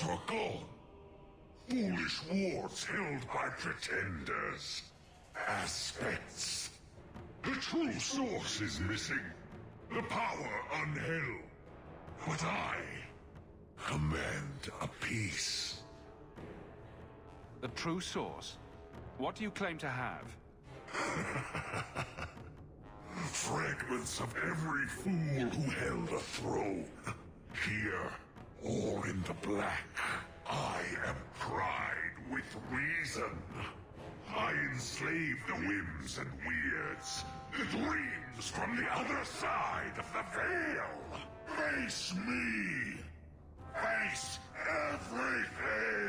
souls are gone. Foolish wards held by pretenders. Aspects. The true source is missing. The power unheld. But I command a peace. The true source? What do you claim to have? Fragments of every fool who held a throne. Here, all in the black, I am pride with reason. I enslave the whims and weirds, the dreams from the other side of the veil. Face me! Face everything!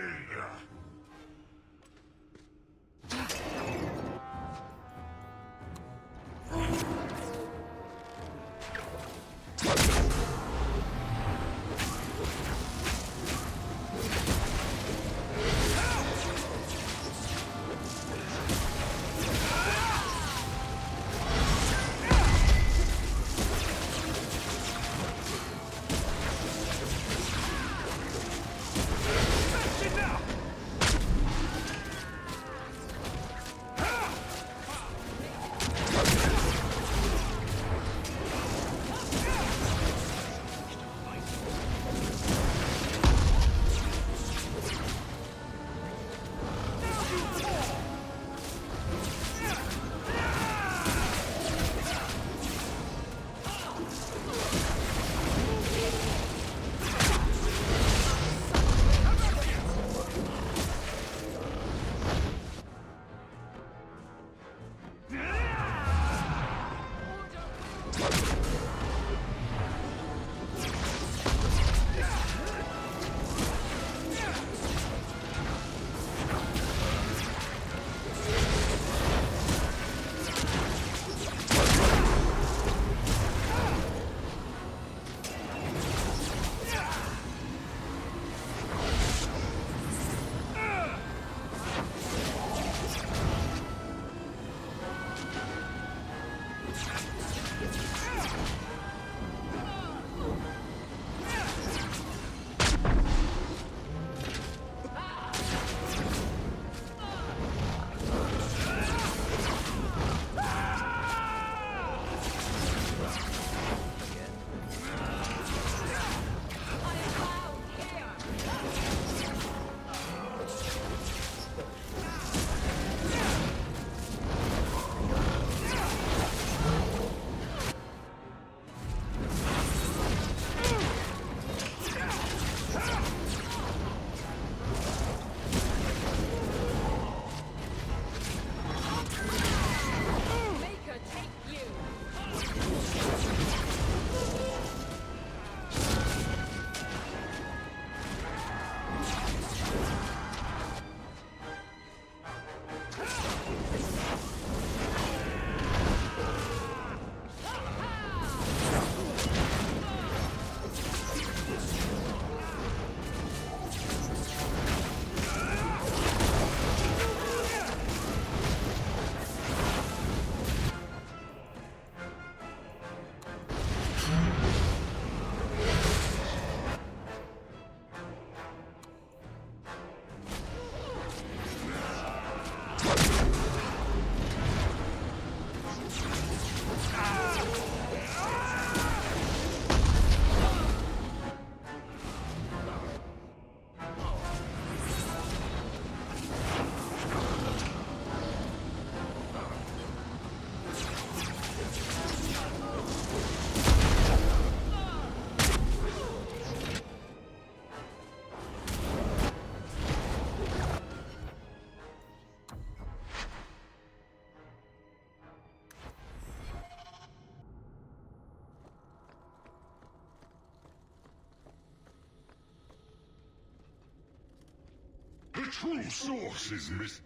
The true source is missing.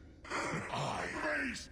I face.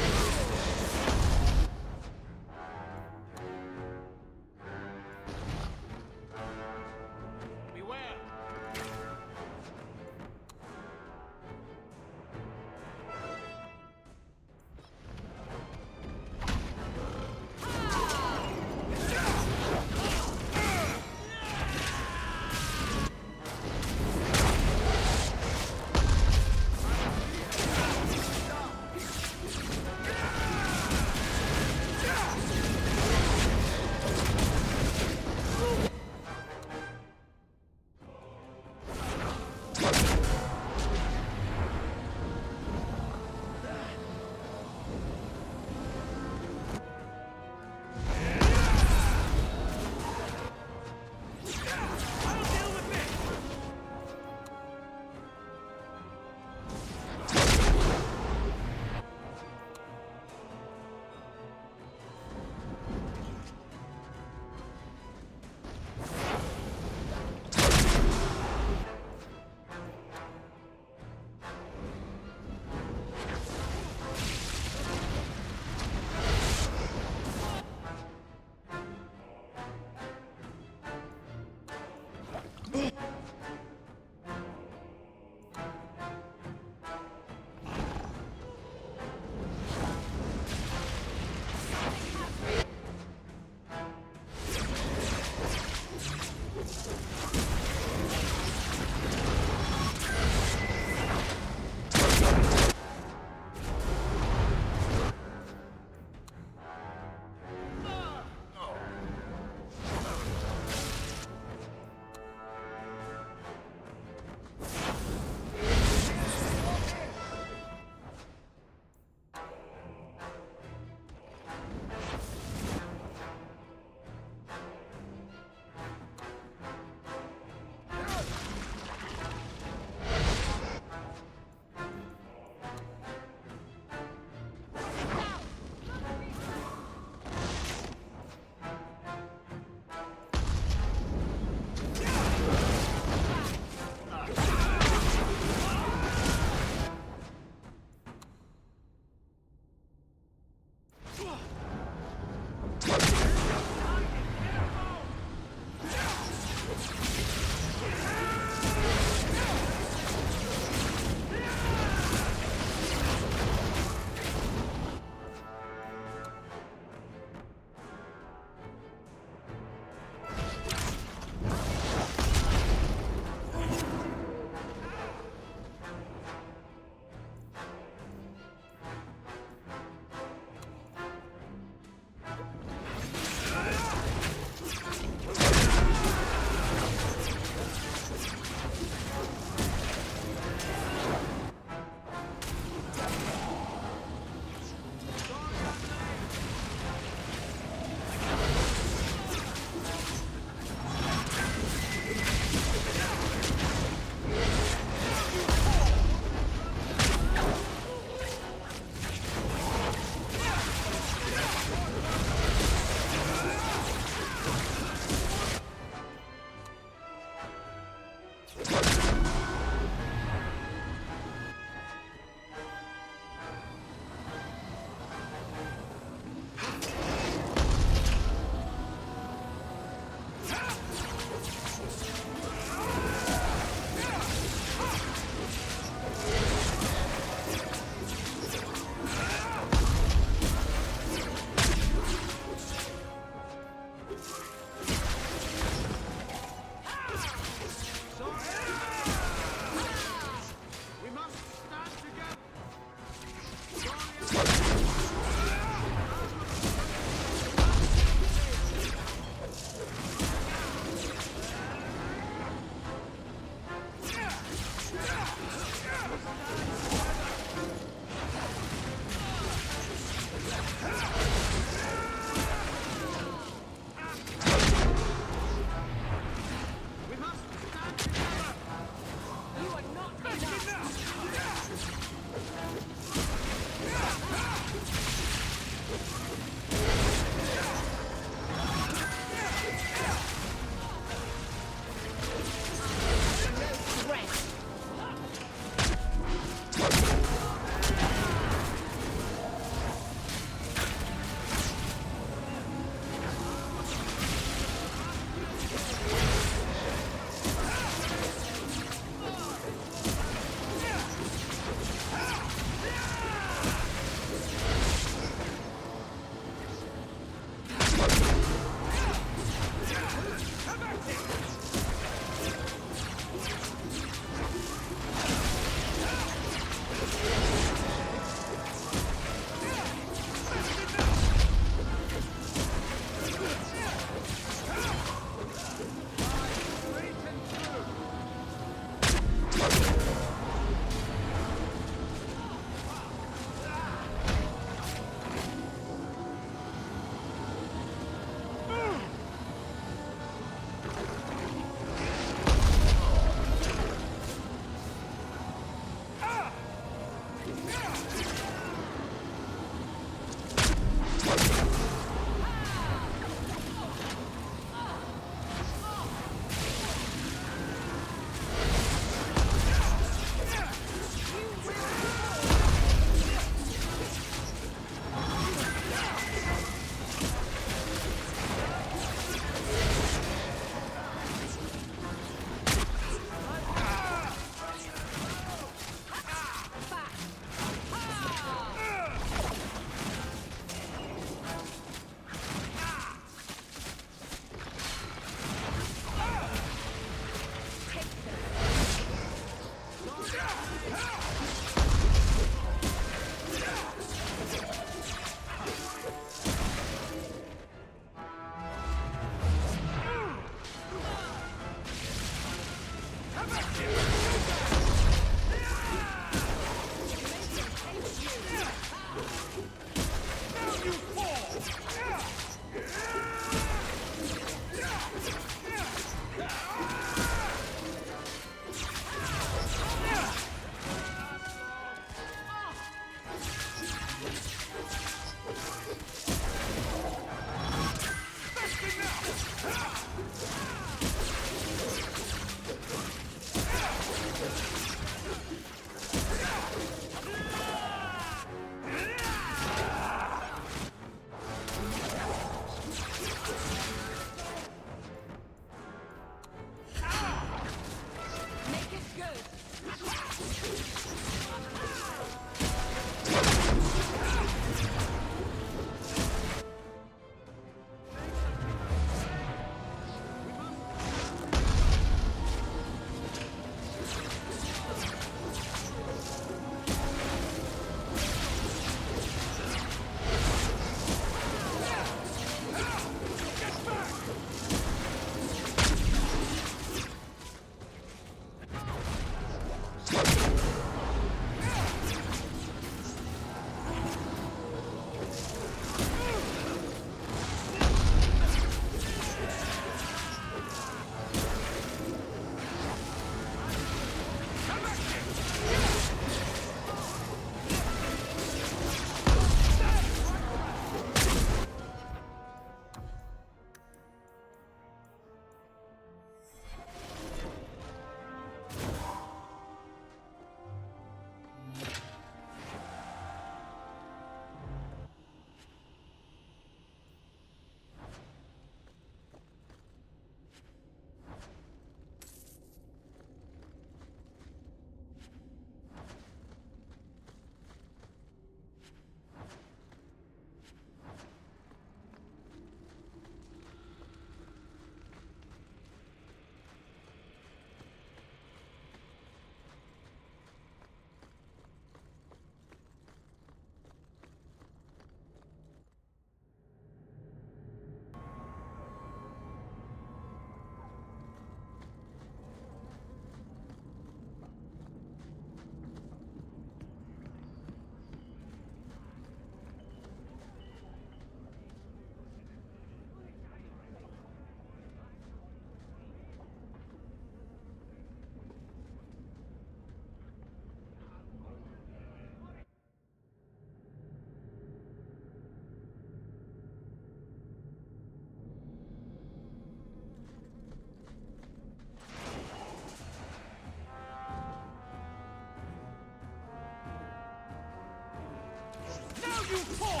You fall!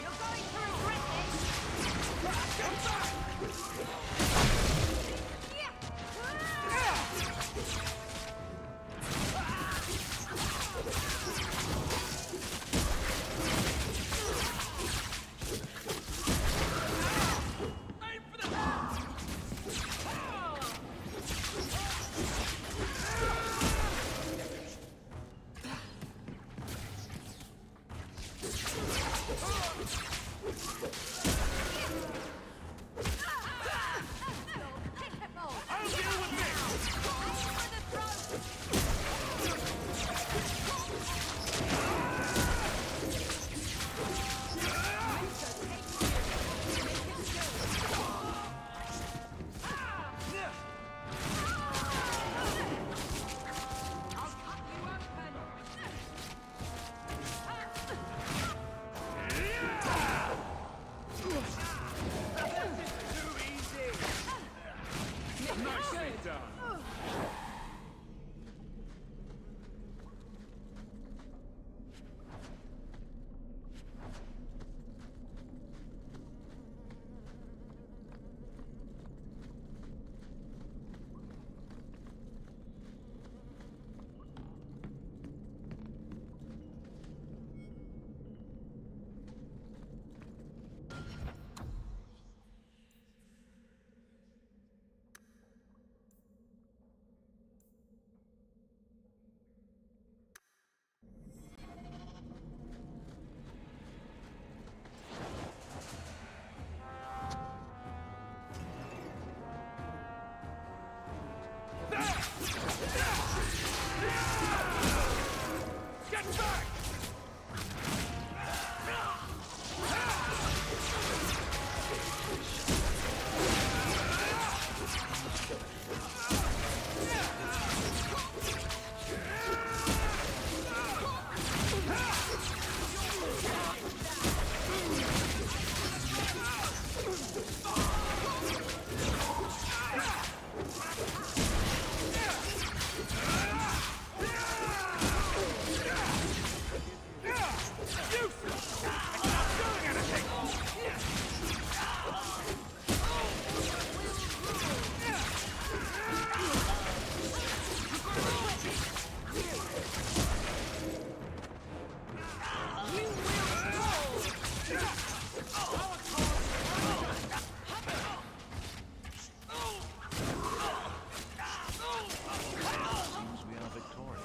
You're going to regret this! Get back! Aim for the head! I'll deal with this! Nicely done! Get back! Seems we are victorious.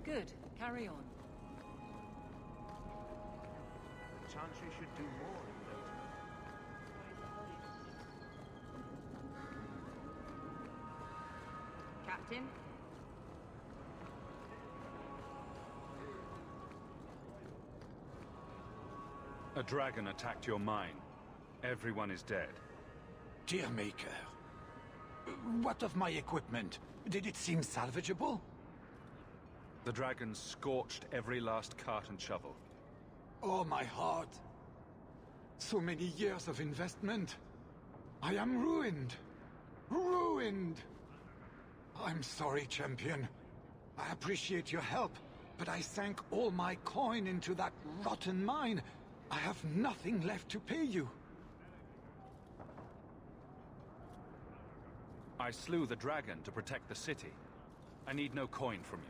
Good. Carry on. Chance you should do more in no time. Captain? A dragon attacked your mine. Everyone is dead. Dear Maker, what of my equipment? Did it seem salvageable? The dragon scorched every last cart and shovel. Oh, my heart. So many years of investment. I am ruined. Ruined! I'm sorry, champion. I appreciate your help, but I sank all my coin into that rotten mine. I have nothing left to pay you. I slew the dragon to protect the city. I need no coin from you.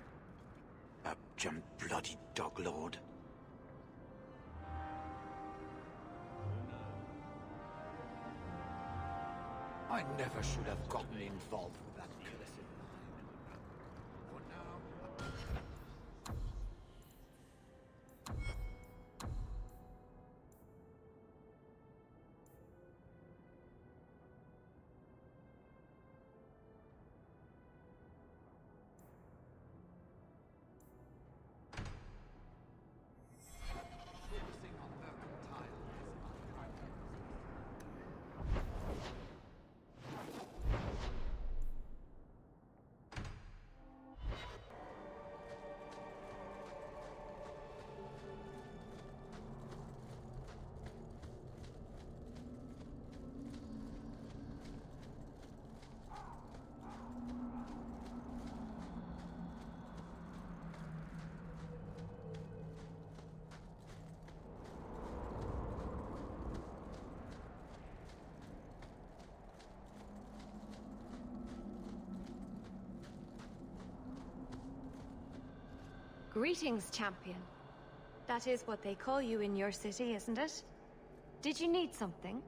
Bloody dog lord. I never should have gotten involved with that cursed line. For now... Focusing on mercantile is my primary. Greetings, champion. That is what they call you in your city, isn't it? Did you need something?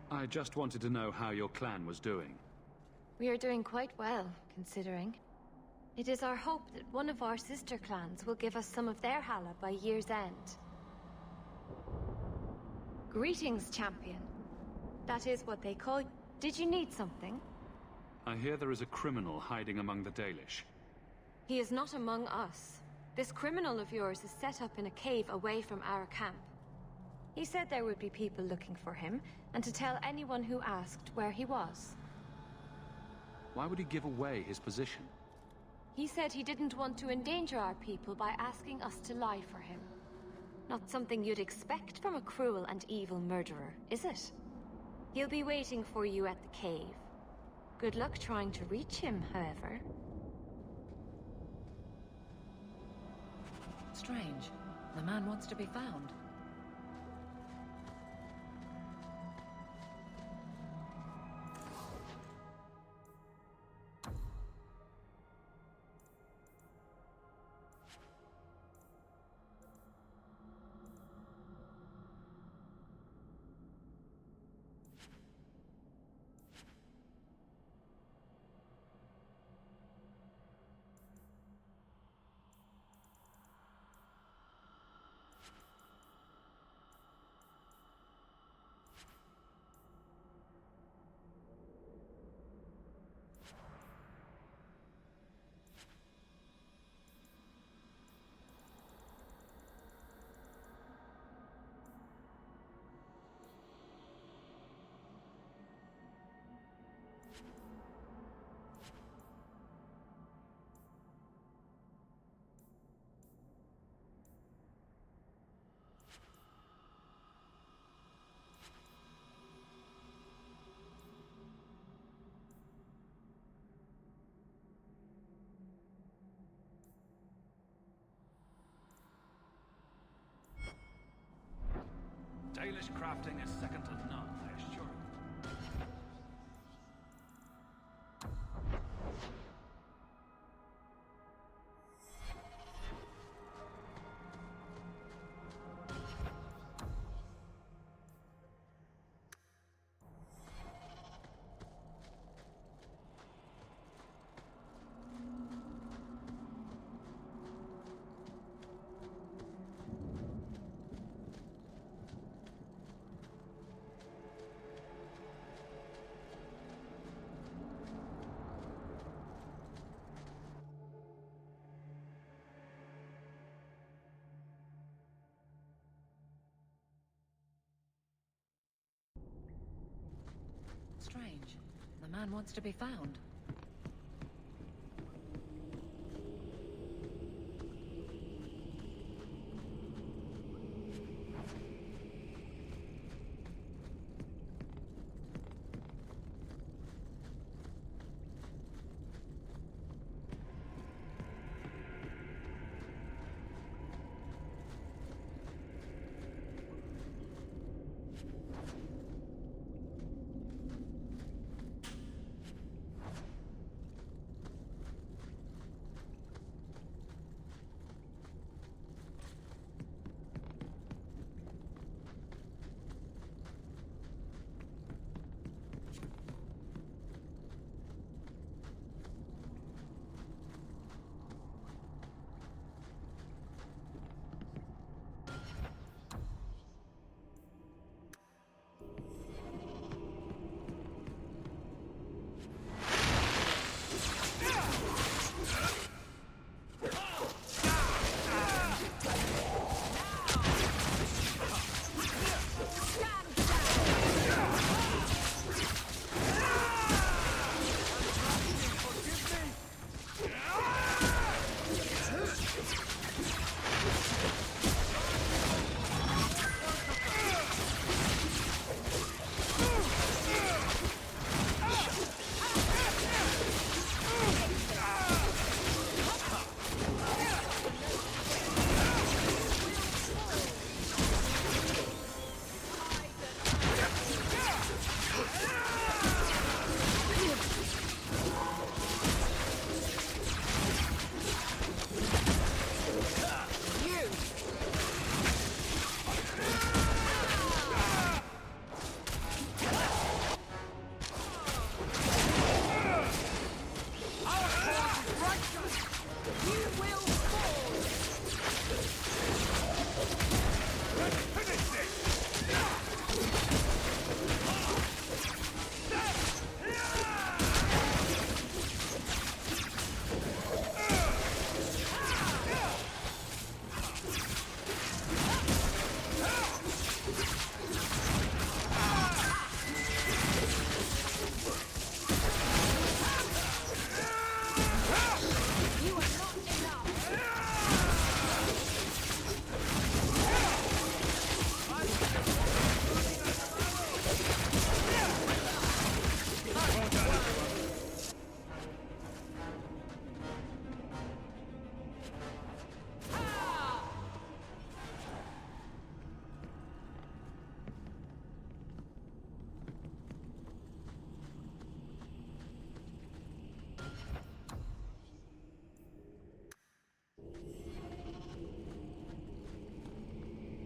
I just wanted to know how your clan was doing. We are doing quite well, considering. It is our hope that one of our sister clans will give us some of their Hala by year's end. Greetings, champion. That is what they call... Did you need something? I hear there is a criminal hiding among the Dalish. He is not among us. This criminal of yours is set up in a cave away from our camp. He said there would be people looking for him, and to tell anyone who asked where he was. Why would he give away his position? He said he didn't want to endanger our people by asking us to lie for him. Not something you'd expect from a cruel and evil murderer, is it? He'll be waiting for you at the cave. Good luck trying to reach him, however. Strange. The man wants to be found. Dalish crafting is second to none, I assure you. man wants to be found.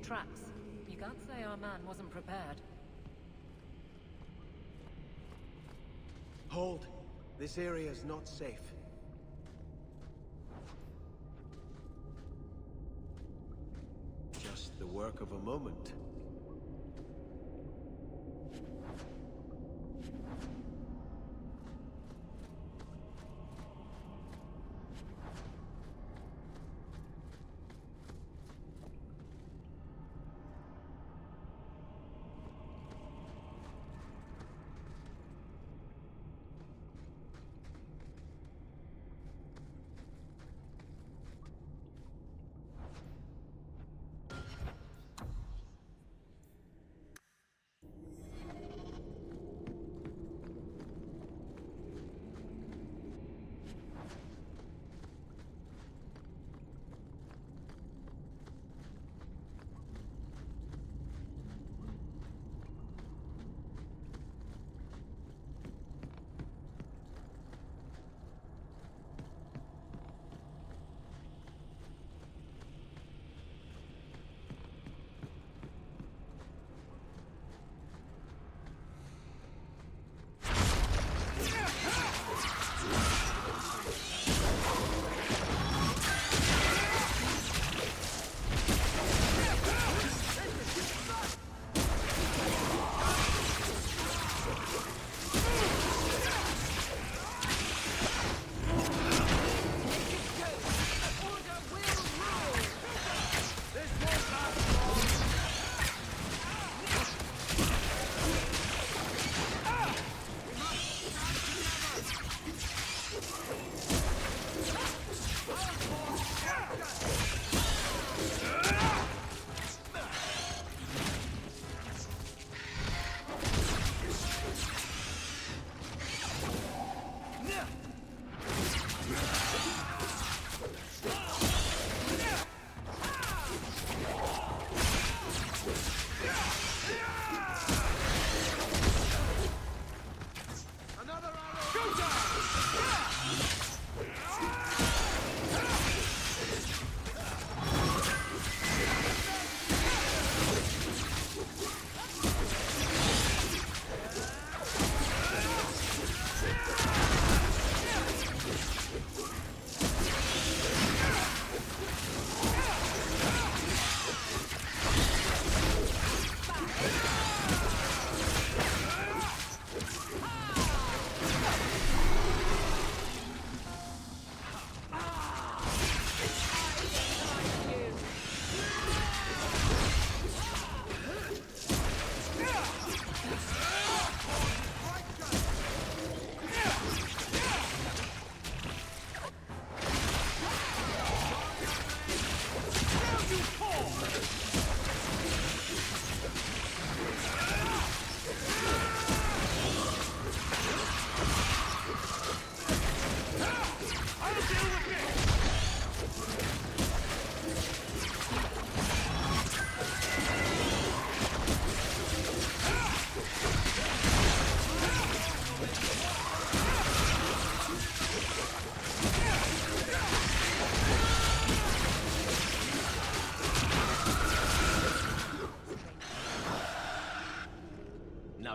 Traps. You can't say our man wasn't prepared. Hold. This area is not safe. Just the work of a moment.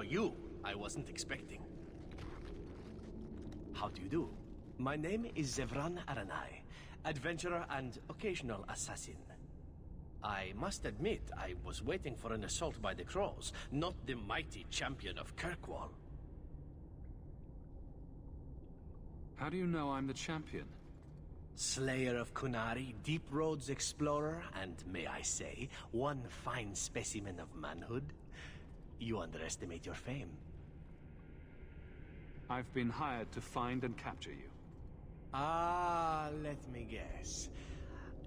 you, I wasn't expecting. How do you do? My name is Zevran Aranai, adventurer and occasional assassin. I must admit, I was waiting for an assault by the Crows, not the mighty champion of Kirkwall. How do you know I'm the champion? Slayer of Kunari, Deep Roads explorer, and may I say, one fine specimen of manhood. You underestimate your fame. I've been hired to find and capture you. Ah, let me guess.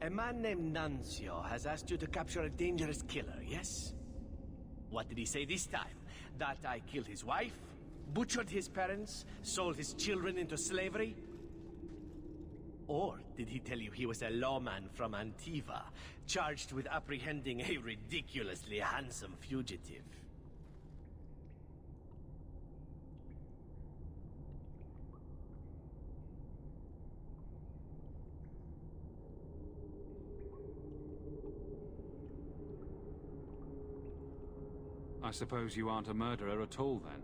A man named Nuncio has asked you to capture a dangerous killer, yes? What did he say this time? That I killed his wife? Butchered his parents? Sold his children into slavery? Or did he tell you he was a lawman from Antiva, charged with apprehending a ridiculously handsome fugitive? I suppose you aren't a murderer at all, then?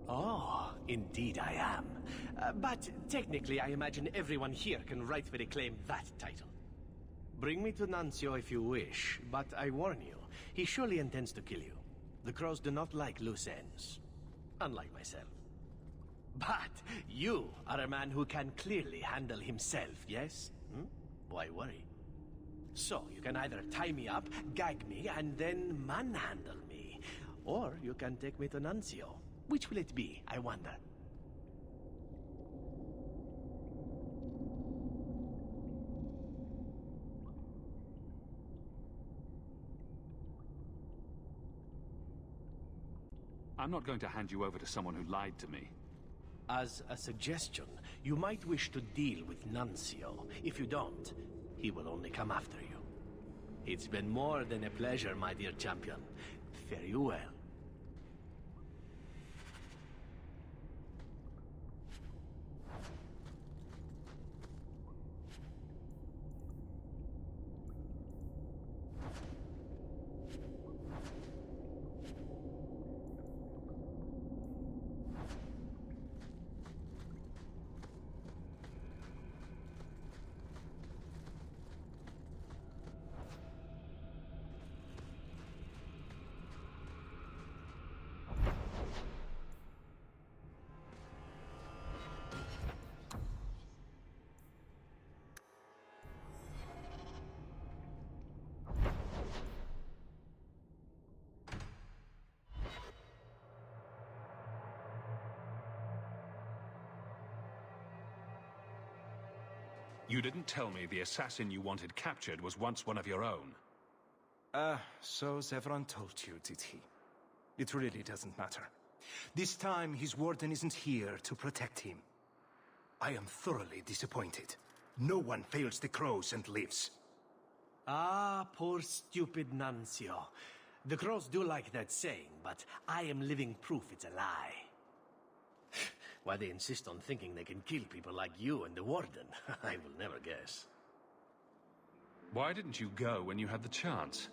Oh, indeed I am. But technically, I imagine everyone here can rightfully claim that title. Bring me to Nuncio if you wish, but I warn you, he surely intends to kill you. The Crows do not like loose ends. Unlike myself. But you are a man who can clearly handle himself, yes? Why worry? So, you can either tie me up, gag me, and then manhandle me. Or you can take me to Nuncio. Which will it be, I wonder? I'm not going to hand you over to someone who lied to me. As a suggestion, you might wish to deal with Nuncio. If you don't, he will only come after you. It's been more than a pleasure, my dear champion. Fare you well. You didn't tell me the assassin you wanted captured was once one of your own. So Zevran told you, did he? It really doesn't matter. This time, his warden isn't here to protect him. I am thoroughly disappointed. No one fails the Crows and lives. Ah, poor stupid Nuncio. The Crows do like that saying, but I am living proof it's a lie. Why they insist on thinking they can kill people like you and the Warden, I will never guess. Why didn't you go when you had the chance?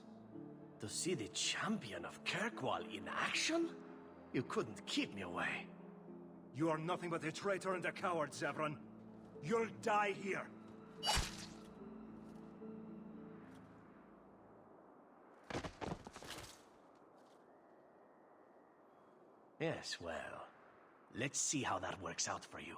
To see the champion of Kirkwall in action? You couldn't keep me away. You are nothing but a traitor and a coward, Zevran. You'll die here. Yes, well, let's see how that works out for you.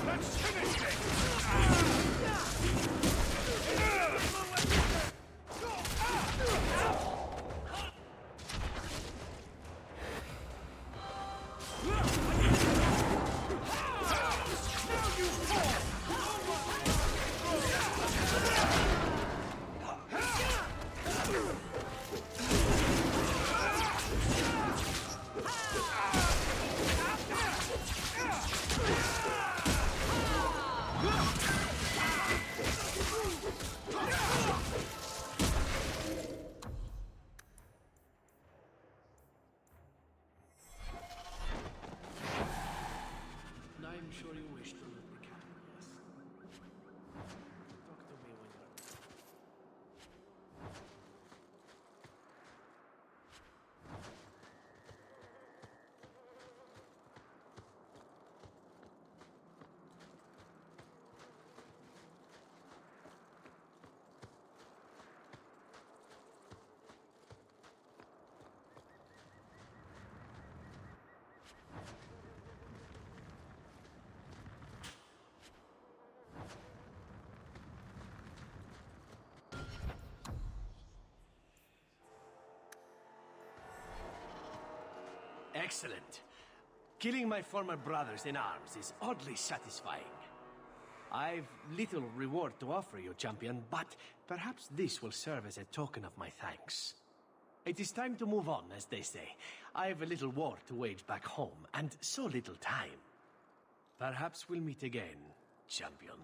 Let's finish this! I'm sure you wish to meet the captain, yes? Talk to me when you're... Excellent. Killing my former brothers in arms is oddly satisfying. I've little reward to offer you, champion, but perhaps this will serve as a token of my thanks. It is time to move on, as they say. I have a little war to wage back home, and so little time. Perhaps we'll meet again, champion.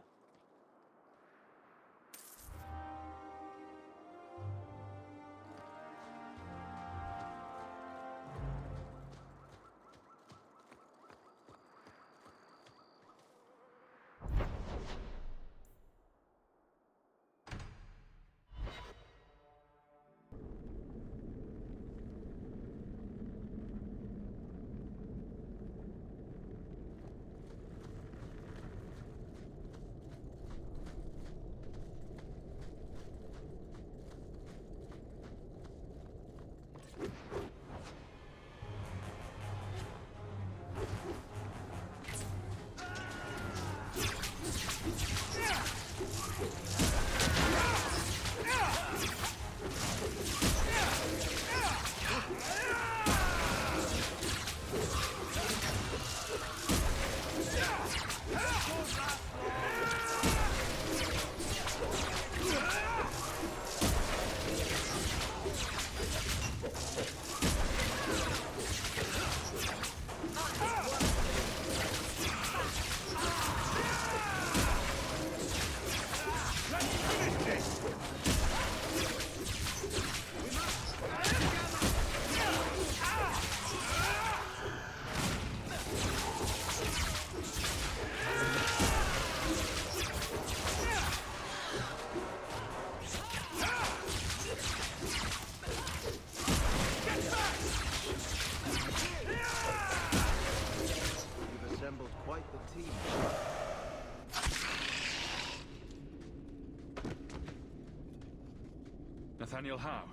Nathaniel Howe.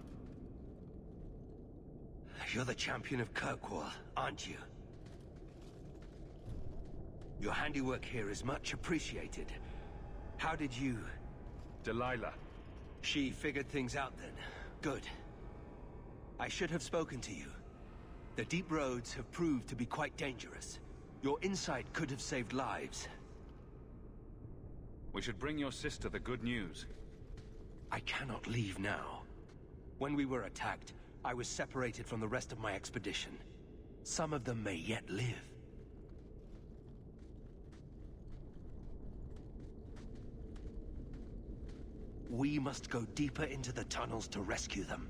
You're the champion of Kirkwall, aren't you? Your handiwork here is much appreciated. How did you... Delilah. She figured things out then. Good. I should have spoken to you. The deep roads have proved to be quite dangerous. Your insight could have saved lives. We should bring your sister the good news. I cannot leave now. When we were attacked, I was separated from the rest of my expedition. Some of them may yet live. We must go deeper into the tunnels to rescue them.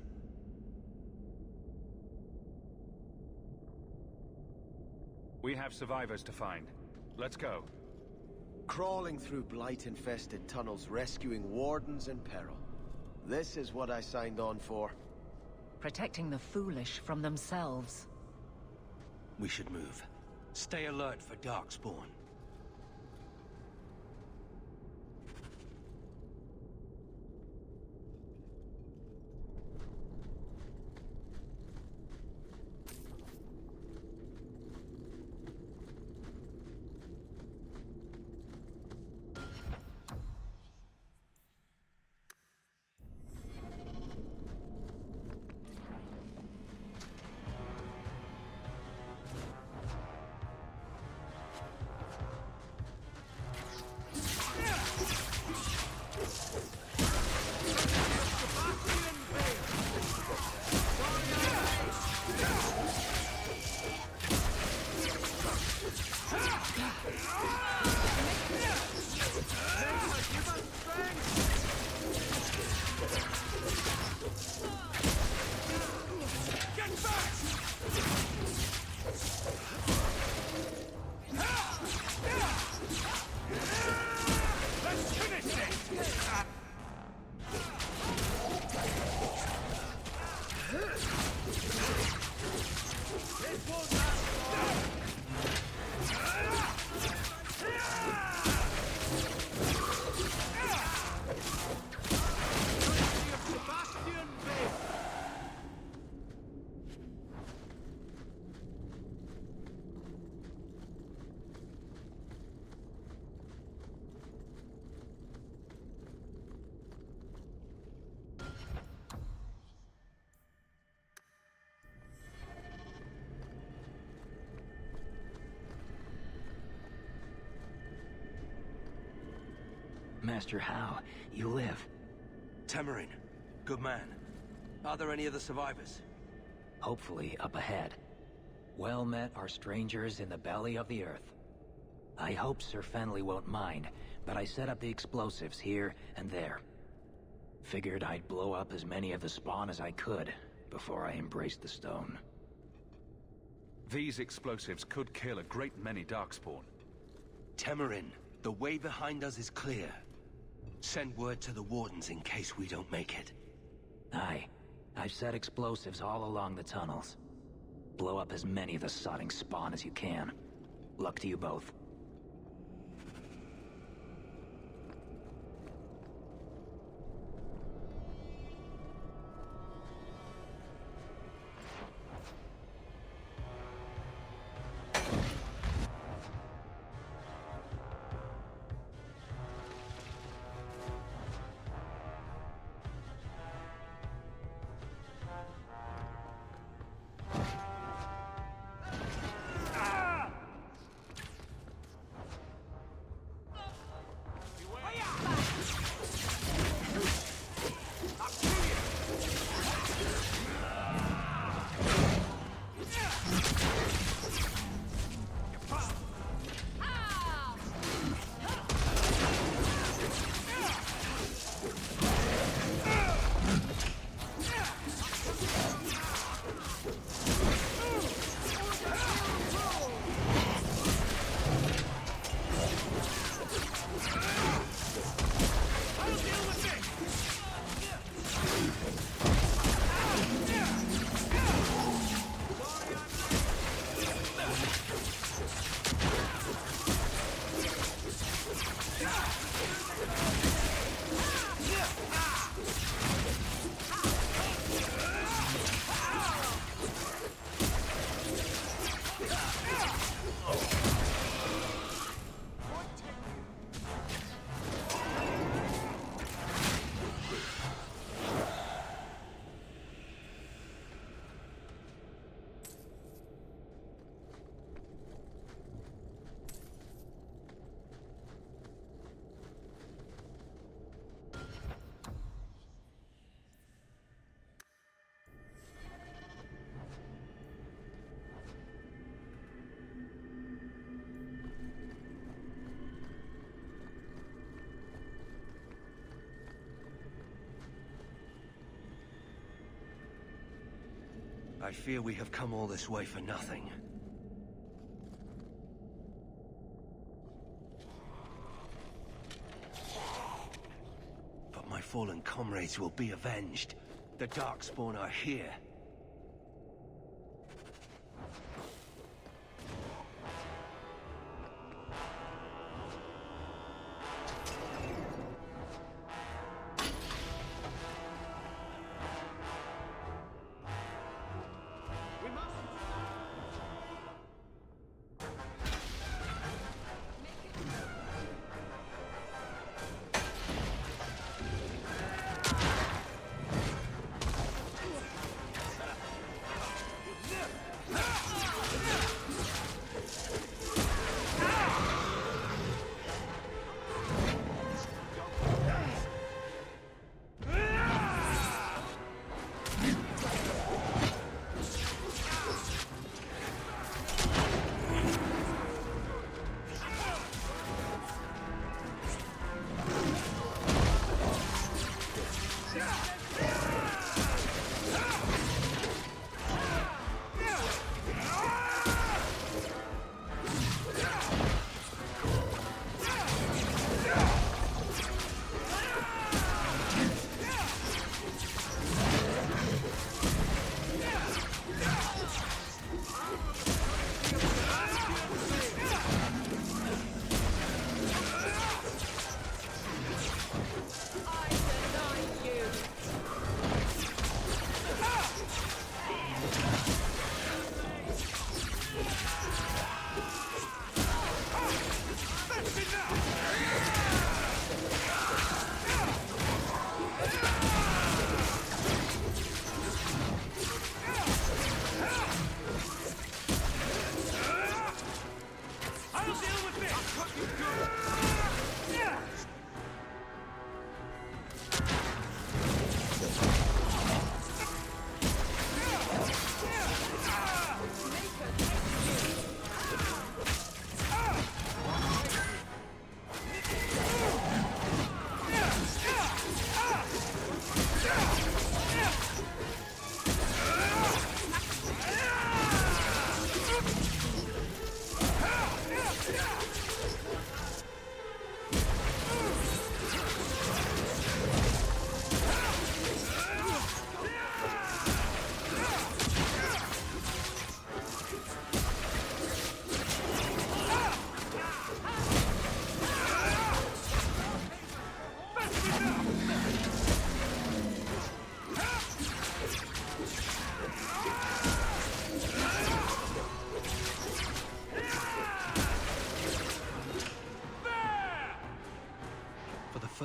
We have survivors to find. Let's go. Crawling through blight-infested tunnels, rescuing wardens in peril. This is what I signed on for. Protecting the foolish from themselves. We should move. Stay alert for Darkspawn. Master How, you live. Temerin, good man. Are there any other survivors? Hopefully up ahead. Well met are strangers in the belly of the earth. I hope Sir Fenley won't mind, but I set up the explosives here and there. Figured I'd blow up as many of the spawn as I could before I embraced the stone. These explosives could kill a great many Darkspawn. Temerin, the way behind us is clear. Send word to the Wardens in case we don't make it. Aye. I've set explosives all along the tunnels. Blow up as many of the sodding spawn as you can. Luck to you both. I fear we have come all this way for nothing. But my fallen comrades will be avenged. The Darkspawn are here.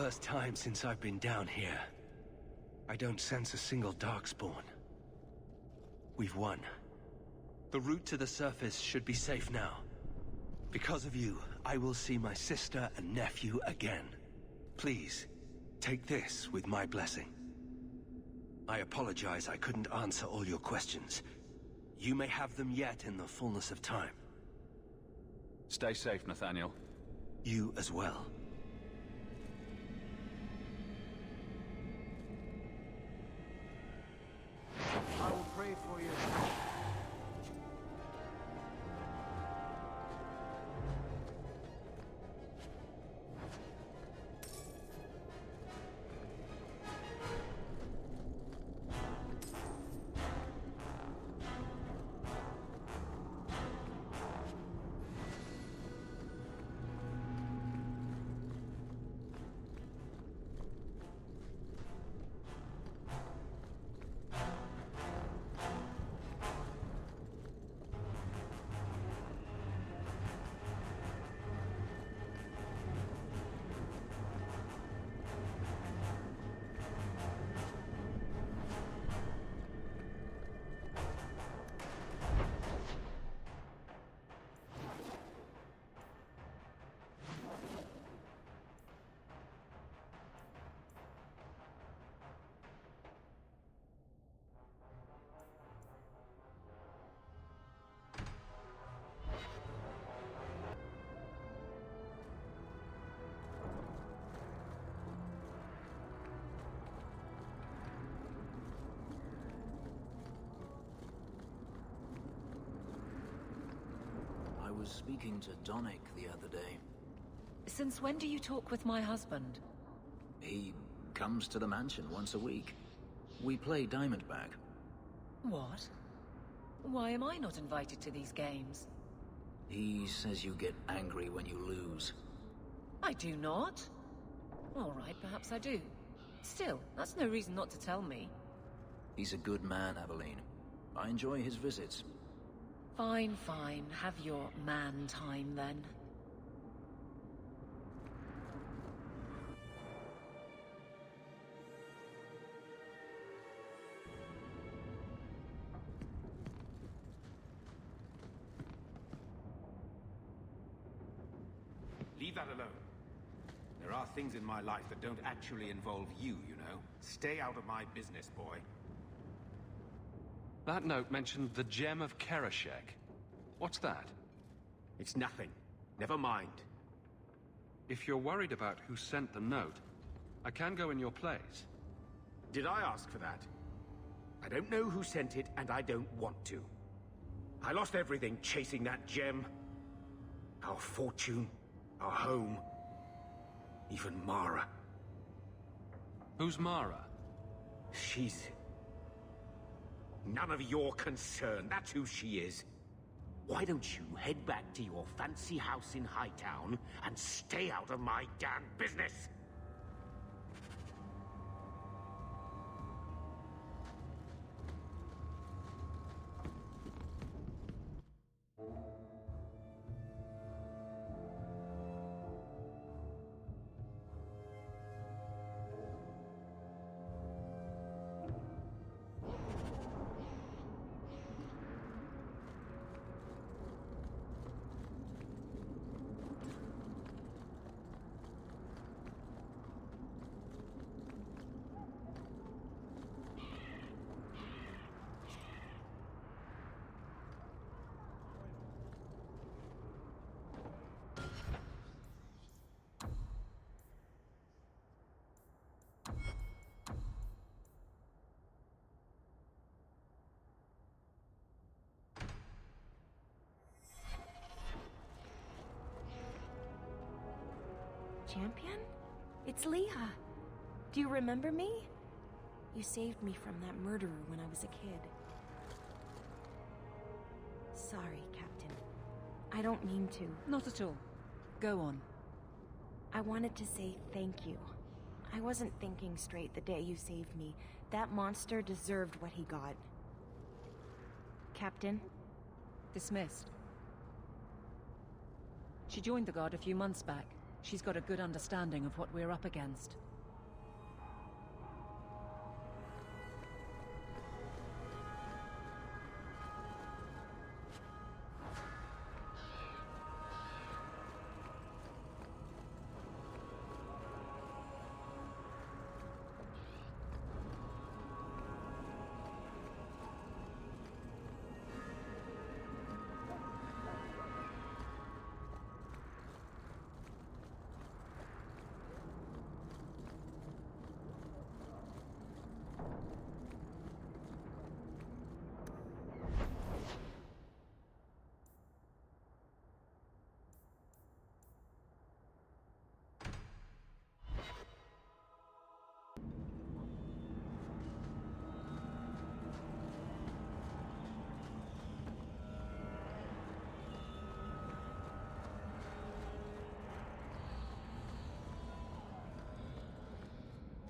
first time since I've been down here. I don't sense a single Darkspawn. We've won. The route to the surface should be safe now. Because of you, I will see my sister and nephew again. Please, take this with my blessing. I apologize I couldn't answer all your questions. You may have them yet in the fullness of time. Stay safe, Nathaniel. You as well. I will pray for you. I was speaking to Donick the other day. Since when do you talk with my husband? He comes to the mansion once a week. We play Diamondback. What? Why am I not invited to these games? He says you get angry when you lose. I do not. All right, perhaps I do. Still, that's no reason not to tell me. He's a good man, Aveline. I enjoy his visits. Fine, fine. Have your man time, then. Leave that alone. There are things in my life that don't actually involve you, you know. Stay out of my business, boy. That note mentioned the Gem of Kerashek. What's that? It's nothing. Never mind. If you're worried about who sent the note, I can go in your place. Did I ask for that? I don't know who sent it, and I don't want to. I lost everything chasing that gem. Our fortune, our home, even Mara. Who's Mara? She's... none of your concern. That's who she is. Why don't you head back to your fancy house in Hightown and stay out of my damn business? Champion? It's Leah. Do you remember me? You saved me from that murderer when I was a kid. Sorry, Captain. I don't mean to. Not at all. Go on. I wanted to say thank you. I wasn't thinking straight the day you saved me. That monster deserved what he got. Captain? Dismissed. She joined the Guard a few months back. She's got a good understanding of what we're up against.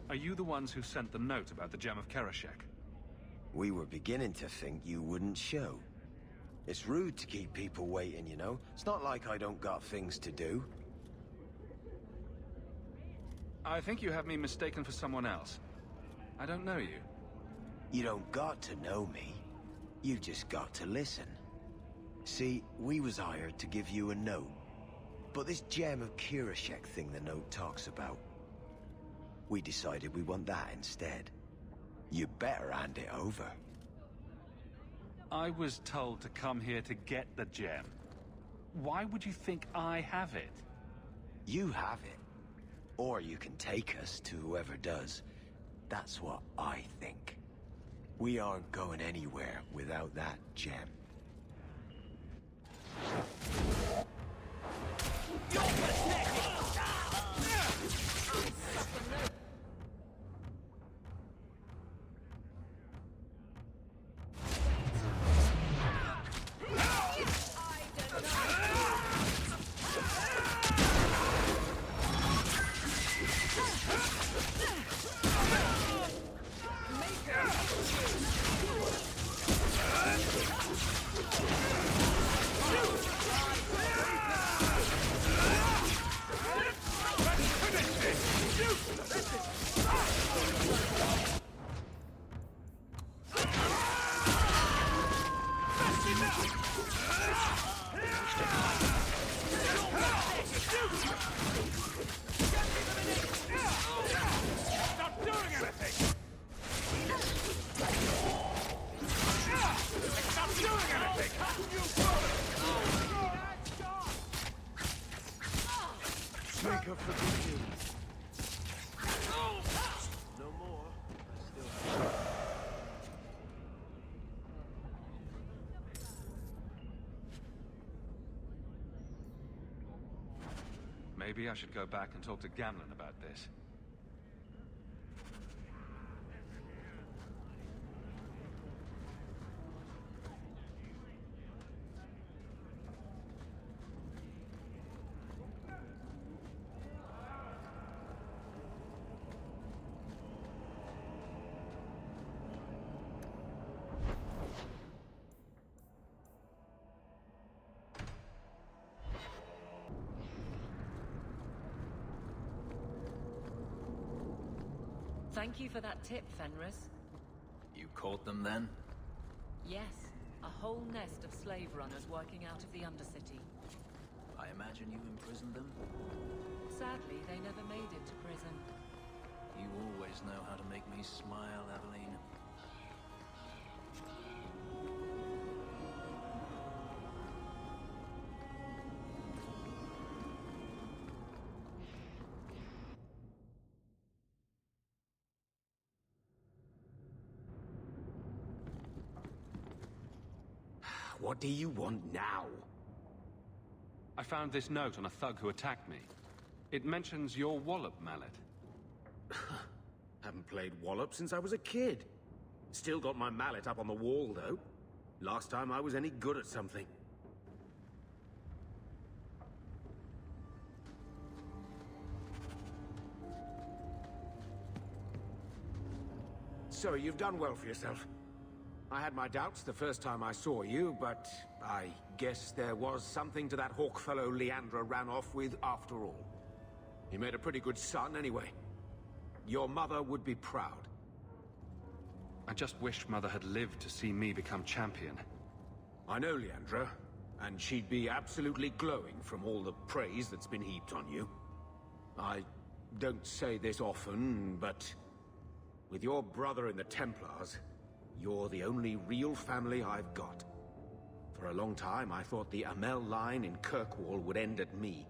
Are you the ones who sent the note about the Gem of Kerashek? We were beginning to think you wouldn't show. It's rude to keep people waiting, you know? It's not like I don't got things to do. I think you have me mistaken for someone else. I don't know you. You don't got to know me. You just got to listen. See, we was hired to give you a note. But this Gem of Kerashek thing the note talks about, we decided we want that instead. You better hand it over. I was told to come here to get the gem. Why would you think I have it? You have it. Or you can take us to whoever does. That's what I think. We aren't going anywhere without that gem. You're pathetic! Make her forgive you. No more. I still have... Maybe I should go back and talk to Gamlen about this. Thank you for that tip, Fenris. You caught them then? Yes, a whole nest of slave runners working out of the Undercity. I imagine you imprisoned them? Sadly, they never made it to prison. You always know how to make me smile, Aveline. What do you want now? I found this note on a thug who attacked me. It mentions your wallop mallet. Haven't played wallop since I was a kid. Still got my mallet up on the wall, though. Last time I was any good at something. So, you've done well for yourself. I had my doubts the first time I saw you, but I guess there was something to that hawk fellow Leandra ran off with after all. He made a pretty good son, anyway. Your mother would be proud. I just wish Mother had lived to see me become champion. I know, Leandra, and she'd be absolutely glowing from all the praise that's been heaped on you. I don't say this often, but with your brother in the Templars, you're the only real family I've got. For a long time, I thought the Amel line in Kirkwall would end at me.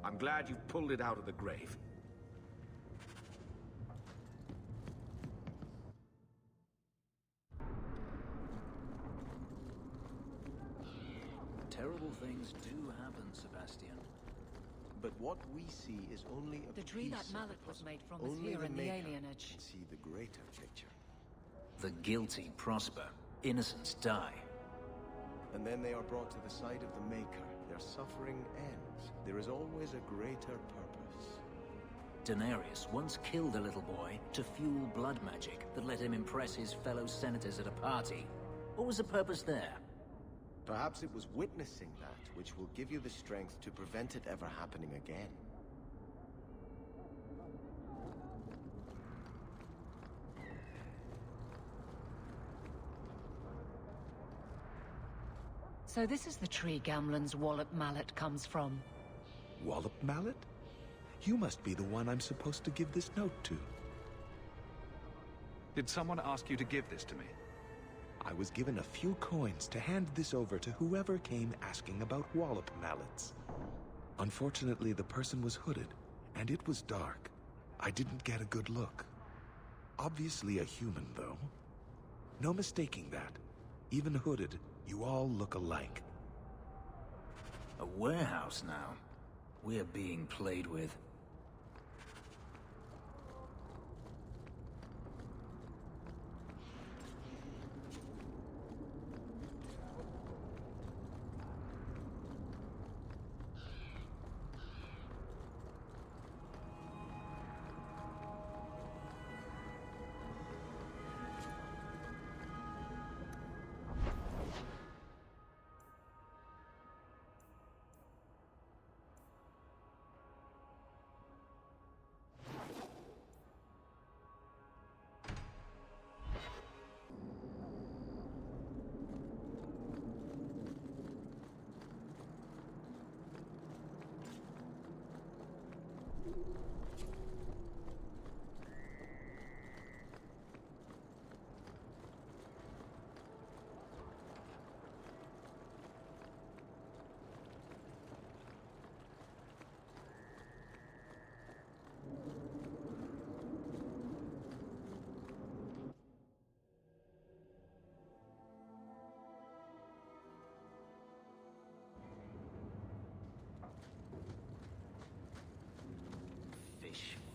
I'm glad you've pulled it out of the grave. Terrible things do happen, Sebastian. But what we see is only a The tree that piece of mallet the was puzzle. made from is Only here in the Maker alienage. can see the greater picture. The guilty prosper. Innocents die. And then they are brought to the side of the Maker. Their suffering ends. There is always a greater purpose. Daenerys once killed a little boy to fuel blood magic that let him impress his fellow senators at a party. What was the purpose there? Perhaps it was witnessing that which will give you the strength to prevent it ever happening again. So this is the tree Gamlen's Wallop mallet comes from. Wallop mallet? You must be the one I'm supposed to give this note to. Did someone ask you to give this to me? I was given a few coins to hand this over to whoever came asking about Wallop mallets. Unfortunately, the person was hooded, and it was dark. I didn't get a good look. Obviously a human, though. No mistaking that. Even hooded, you all look alike. A warehouse now. We're being played with.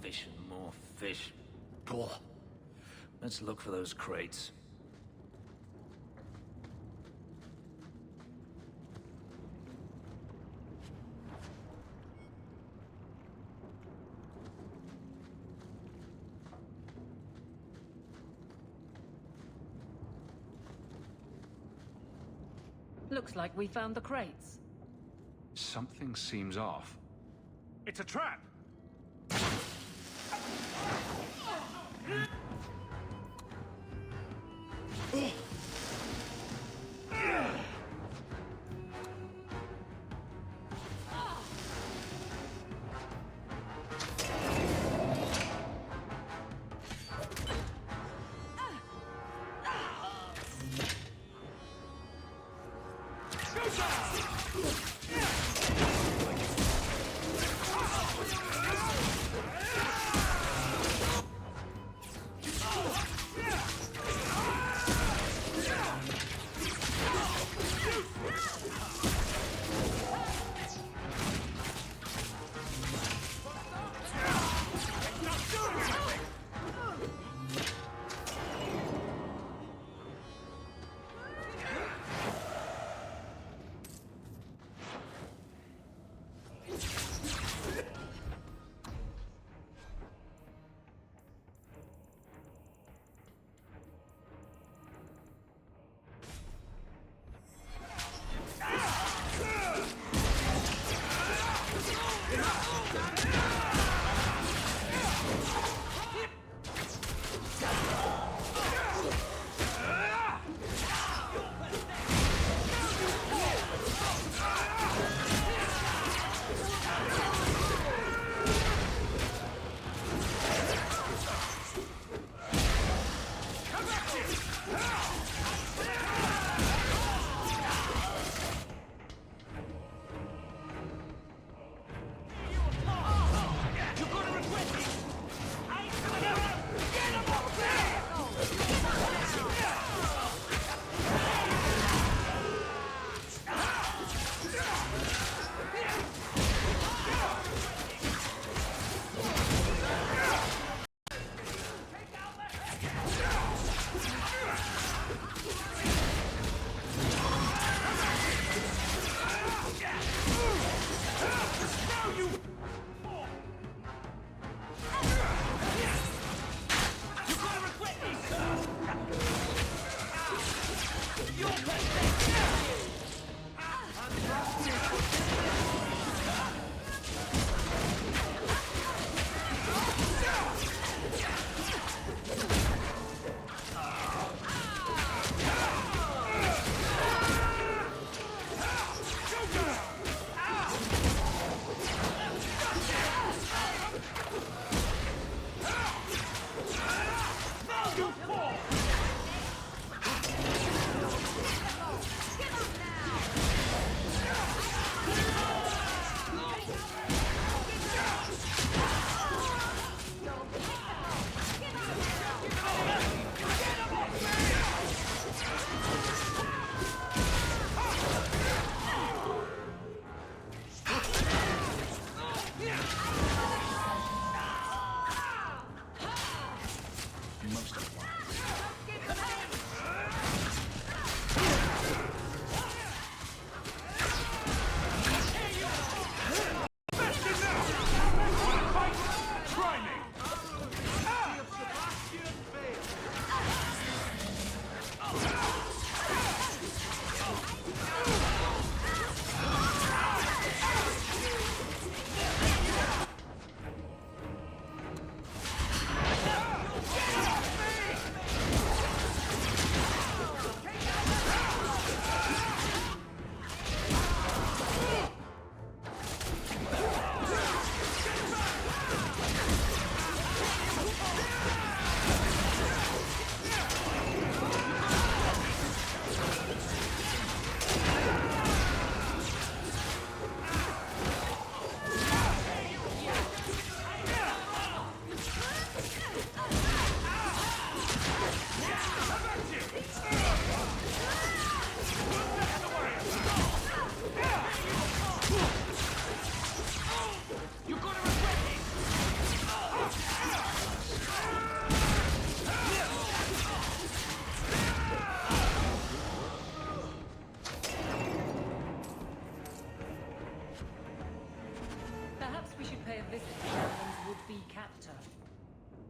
Fish and more fish. Blah. Let's look for those crates. Looks like we found the crates. Something seems off. It's a trap!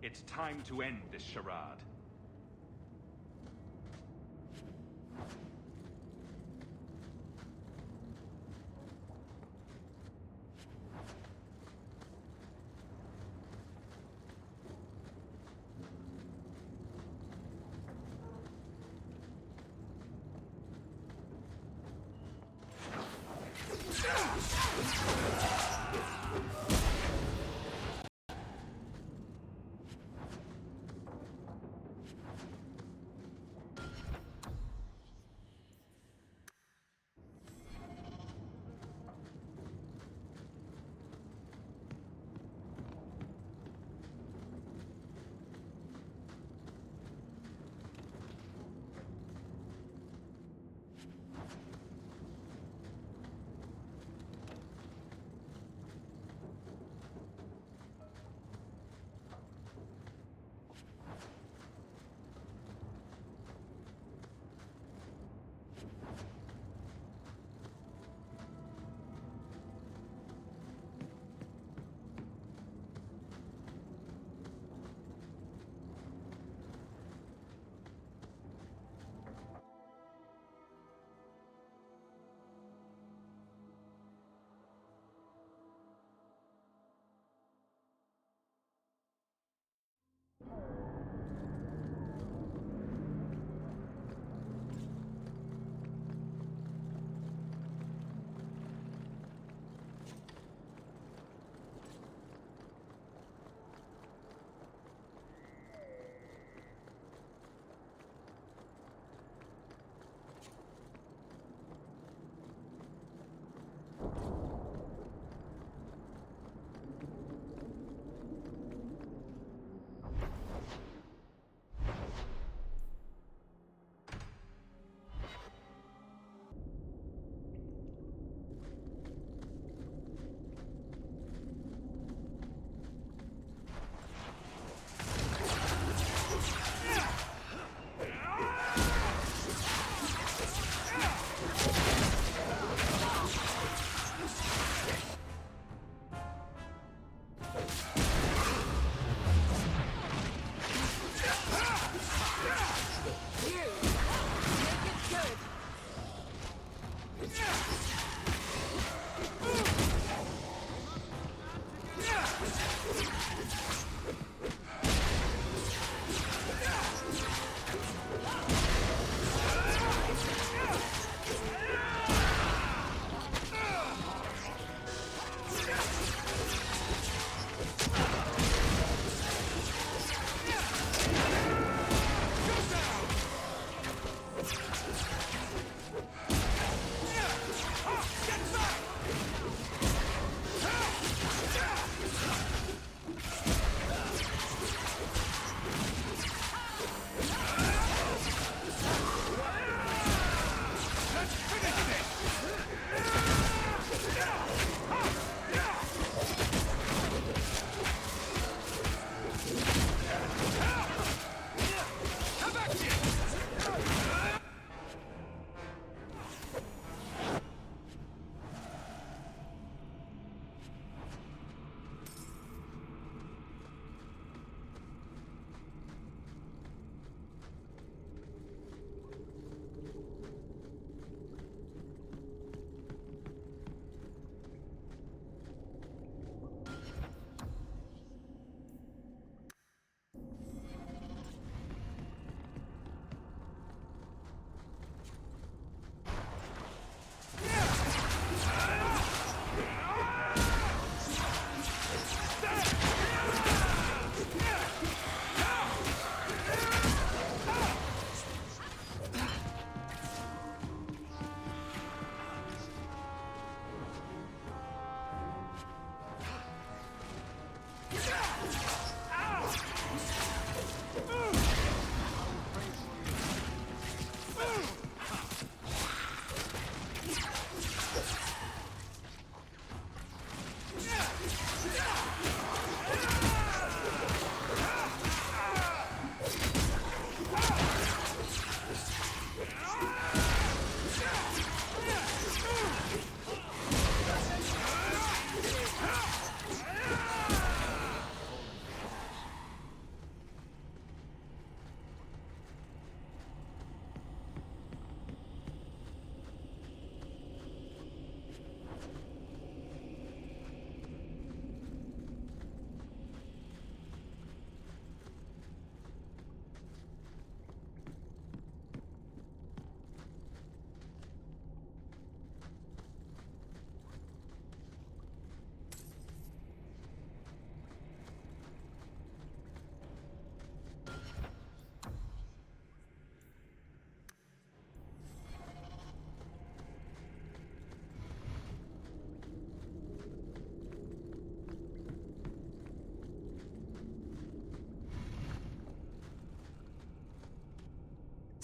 It's time to end this charade.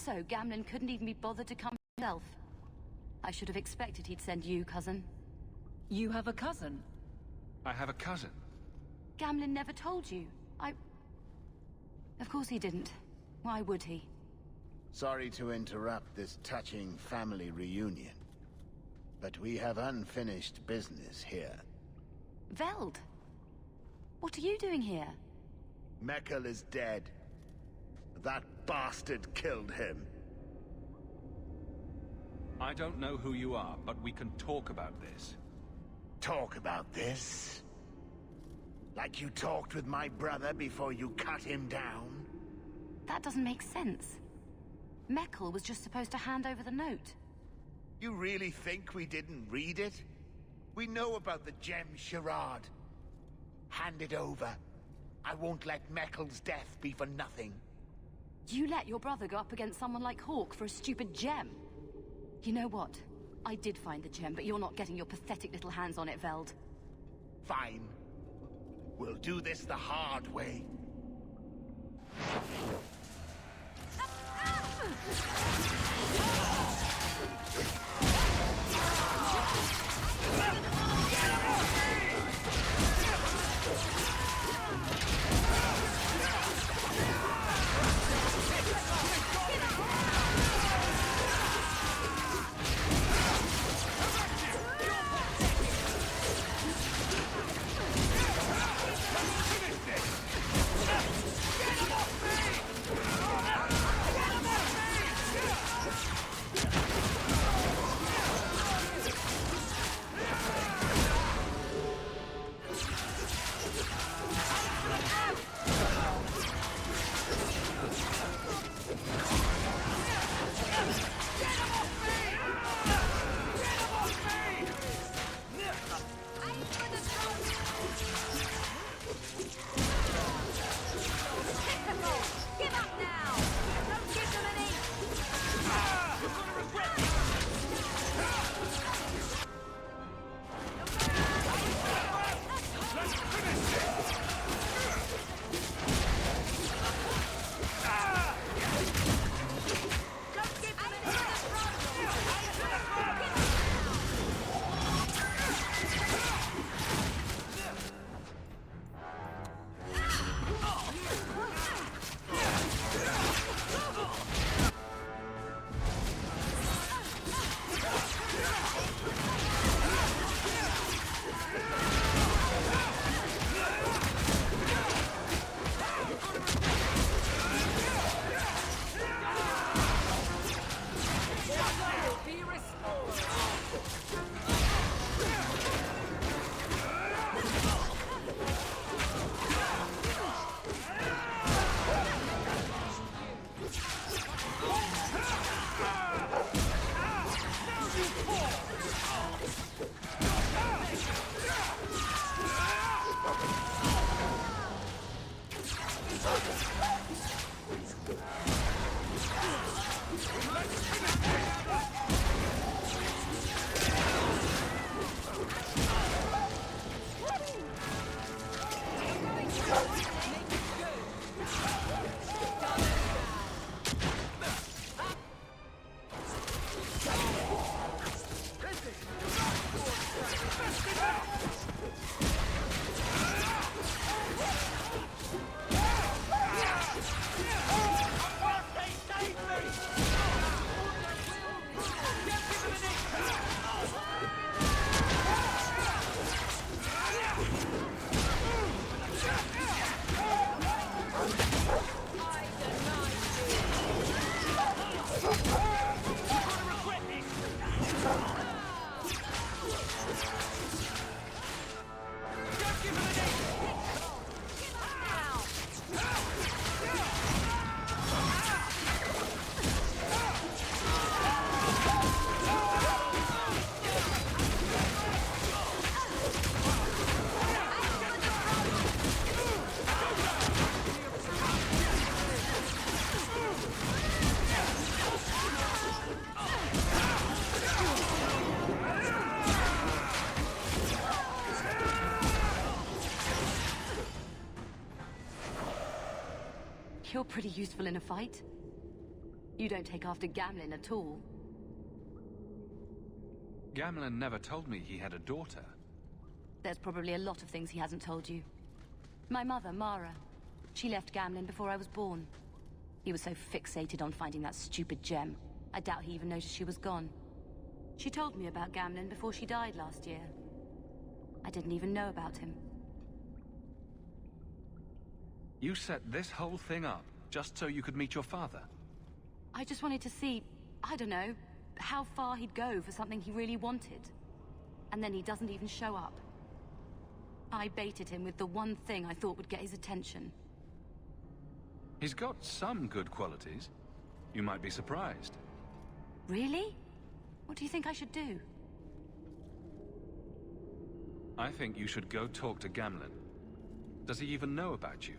so, Gamlen couldn't even be bothered to come himself. I should have expected he'd send you, cousin. You have a cousin? I have a cousin. Gamlen never told you. Of course he didn't. Why would he? Sorry to interrupt this touching family reunion, but we have unfinished business here. Veld! What are you doing here? Mekkel is dead. That bastard killed him. I don't know who you are, but we can talk about this. Talk about this? Like you talked with my brother before you cut him down? That doesn't make sense. Mekkel was just supposed to hand over the note. You really think we didn't read it? We know about the gem charade. Hand it over. I won't let Mekkel's death be for nothing. You let your brother go up against someone like Hawke for a stupid gem? You know what? I did find the gem, but you're not getting your pathetic little hands on it, Veld. Fine. We'll do this the hard way. You're pretty useful in a fight. You don't take after Gamlin at all. Gamlin never told me he had a daughter. There's probably a lot of things he hasn't told you. My mother, Mara, she left Gamlin before I was born. He was so fixated on finding that stupid gem, I doubt he even noticed she was gone. She told me about Gamlin before she died last year. I didn't even know about him. You set this whole thing up just so you could meet your father? I just wanted to see, I don't know, how far he'd go for something he really wanted. And then he doesn't even show up. I baited him with the one thing I thought would get his attention. He's got some good qualities. You might be surprised. Really? What do you think I should do? I think you should go talk to Gamlin. Does he even know about you?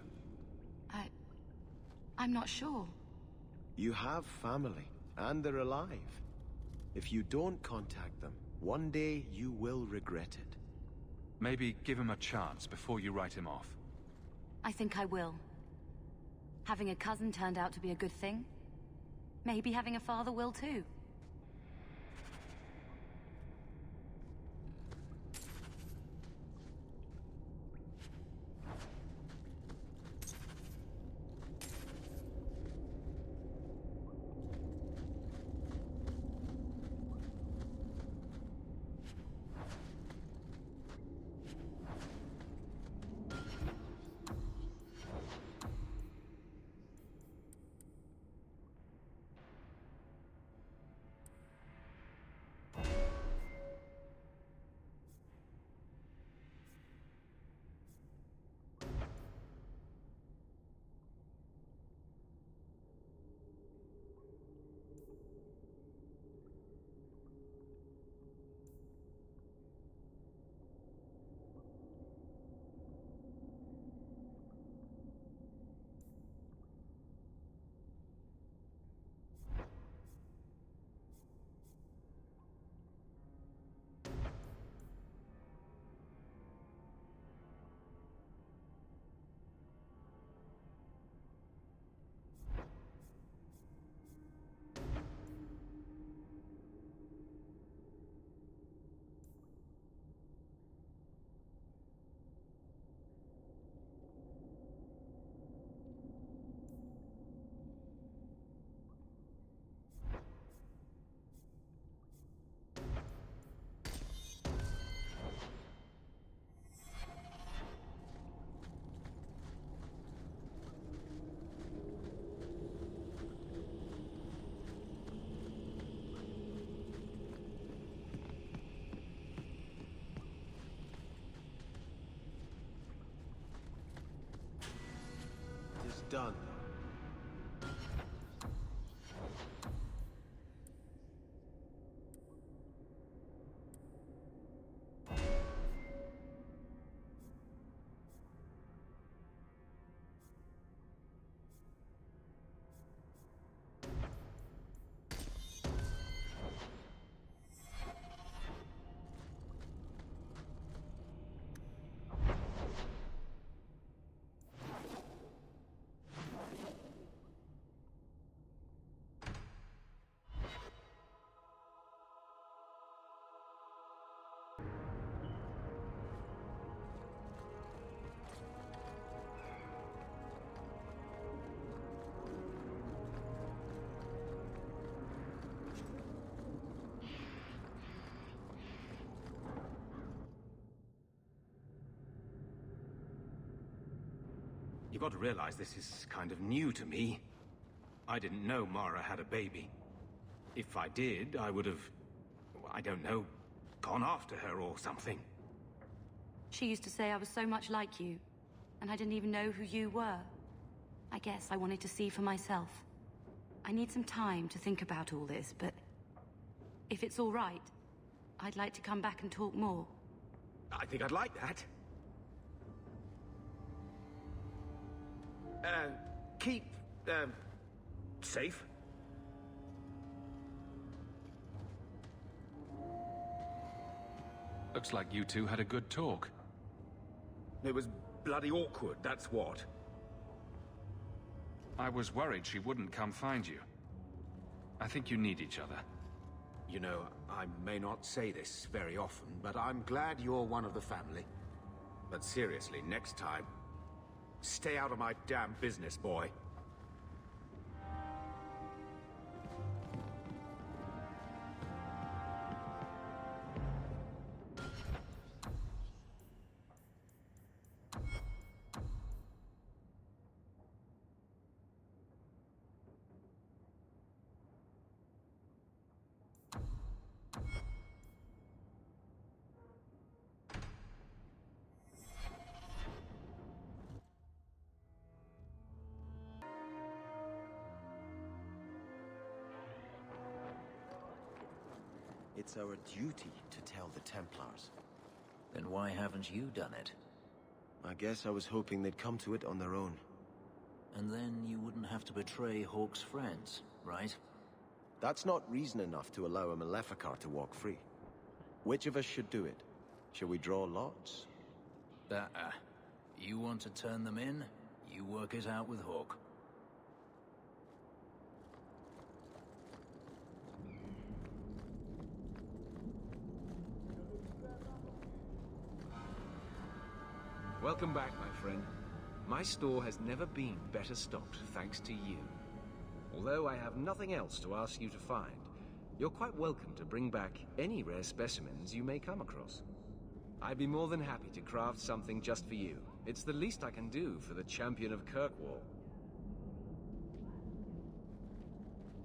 I'm not sure. You have family, and they're alive. If you don't contact them, one day you will regret it. Maybe give him a chance before you write him off. I think I will. Having a cousin turned out to be a good thing. Maybe having a father will too. It's done. You've got to realize this is kind of new to me. I didn't know Mara had a baby. If I did, I would have, I don't know, gone after her or something. She used to say I was so much like you, and I didn't even know who you were. I guess I wanted to see for myself. I need some time to think about all this, but if it's all right, I'd like to come back and talk more. I think I'd like that. Keep, safe. Looks like you two had a good talk. It was bloody awkward, that's what. I was worried she wouldn't come find you. I think you need each other. You know, I may not say this very often, but I'm glad you're one of the family. But seriously, next time, stay out of my damn business, boy. It's our duty to tell the Templars. Then why haven't you done it? I guess I was hoping they'd come to it on their own. And then you wouldn't have to betray Hawke's friends, right? That's not reason enough to allow a Maleficar to walk free. Which of us should do it? Shall we draw lots? You want to turn them in? You work it out with Hawke. Welcome back, my friend. My store has never been better stocked, thanks to you. Although I have nothing else to ask you to find, you're quite welcome to bring back any rare specimens you may come across. I'd be more than happy to craft something just for you. It's the least I can do for the champion of Kirkwall.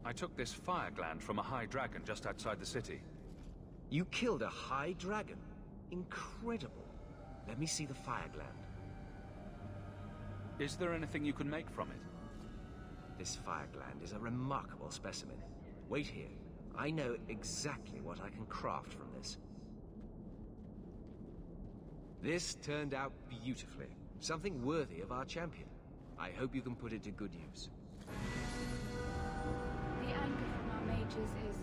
I took this fire gland from a high dragon just outside the city. You killed a high dragon? Incredible. Let me see the fire gland. Is there anything you can make from it? This fire gland is a remarkable specimen. Wait here. I know exactly what I can craft from this. This turned out beautifully. Something worthy of our champion. I hope you can put it to good use. The anger from our mages is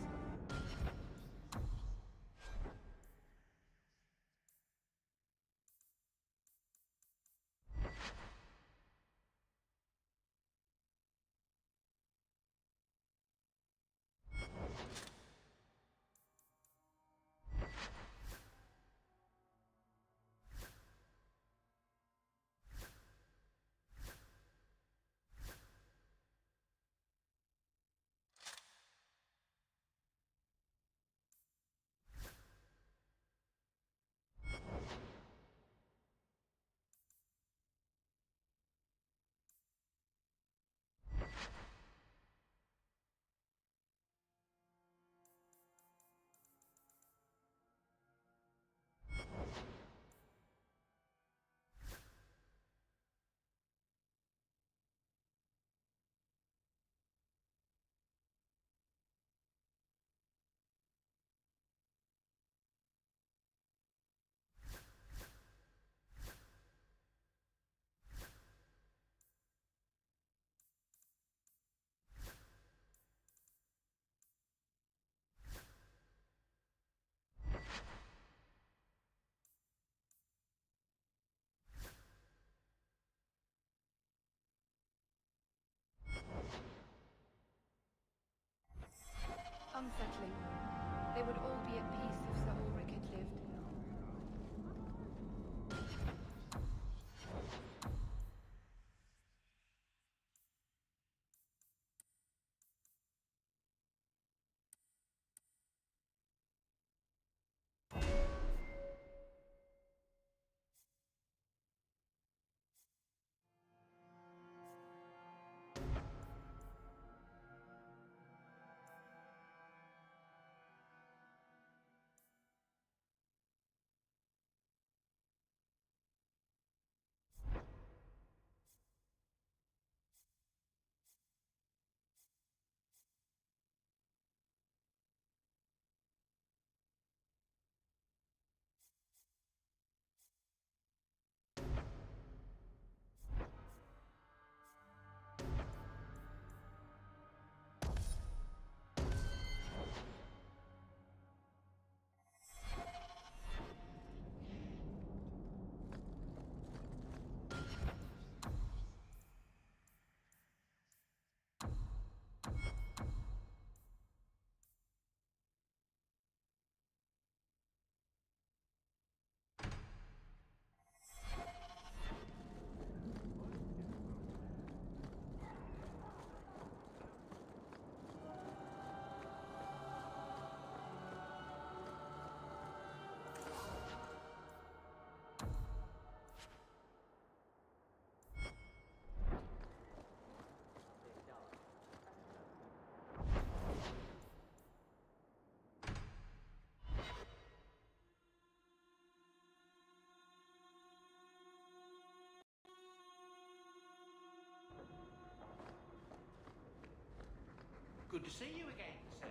Good to see you again, sir.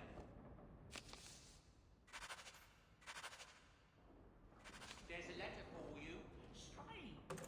There's a letter for you. Strange.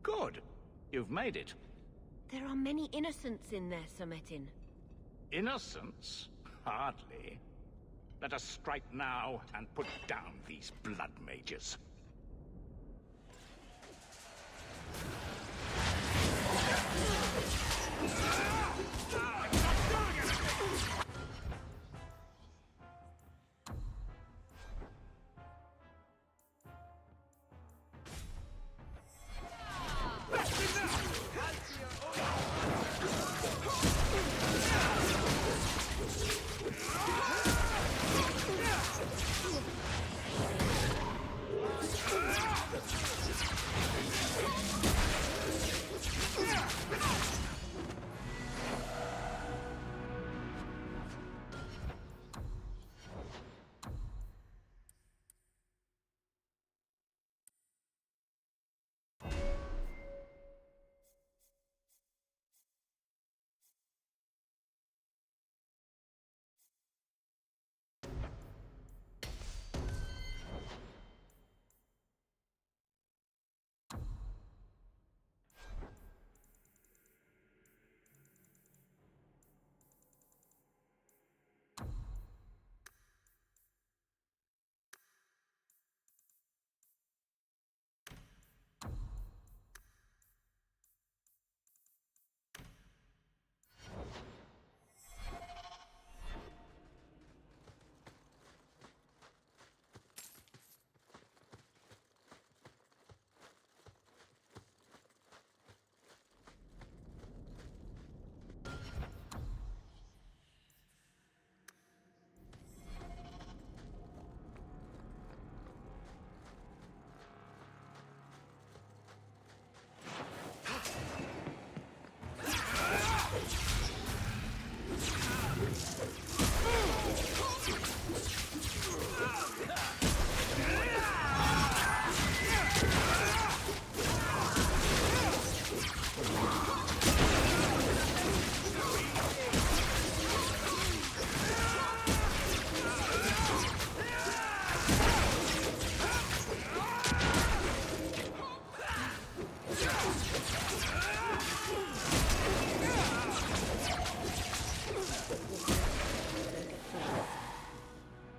Good. You've made it. There are many innocents in there, Sir Metin. Innocence? Hardly. Let us strike now and put down these blood mages.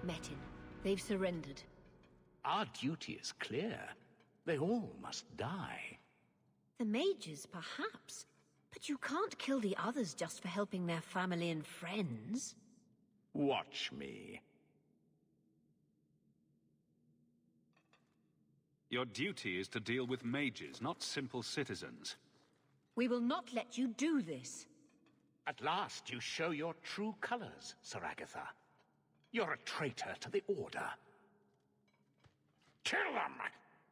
Metin. They've surrendered. Our duty is clear. They all must die. The mages, perhaps. But you can't kill the others just for helping their family and friends. Watch me. Your duty is to deal with mages, not simple citizens. We will not let you do this. At last you show your true colors, Sir Agatha. You're a traitor to the Order. Kill them!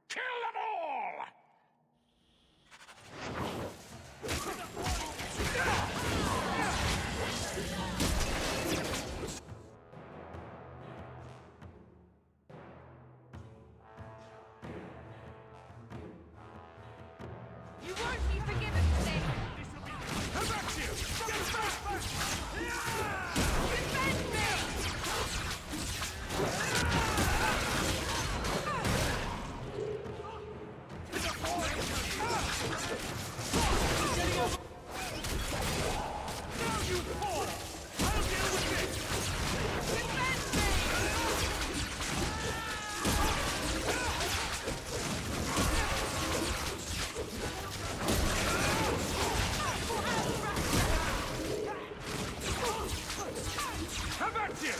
Kill them all! You won't be forgiven today! Come back to you! Get back! Defend me! Now you fall! I'll deal with this! Defend me! Come back to you!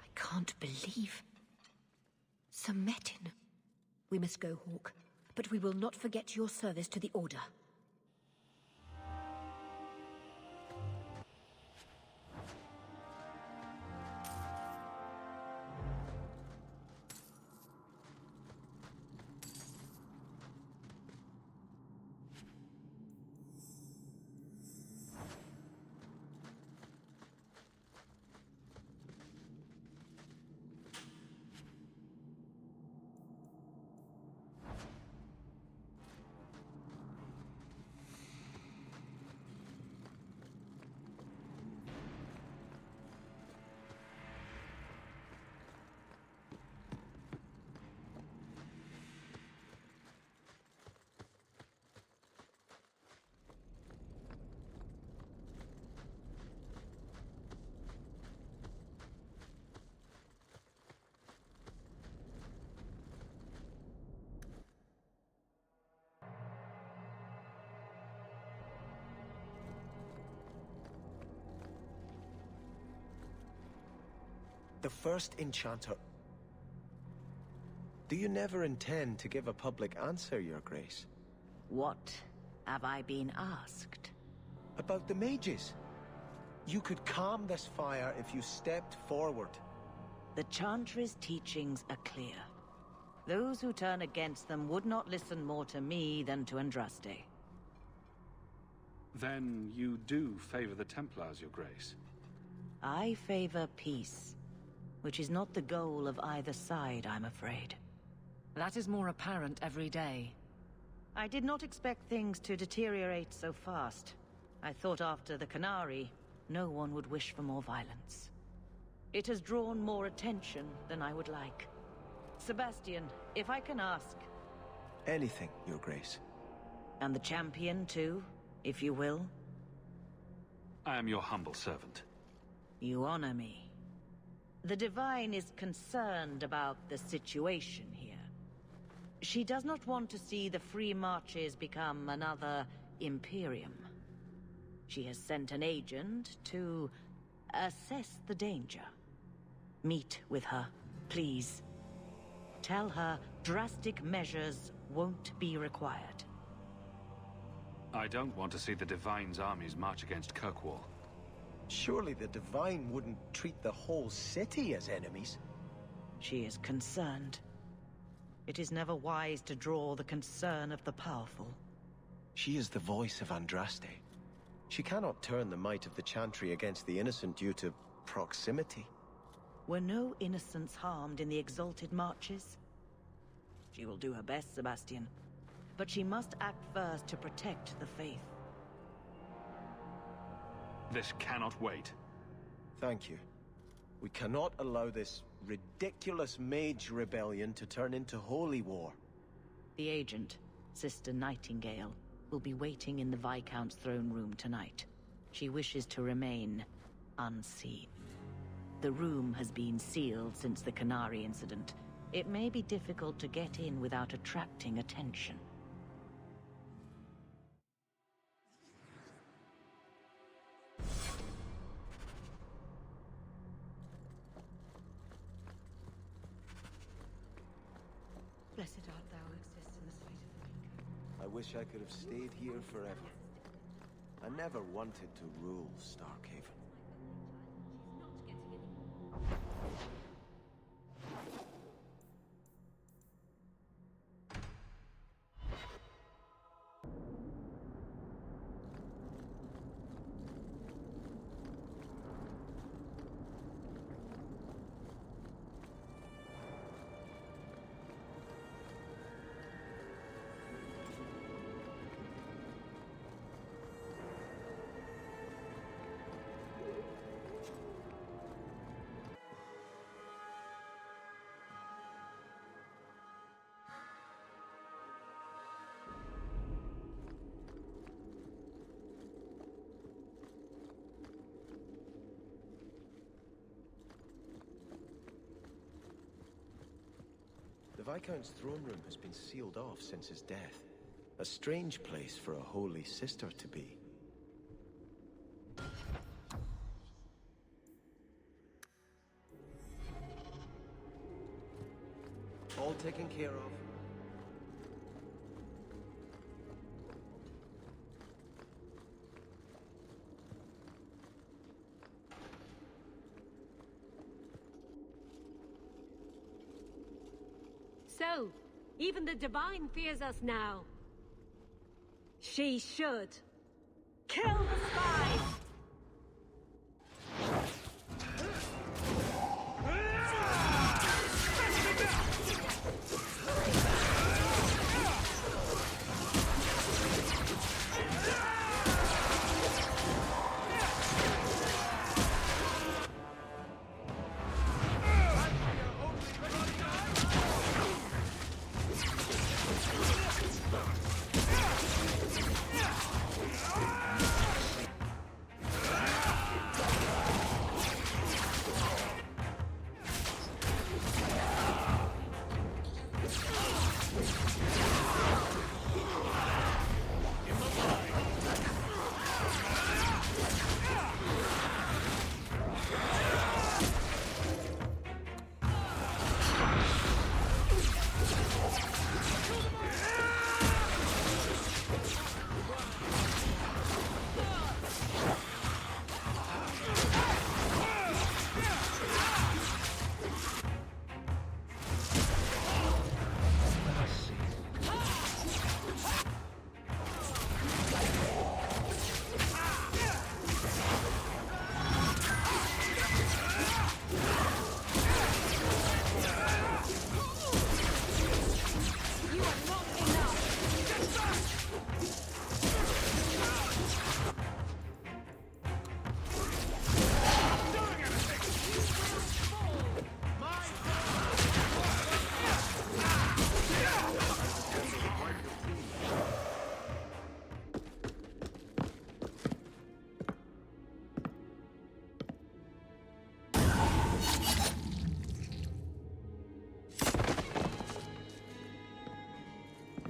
I can't believe... Sir Metin. We must go, Hawk. But we will not forget your service to the Order. The first enchanter... Do you never intend to give a public answer, Your Grace? What have I been asked? About the mages. You could calm this fire if you stepped forward. The Chantry's teachings are clear. Those who turn against them would not listen more to me than to Andraste. Then you do favor the Templars, Your Grace? I favor peace, which is not the goal of either side, I'm afraid. That is more apparent every day. I did not expect things to deteriorate so fast. I thought after the Canary, no one would wish for more violence. It has drawn more attention than I would like. Sebastian, if I can ask... Anything, Your Grace. And the champion, too, if you will? I am your humble servant. You honor me. The Divine is concerned about the situation here. She does not want to see the Free Marches become another Imperium. She has sent an agent to assess the danger. Meet with her, please. Tell her drastic measures won't be required. I don't want to see the Divine's armies march against Kirkwall. Surely the Divine wouldn't treat the whole city as enemies. She is concerned. It is never wise to draw the concern of the powerful. She is the voice of Andraste. She cannot turn the might of the Chantry against the innocent due to proximity. Were no innocents harmed in the Exalted Marches? She will do her best, Sebastian. But she must act first to protect the faith. This cannot wait. Thank you. We cannot allow this ridiculous Mage rebellion to turn into holy war. The agent, Sister Nightingale, will be waiting in the Viscount's throne room tonight. She wishes to remain unseen. The room has been sealed since the Canary incident. It may be difficult to get in without attracting attention. Blessed art thou who exists in the sight of the weak. I wish I could have stayed here forever. I never wanted to rule Starkhaven. The Viscount's throne room has been sealed off since his death. A strange place for a holy sister to be. All taken care of. So, even the Divine fears us now. She should. Kill the spies!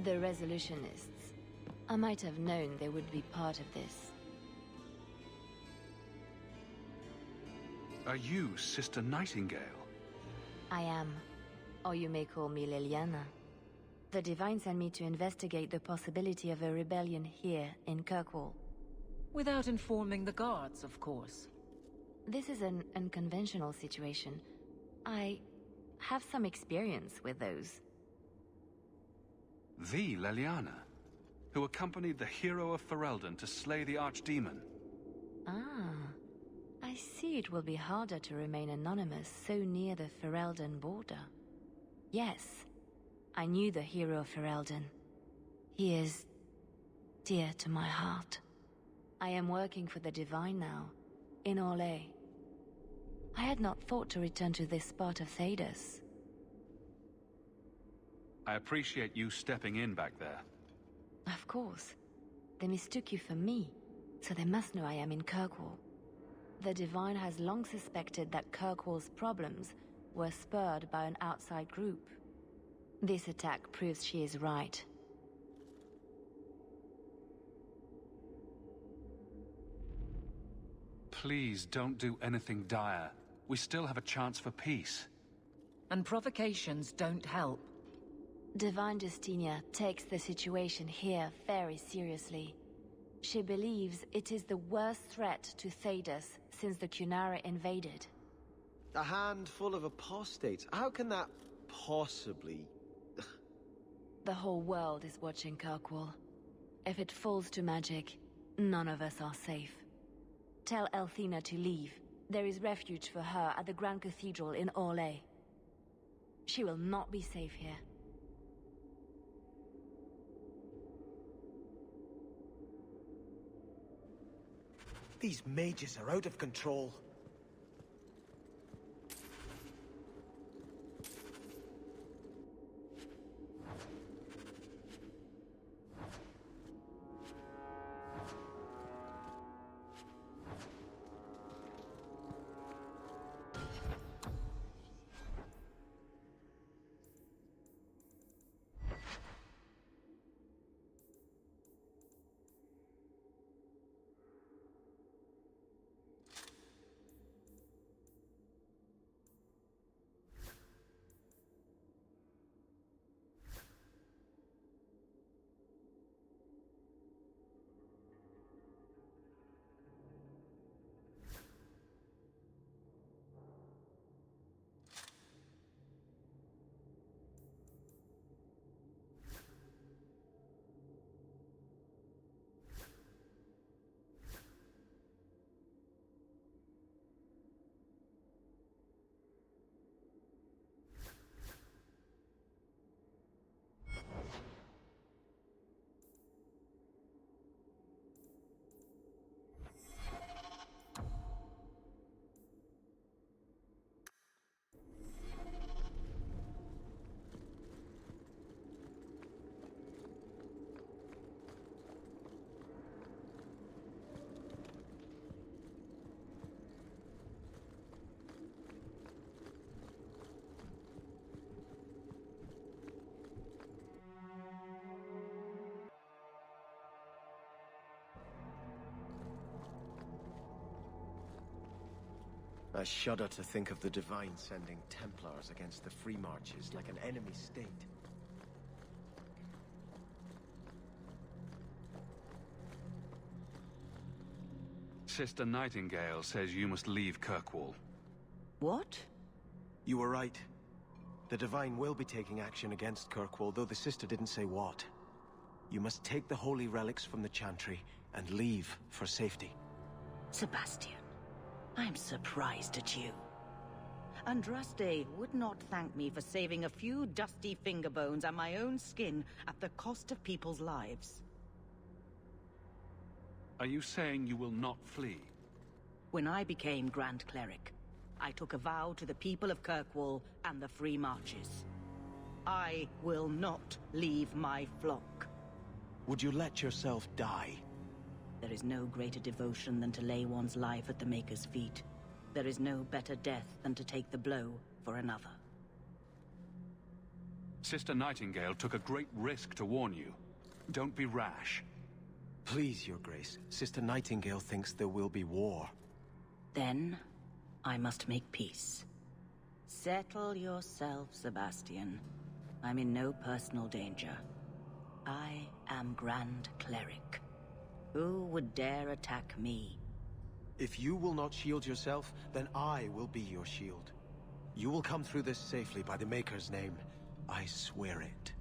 The Resolutionists. I might have known they would be part of this. Are you Sister Nightingale? I am. Or you may call me Liliana. The Divine sent me to investigate the possibility of a rebellion here in Kirkwall. Without informing the guards, of course. This is an unconventional situation. I have some experience with those. The Liliana, who accompanied the hero of Ferelden to slay the Archdemon. Ah, I see it will be harder to remain anonymous so near the Ferelden border. Yes, I knew the hero of Ferelden. He is dear to my heart. I am working for the Divine now, in Orlais. I had not thought to return to this part of Thedas. I appreciate you stepping in back there. Of course. They mistook you for me, so they must know I am in Kirkwall. The Divine has long suspected that Kirkwall's problems were spurred by an outside group. This attack proves she is right. Please don't do anything dire. We still have a chance for peace. And provocations don't help. Divine Justinia takes the situation here very seriously. She believes it is the worst threat to Thedas since the Cunara invaded. A handful of apostates. How can that possibly... The whole world is watching Kirkwall. If it falls to magic, none of us are safe. Tell Elthina to leave. There is refuge for her at the Grand Cathedral in Orlais. She will not be safe here. These mages are out of control. I shudder to think of the Divine sending Templars against the Free Marches like an enemy state. Sister Nightingale says you must leave Kirkwall. What? You were right. The Divine will be taking action against Kirkwall, though the sister didn't say what. You must take the holy relics from the Chantry and leave for safety. Sebastian, I'm surprised at you. Andraste would not thank me for saving a few dusty finger bones and my own skin at the cost of people's lives. Are you saying you will not flee? When I became Grand Cleric, I took a vow to the people of Kirkwall and the Free Marches. I will not leave my flock. Would you let yourself die? There is no greater devotion than to lay one's life at the Maker's feet. There is no better death than to take the blow for another. Sister Nightingale took a great risk to warn you. Don't be rash. Please, Your Grace. Sister Nightingale thinks there will be war. Then, I must make peace. Settle yourself, Sebastian. I'm in no personal danger. I am Grand Cleric. Who would dare attack me? If you will not shield yourself, then I will be your shield. You will come through this safely by the Maker's name. I swear it.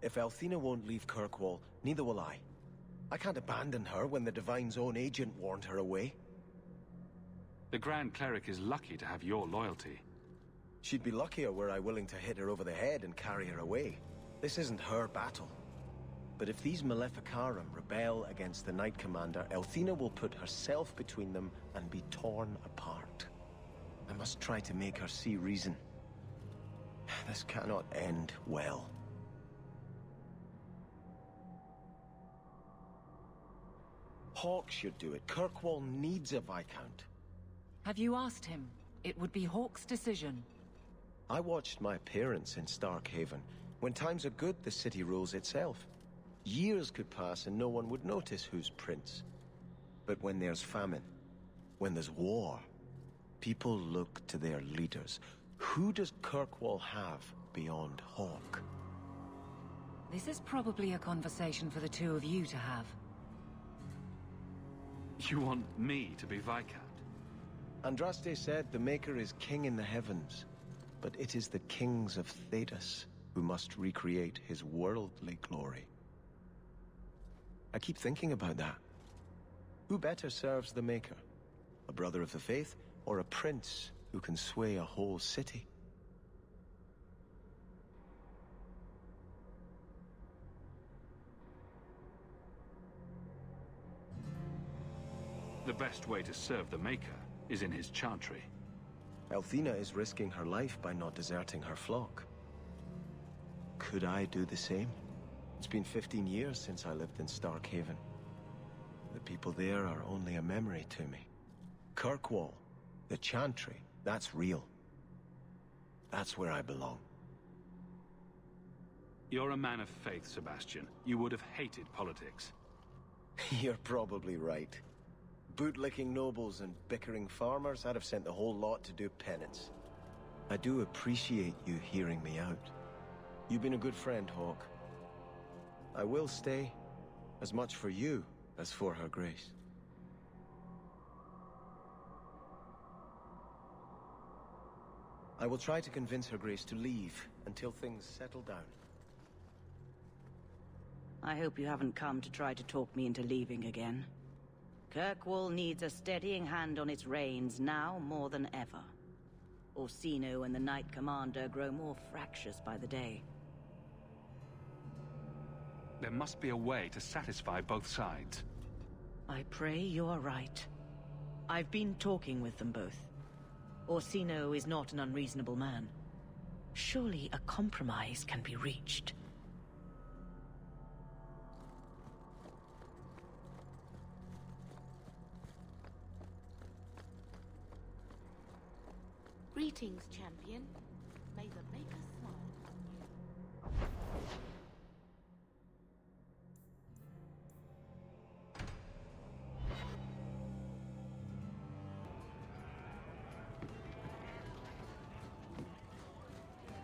If Althena won't leave Kirkwall, neither will I. I can't abandon her when the Divine's own agent warned her away. The Grand Cleric is lucky to have your loyalty. She'd be luckier were I willing to hit her over the head and carry her away. This isn't her battle. But if these Maleficarum rebel against the Knight Commander, Althena will put herself between them and be torn apart. I must try to make her see reason. This cannot end well. Hawke should do it. Kirkwall needs a Viscount. Have you asked him? It would be Hawke's decision. I watched my parents in Starkhaven. When times are good, the city rules itself. Years could pass and no one would notice who's prince. But when there's famine, when there's war, people look to their leaders. Who does Kirkwall have beyond Hawke? This is probably a conversation for the two of you to have. You want me to be Viscount? Andraste said the Maker is king in the heavens, but it is the kings of Thedas who must recreate his worldly glory. I keep thinking about that. Who better serves the Maker? A brother of the faith, or a prince who can sway a whole city? The best way to serve the Maker is in his chantry. Althena is risking her life by not deserting her flock. Could I do the same? It's been 15 years since I lived in Starkhaven. The people there are only a memory to me. Kirkwall, the chantry, that's real. That's where I belong. You're a man of faith, Sebastian. You would have hated politics. You're probably right. Bootlicking nobles and bickering farmers, I'd have sent the whole lot to do penance. I do appreciate you hearing me out. You've been a good friend, Hawke. I will stay, as much for you as for her grace. I will try to convince her grace to leave until things settle down. I hope you haven't come to try to talk me into leaving again. Kirkwall needs a steadying hand on its reins now more than ever. Orsino and the Knight Commander grow more fractious by the day. There must be a way to satisfy both sides. I pray you are right. I've been talking with them both. Orsino is not an unreasonable man. Surely a compromise can be reached. Greetings, champion. May the Maker smile.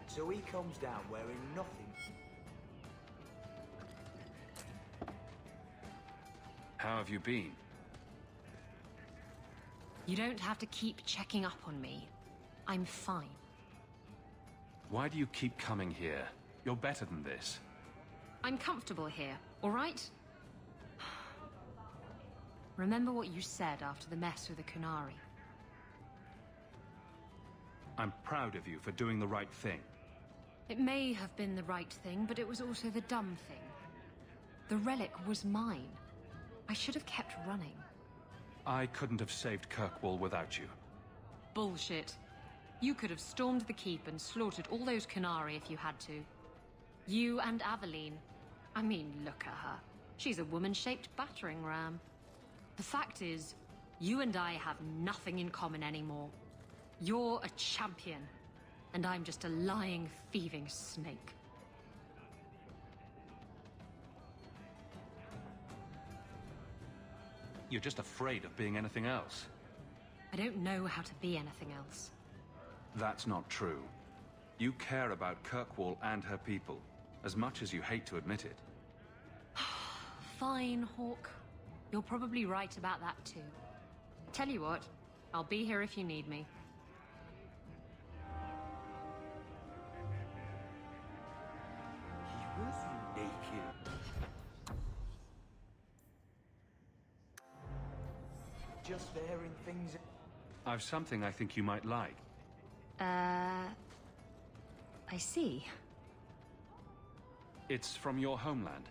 So he comes down wearing nothing. How have you been? You don't have to keep checking up on me. I'm fine. Why do you keep coming here? You're better than this. I'm comfortable here, all right? Remember what you said after the mess with the Kunari. I'm proud of you for doing the right thing. It may have been the right thing, but it was also the dumb thing. The relic was mine. I should have kept running. I couldn't have saved Kirkwall without you. Bullshit. You could have stormed the keep and slaughtered all those Kunari if you had to. You and Aveline. I mean, look at her. She's a woman-shaped battering ram. The fact is, you and I have nothing in common anymore. You're a champion, and I'm just a lying, thieving snake. You're just afraid of being anything else. I don't know how to be anything else. That's not true. You care about Kirkwall and her people, as much as you hate to admit it. Fine, Hawke. You're probably right about that too. Tell you what, I'll be here if you need me. He was just airing things. I've something I think you might like. I see. It's from your homeland.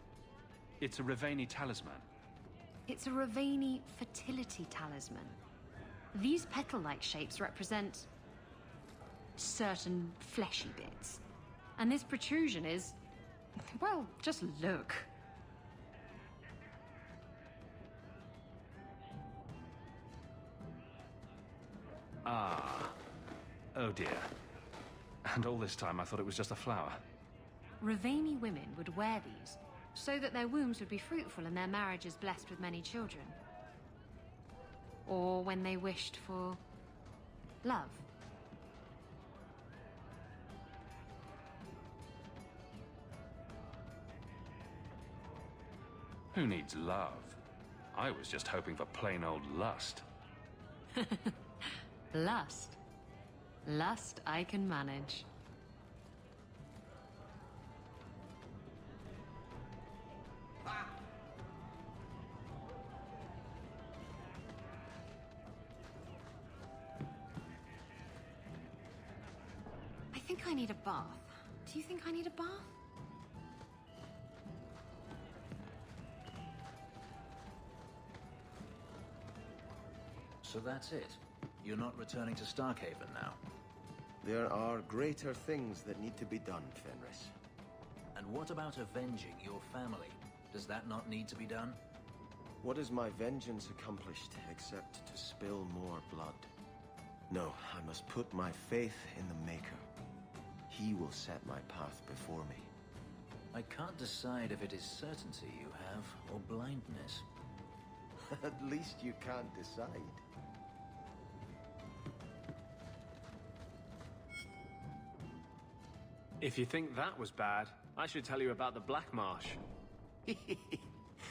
It's a Ravani talisman. It's a Ravani fertility talisman. These petal-like shapes represent certain fleshy bits. And this protrusion is... well, just look. Ah. Oh dear. And all this time I thought it was just a flower. Ravani women would wear these so that their wombs would be fruitful and their marriages blessed with many children. Or when they wished for love. Who needs love? I was just hoping for plain old lust. Lust. Lust I can manage. I think I need a bath. Do you think I need a bath? So that's it. You're not returning to Starkhaven now. There are greater things that need to be done, Fenris. And what about avenging your family? Does that not need to be done? What has my vengeance accomplished except to spill more blood? No, I must put my faith in the Maker. He will set my path before me. I can't decide if it is certainty you have or blindness. At least you can't decide. If you think that was bad, I should tell you about the Black Marsh.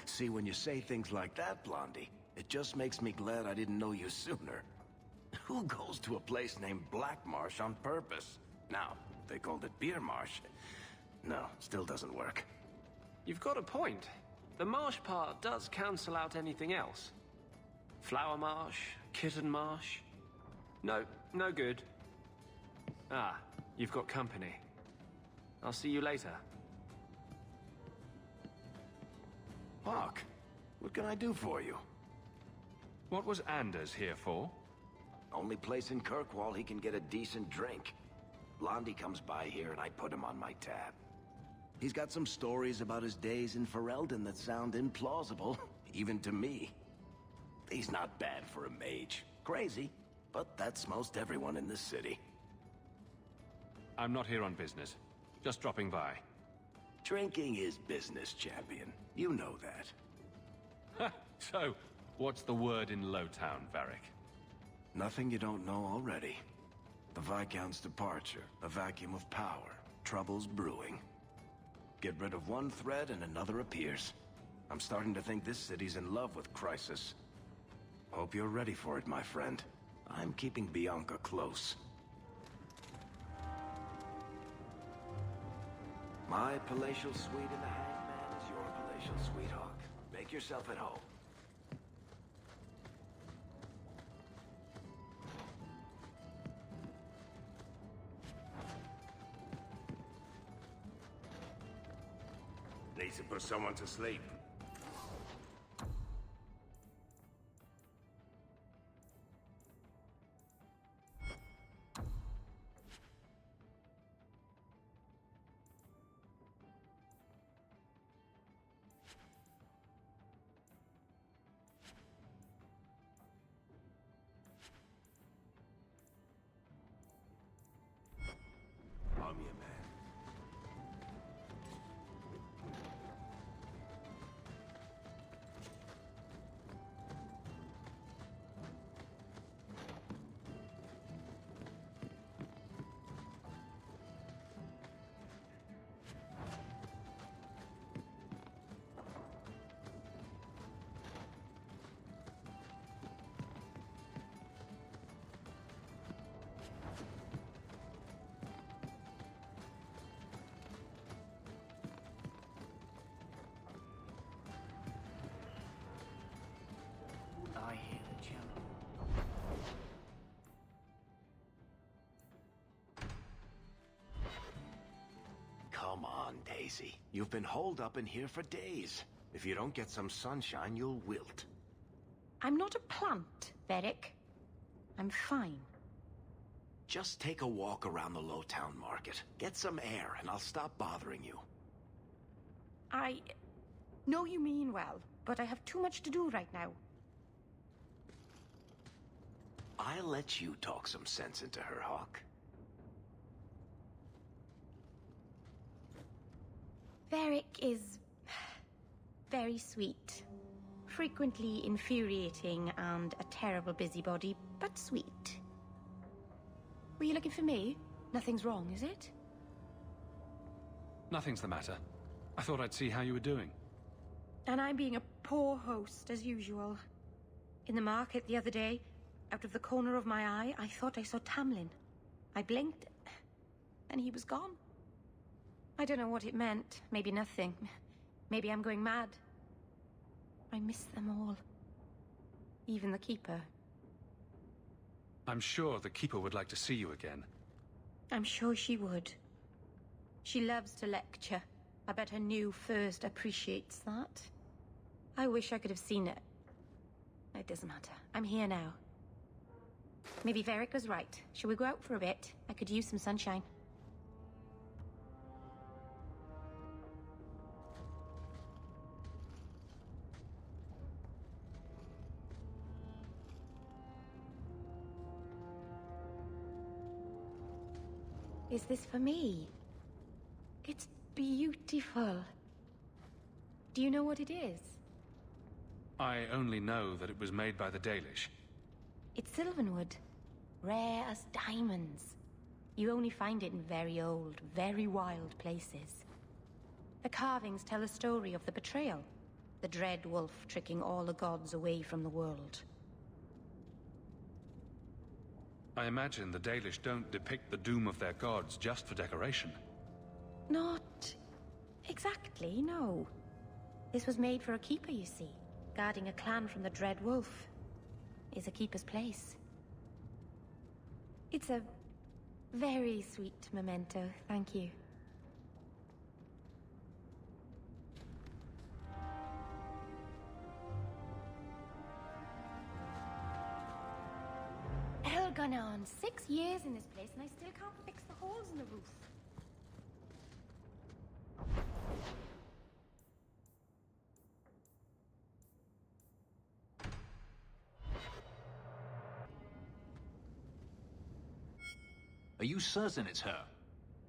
See, when you say things like that, Blondie, it just makes me glad I didn't know you sooner. Who goes to a place named Black Marsh on purpose? Now, if they called it Beer Marsh, no, still doesn't work. You've got a point. The marsh part does cancel out anything else. Flower Marsh, Kitten Marsh. No, no good. Ah, you've got company. I'll see you later. Hawk, what can I do for you? What was Anders here for? Only place in Kirkwall he can get a decent drink. Blondie comes by here and I put him on my tab. He's got some stories about his days in Ferelden that sound implausible, even to me. He's not bad for a mage. Crazy, but that's most everyone in this city. I'm not here on business. Just dropping by. Drinking is business, champion. You know that. So, what's the word in Lowtown, Varric? Nothing you don't know already. The Viscount's departure, a vacuum of power, troubles brewing. Get rid of one thread and another appears. I'm starting to think this city's in love with Crisis. Hope you're ready for it, my friend. I'm keeping Bianca close. My palatial suite in the Hangman is your palatial suite, Hawk. Make yourself at home. Needs to put someone to sleep. I'm your man. Daisy. You've been holed up in here for days. If you don't get some sunshine, you'll wilt. I'm not a plant, Beric. I'm fine. Just take a walk around the Lowtown Market. Get some air, and I'll stop bothering you. I know you mean well, but I have too much to do right now. I'll let you talk some sense into her, Hawk. Beric is very sweet. Frequently infuriating and a terrible busybody, but sweet. Were you looking for me? Nothing's wrong, is it? Nothing's the matter. I thought I'd see how you were doing. And I'm being a poor host, as usual. In the market the other day, out of the corner of my eye, I thought I saw Tamlin. I blinked, and he was gone. I don't know what it meant. Maybe nothing. Maybe I'm going mad. I miss them all. Even the Keeper. I'm sure the Keeper would like to see you again. I'm sure she would. She loves to lecture. I bet her new first appreciates that. I wish I could have seen it. It doesn't matter. I'm here now. Maybe Varric was right. Shall we go out for a bit? I could use some sunshine. Is this for me? It's beautiful. Do you know what it is? I only know that it was made by the Dalish. It's sylvanwood. Rare as diamonds. You only find it in very old, very wild places. The carvings tell a story of the betrayal. The dread wolf tricking all the gods away from the world. I imagine the Dalish don't depict the doom of their gods just for decoration. Not exactly, no. This was made for a keeper, you see. Guarding a clan from the Dread Wolf is a keeper's place. It's a very sweet memento, thank you. Hell gone on 6 years in this place and I still can't fix the holes in the roof. Are you certain it's her?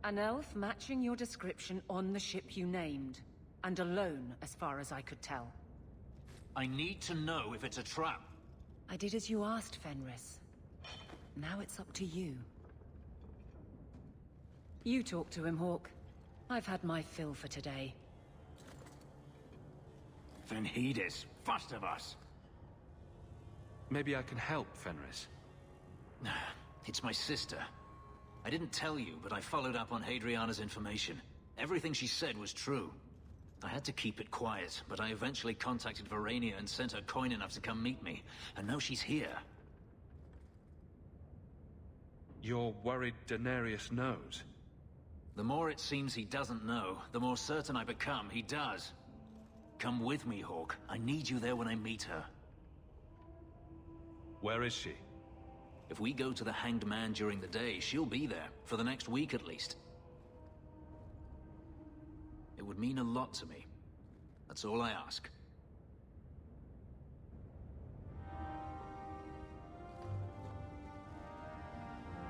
An elf matching your description on the ship you named. And alone, as far as I could tell. I need to know if it's a trap. I did as you asked, Fenris. Now it's up to you. You talk to him, Hawk. I've had my fill for today. Venhedis, first of us. Maybe I can help, Fenris. It's my sister. I didn't tell you, but I followed up on Hadriana's information. Everything she said was true. I had to keep it quiet, but I eventually contacted Verania and sent her coin enough to come meet me. And now she's here. You're worried Daenerys knows? The more it seems he doesn't know, the more certain I become he does. Come with me, Hawk. I need you there when I meet her. Where is she? If we go to the Hanged Man during the day, she'll be there, for the next week at least. It would mean a lot to me. That's all I ask.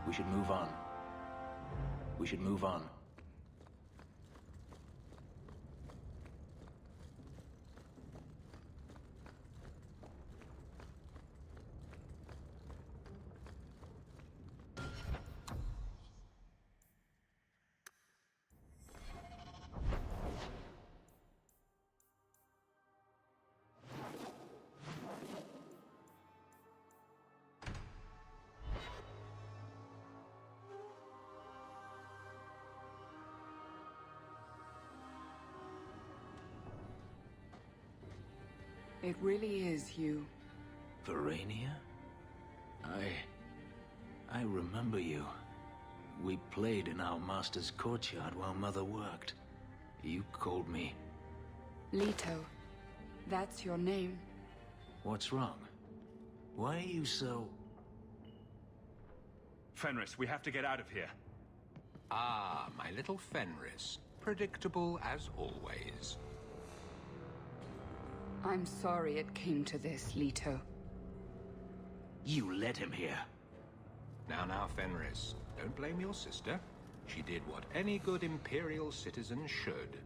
We should move on. We should move on. It really is you. Verania? I remember you. We played in our master's courtyard while Mother worked. You called me. Leto. That's your name. What's wrong? Why are you so... Fenris, we have to get out of here. Ah, my little Fenris. Predictable as always. I'm sorry it came to this, Leto. You led him here. Now, Fenris. Don't blame your sister. She did what any good Imperial citizen should.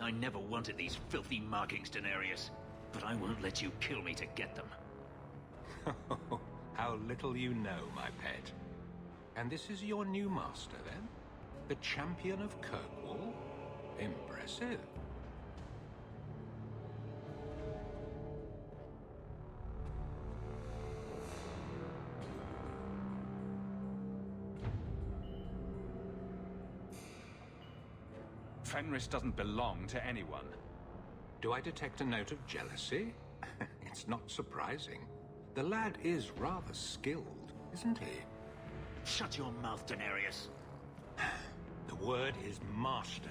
I never wanted these filthy markings, Daenerys. But I won't let you kill me to get them. How little you know, my pet. And this is your new master, then? The champion of Kirkwall? Impressive. Fenris doesn't belong to anyone. Do I detect a note of jealousy? It's not surprising. The lad is rather skilled, isn't he? Shut your mouth, Daenerys. The word is master.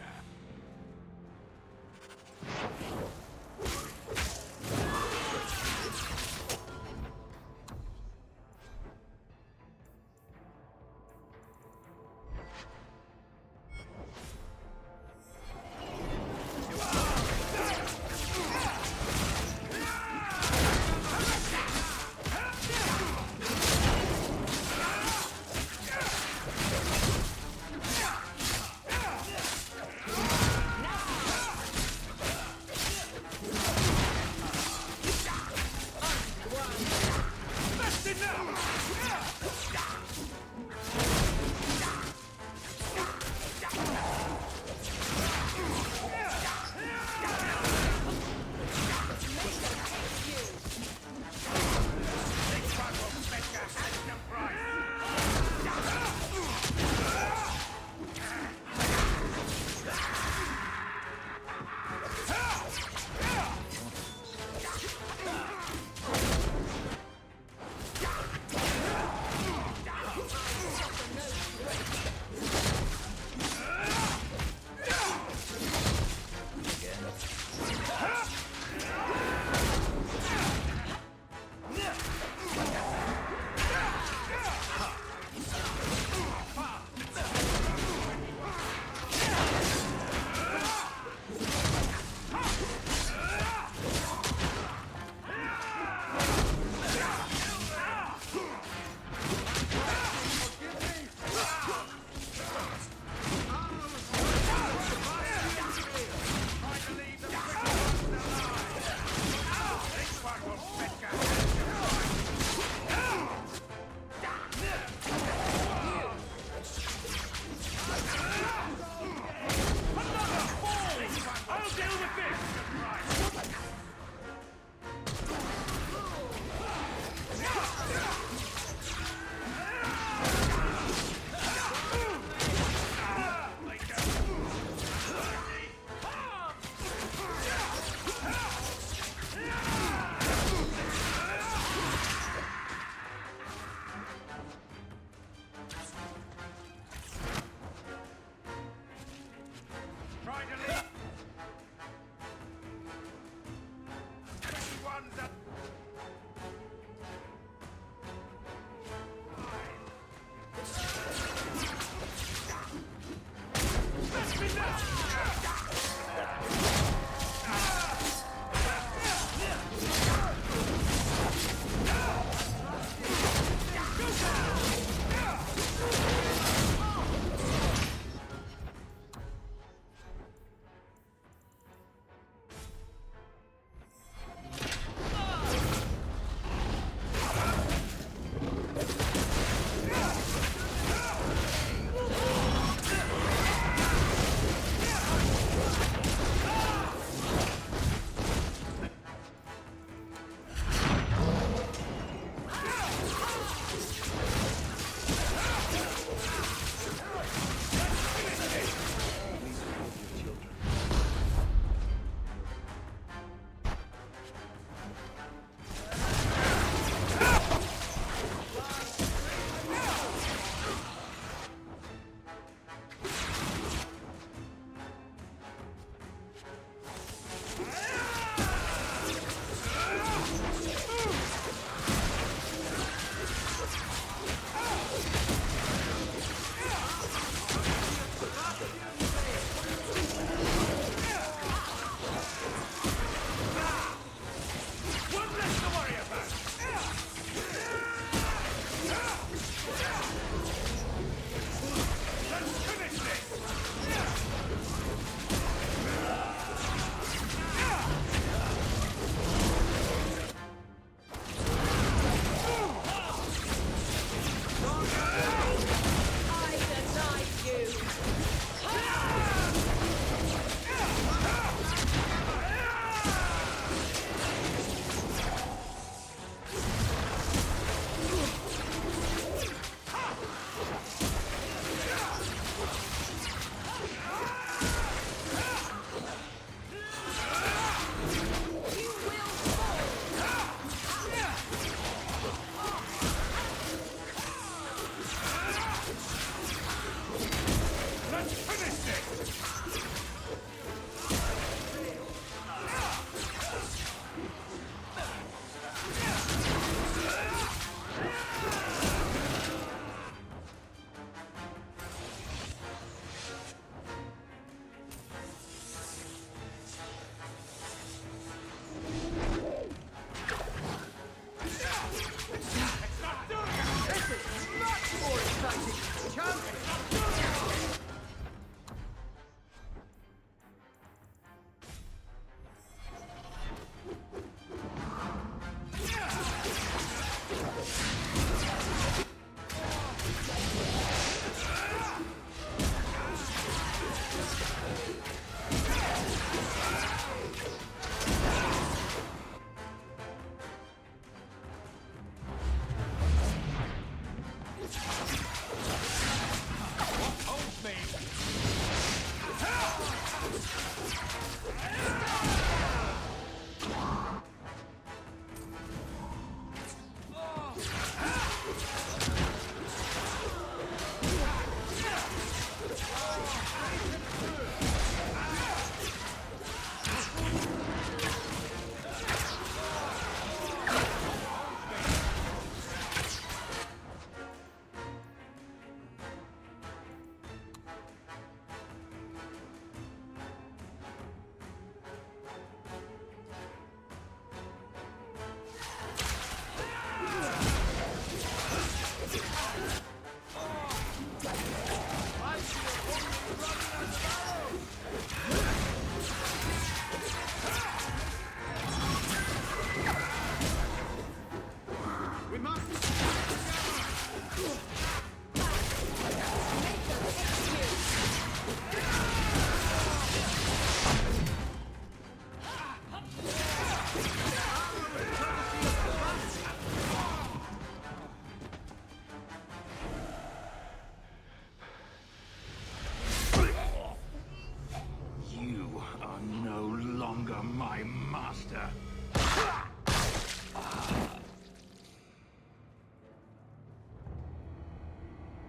Magister!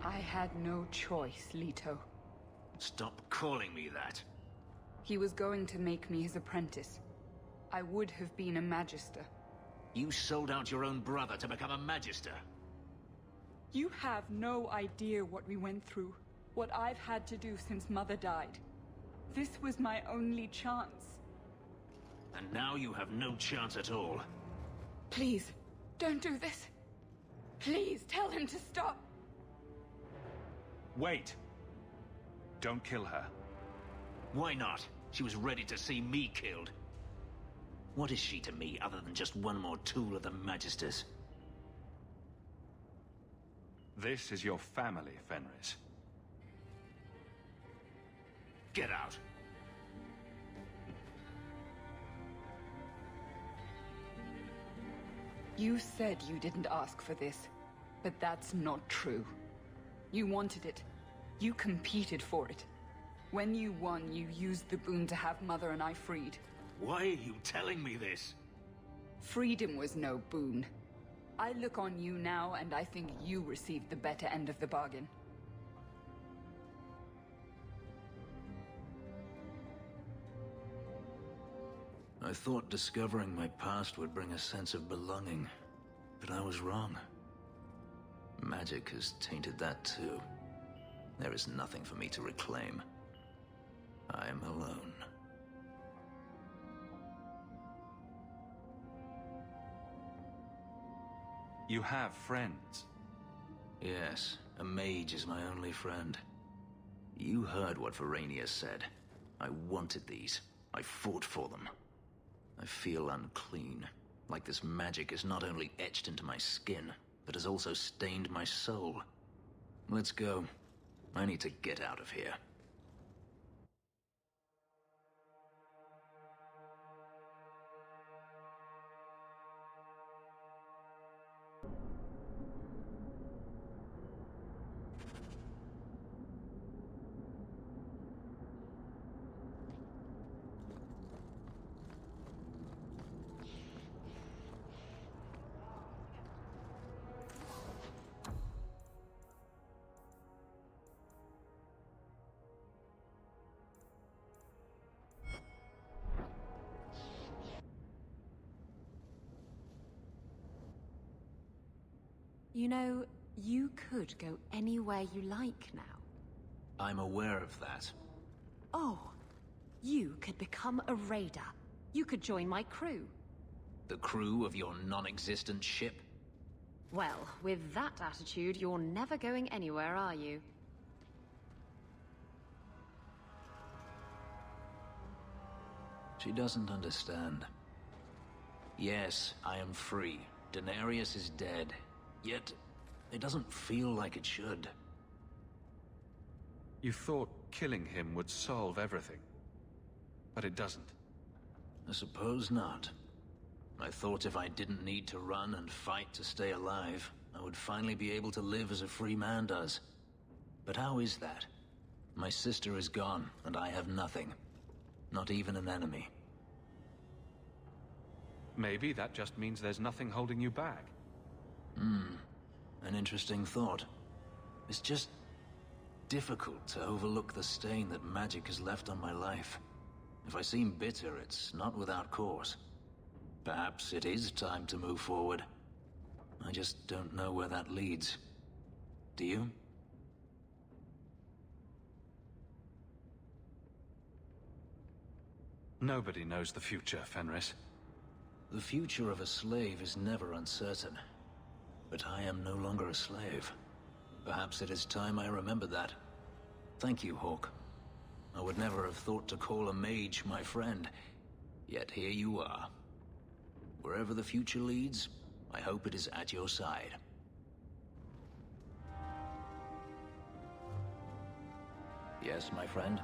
I had no choice, Leto. Stop calling me that. He was going to make me his apprentice. I would have been a Magister. You sold out your own brother to become a Magister. You have no idea what we went through. What I've had to do since Mother died. This was my only chance. And now you have no chance at all. Please, don't do this. Please, tell him to stop. Wait. Don't kill her. Why not? She was ready to see me killed. What is she to me other than just one more tool of the Magisters? This is your family, Fenris. Get out. You said you didn't ask for this, but that's not true. You wanted it. You competed for it. When you won, you used the boon to have Mother and I freed. Why are you telling me this? Freedom was no boon. I look on you now, and I think you received the better end of the bargain. I thought discovering my past would bring a sense of belonging, but I was wrong. Magic has tainted that too. There is nothing for me to reclaim. I am alone. You have friends. Yes, a mage is my only friend. You heard what Varania said. I wanted these. I fought for them. I feel unclean, like this magic is not only etched into my skin, but has also stained my soul. Let's go. I need to get out of here. You know, you could go anywhere you like now. I'm aware of that. Oh, you could become a raider. You could join my crew. The crew of your non-existent ship? Well, with that attitude, you're never going anywhere, are you? She doesn't understand. Yes, I am free. Denarius is dead. Yet, it doesn't feel like it should. You thought killing him would solve everything. But it doesn't. I suppose not. I thought if I didn't need to run and fight to stay alive, I would finally be able to live as a free man does. But how is that? My sister is gone, and I have nothing. Not even an enemy. Maybe that just means there's nothing holding you back. An interesting thought. It's just difficult to overlook the stain that magic has left on my life. If I seem bitter, it's not without cause. Perhaps it is time to move forward. I just don't know where that leads. Do you? Nobody knows the future, Fenris. The future of a slave is never uncertain. But I am no longer a slave. Perhaps it is time I remember that. Thank you, Hawk. I would never have thought to call a mage my friend. Yet here you are. Wherever the future leads, I hope it is at your side. Yes, my friend?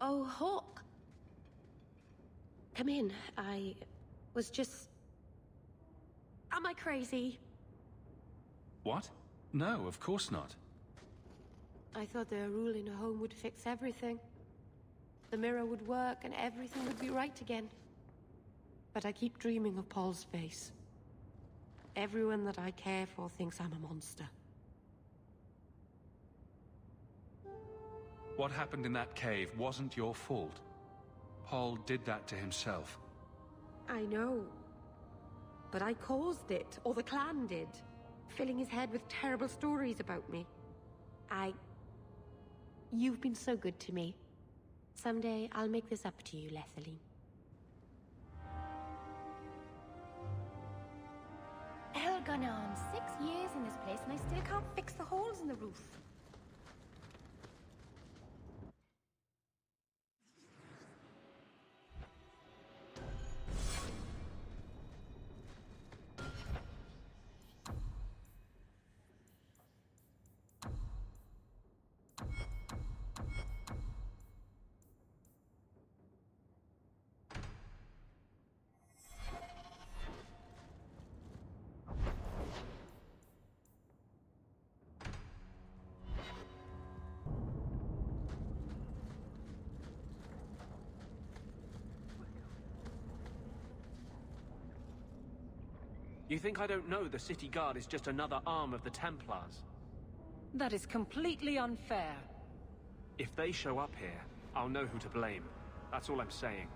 Oh, Hawk. Come in. I was just... Am I crazy? What? No, of course not. I thought their rule in a home would fix everything. The mirror would work and everything would be right again. But I keep dreaming of Paul's face. Everyone that I care for thinks I'm a monster. What happened in that cave wasn't your fault. Paul did that to himself. I know. But I caused it, or the clan did, filling his head with terrible stories about me. You've been so good to me. Someday I'll make this up to you, Lethaline. Hell, gone on 6 years in this place and I still can't fix the holes in the roof. You think I don't know the City Guard is just another arm of the Templars? That is completely unfair. If they show up here, I'll know who to blame. That's all I'm saying.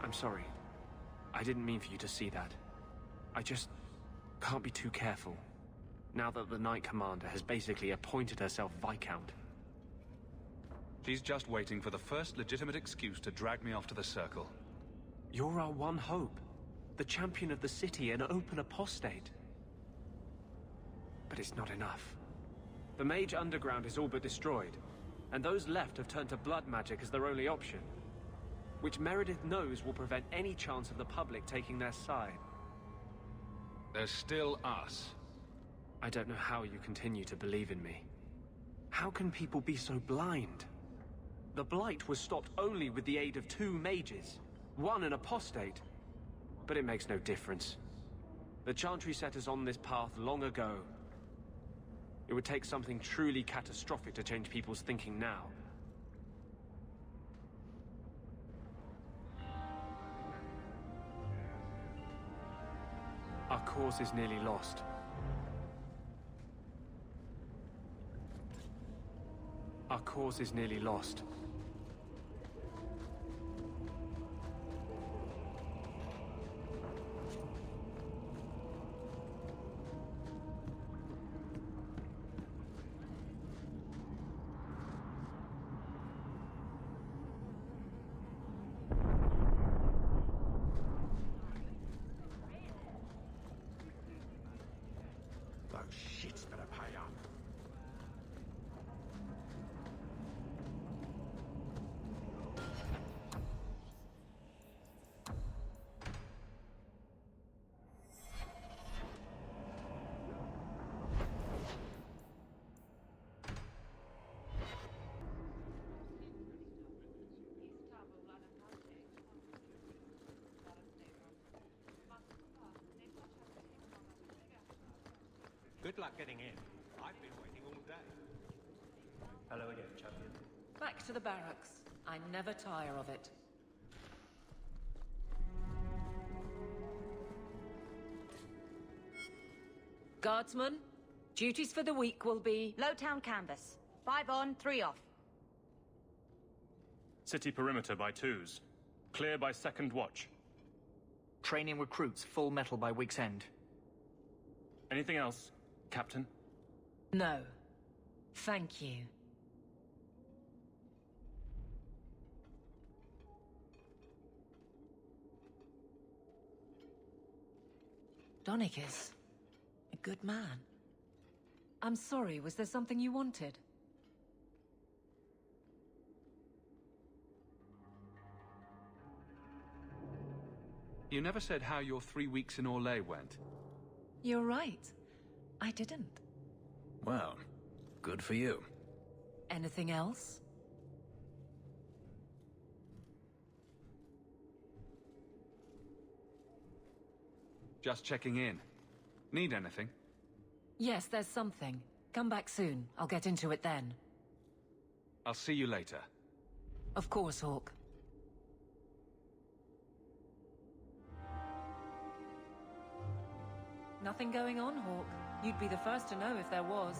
I'm sorry. I didn't mean for you to see that. I just can't be too careful, now that the Knight Commander has basically appointed herself Viscount. She's just waiting for the first legitimate excuse to drag me off to the Circle. You're our one hope. The champion of the city, an open apostate. But it's not enough. The Mage Underground is all but destroyed, and those left have turned to blood magic as their only option, which Meredith knows will prevent any chance of the public taking their side. There's still us. I don't know how you continue to believe in me. How can people be so blind? The Blight was stopped only with the aid of 2 mages, one an apostate. But it makes no difference. The Chantry set us on this path long ago. It would take something truly catastrophic to change people's thinking now. Our cause is nearly lost. Our cause is nearly lost. Shit's better pay up. Good luck getting in. I've been waiting all day. Hello again, champion. Back to the barracks. I never tire of it. Guardsmen, duties for the week will be... Lowtown canvas. 5 on, 3 off. City perimeter by 2s. Clear by 2nd watch. Training recruits full metal by week's end. Anything else, Captain? No. Thank you. Donicus. A good man. I'm sorry, was there something you wanted? You never said how your 3 weeks in Orlais went. You're right. I didn't. Well, good for you. Anything else? Just checking in. Need anything? Yes, there's something. Come back soon. I'll get into it then. I'll see you later. Of course, Hawk. Nothing going on, Hawk. You'd be the first to know if there was.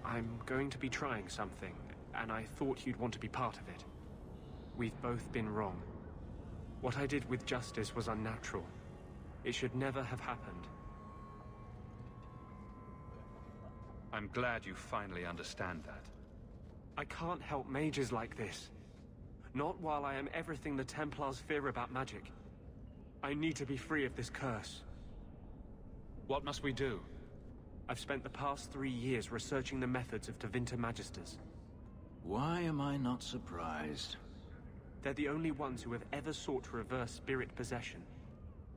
I'm going to be trying something, and I thought you'd want to be part of it. We've both been wrong. What I did with Justice was unnatural. It should never have happened. I'm glad you finally understand that. I can't help mages like this. Not while I am everything the Templars fear about magic. I need to be free of this curse. What must we do? I've spent the past 3 years researching the methods of Tevinter Magisters. Why am I not surprised? They're the only ones who have ever sought to reverse spirit possession,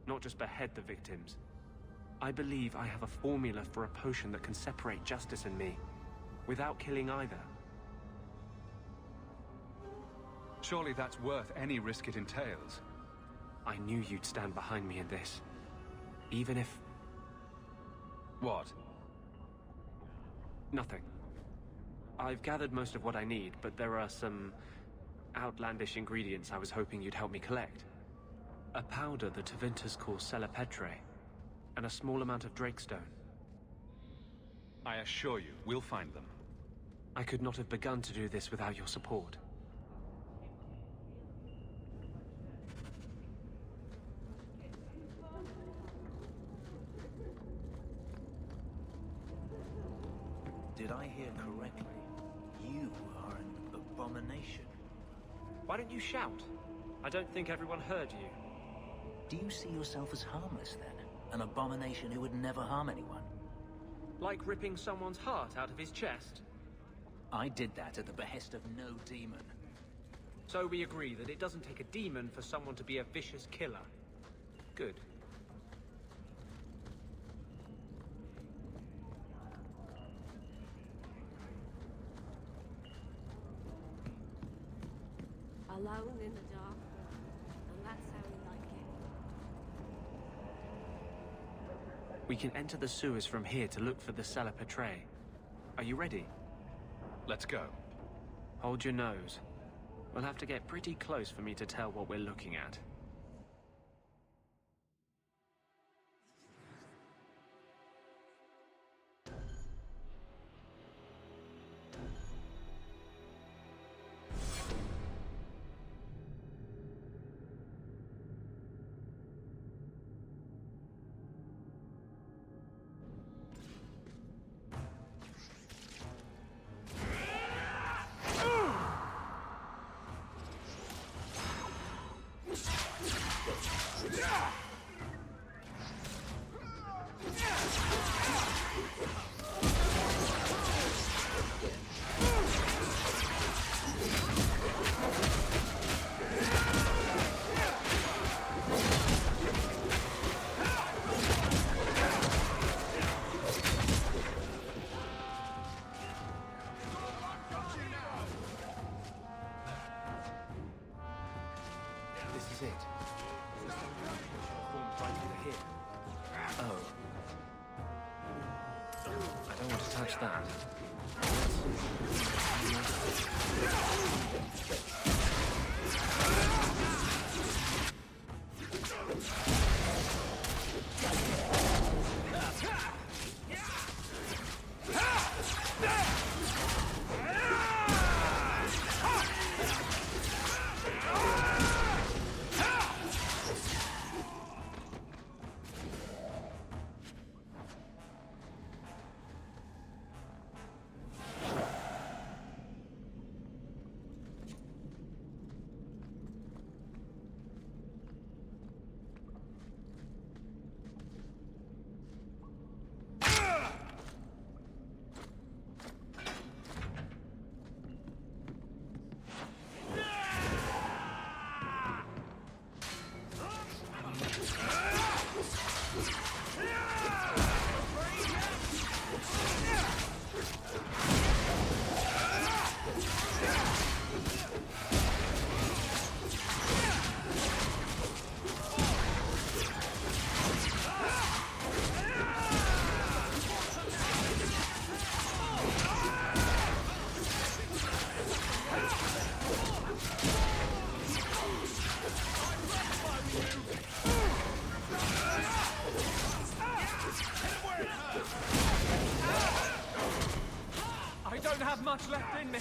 not just behead the victims. I believe I have a formula for a potion that can separate Justice and me, without killing either. Surely that's worth any risk it entails. I knew you'd stand behind me in this. Even if... What? Nothing. I've gathered most of what I need, but there are some outlandish ingredients I was hoping you'd help me collect. A powder the Tevinters call Celepetre, and a small amount of Drakestone. I assure you, we'll find them. I could not have begun to do this without your support. Did I hear correctly? You are an abomination. Why don't you shout? I don't think everyone heard you. Do you see yourself as harmless, then? An abomination who would never harm anyone? Like ripping someone's heart out of his chest? I did that at the behest of no demon. So we agree that it doesn't take a demon for someone to be a vicious killer. Good. Alone in the dark, and that's how we like it. We can enter the sewers from here to look for the Celepetre. Are you ready? Let's go. Hold your nose. We'll have to get pretty close for me to tell what we're looking at. This is it. It's formed right over here. Oh. I don't want to touch that. left in me.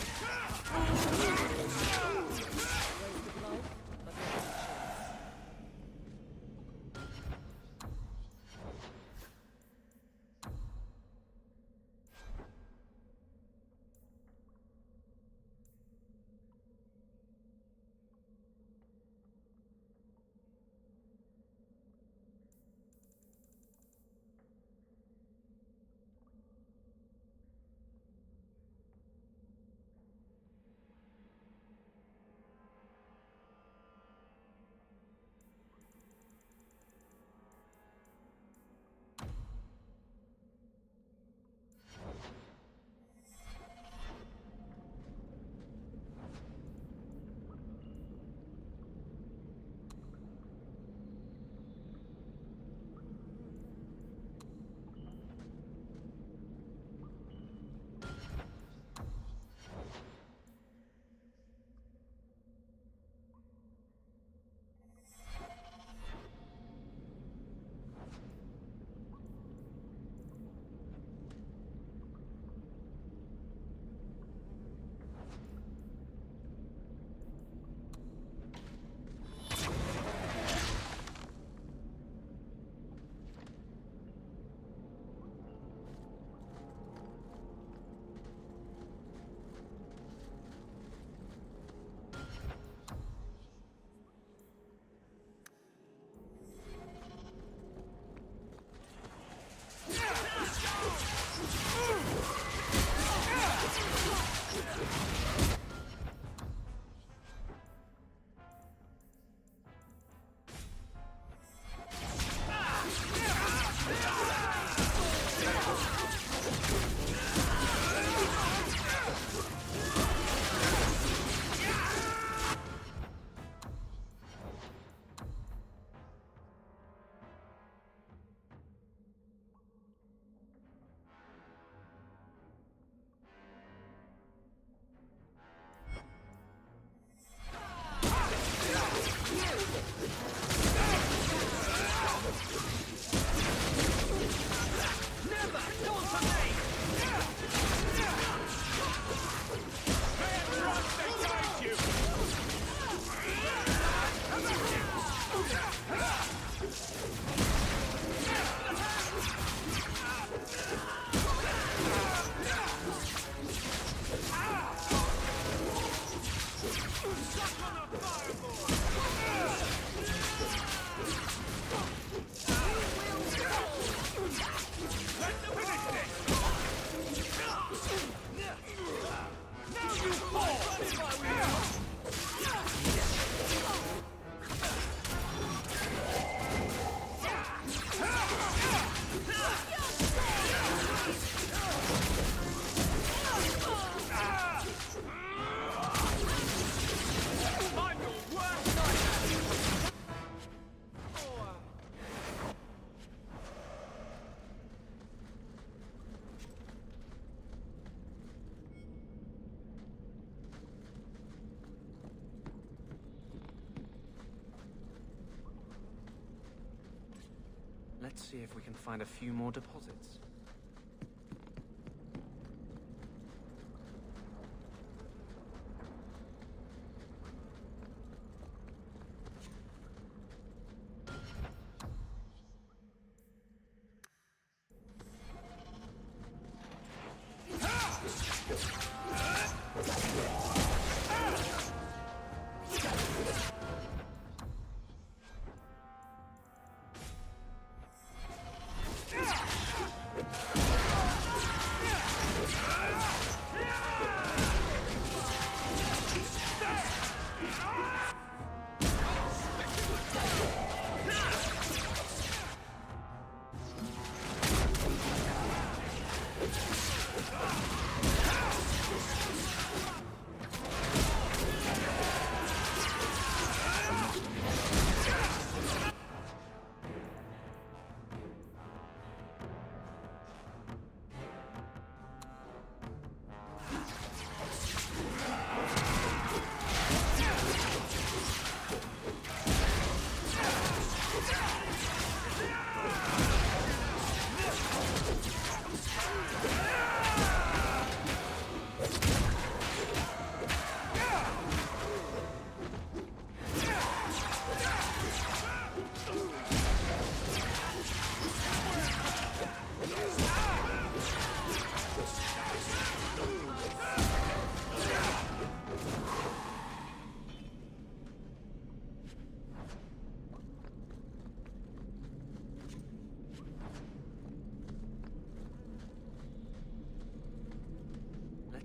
Let's see if we can find a few more deposits.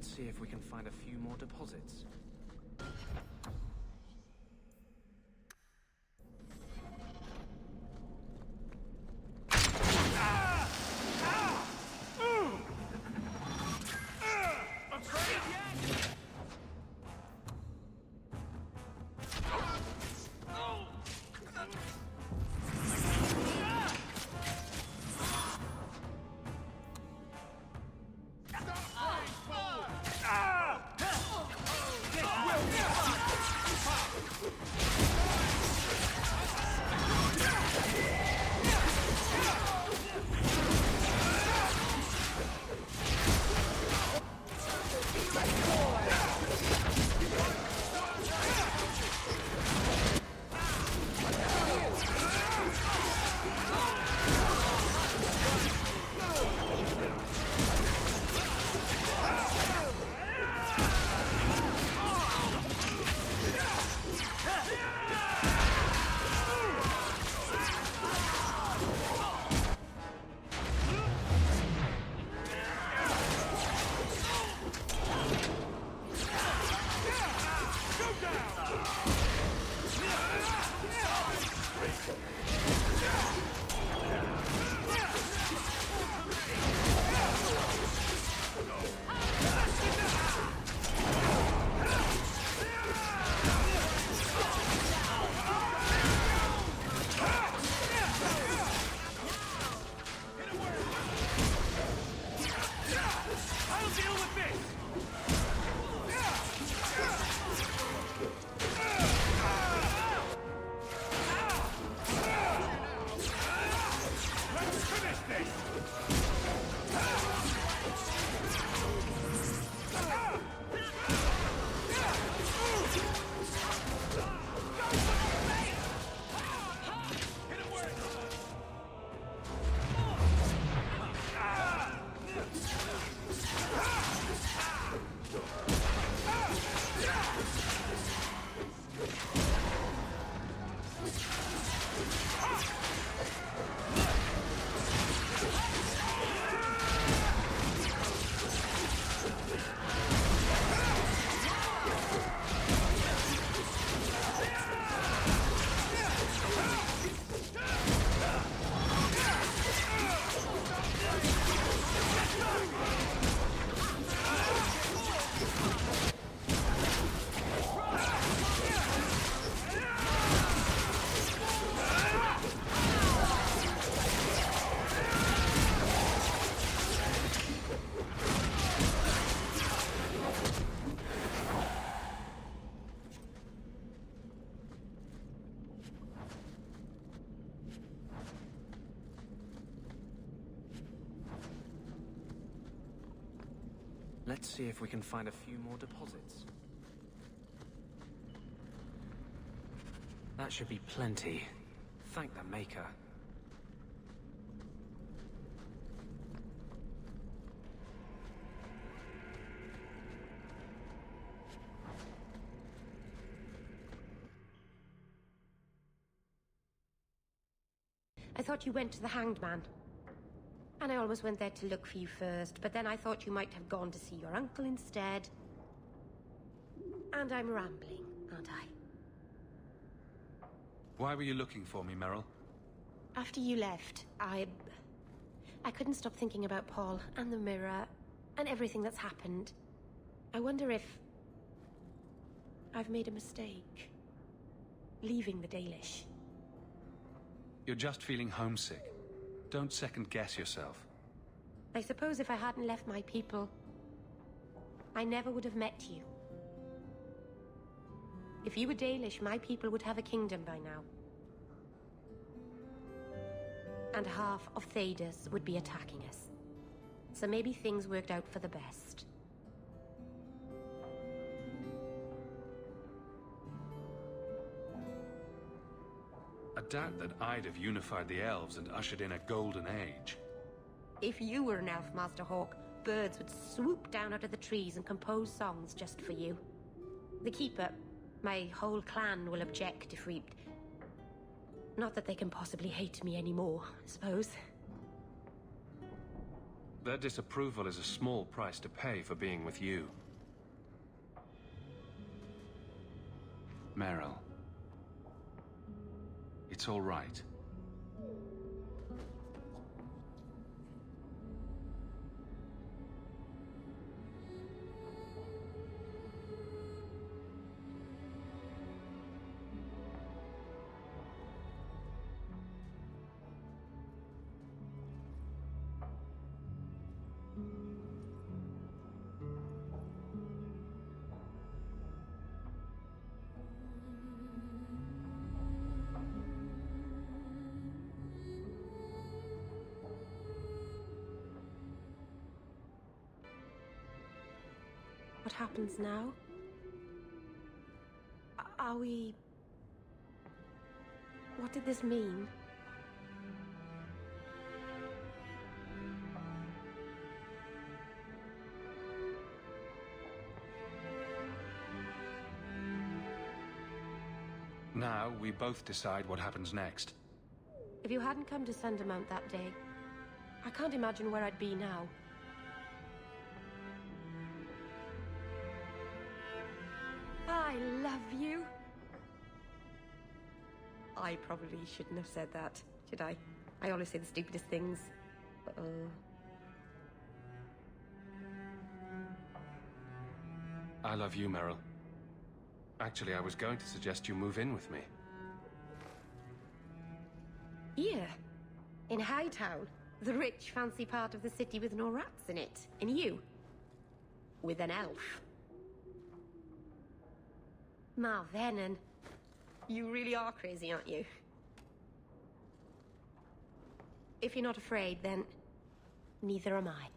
Let's see if we can find a few more deposits. Let's see if we can find a few more deposits. That should be plenty. Thank the Maker. I thought you went to the Hanged Man. And I always went there to look for you first, but then I thought you might have gone to see your uncle instead. And I'm rambling, aren't I? Why were you looking for me, Meryl? After you left, I couldn't stop thinking about Paul and the mirror and everything that's happened. I wonder if I've made a mistake leaving the Dalish. You're just feeling homesick. Don't second-guess yourself. I suppose if I hadn't left my people, I never would have met you. If you were Dalish, my people would have a kingdom by now. And half of Thedas would be attacking us. So maybe things worked out for the best. I doubt that I'd have unified the elves and ushered in a golden age. If you were an elf, Master Hawk, birds would swoop down out of the trees and compose songs just for you. The Keeper, my whole clan will object if we... Not that they can possibly hate me anymore, I suppose. Their disapproval is a small price to pay for being with you. Meryl. It's all right. What happens now? Are we... What did this mean? Now, we both decide what happens next. If you hadn't come to Sundermount that day, I can't imagine where I'd be now. I love you. I probably shouldn't have said that, should I? I always say the stupidest things. Uh-oh. I love you, Meryl. Actually, I was going to suggest you move in with me. Here? In Hightown? The rich, fancy part of the city with no rats in it. And you? With an elf. Marvenon. You really are crazy, aren't you? If you're not afraid, then neither am I.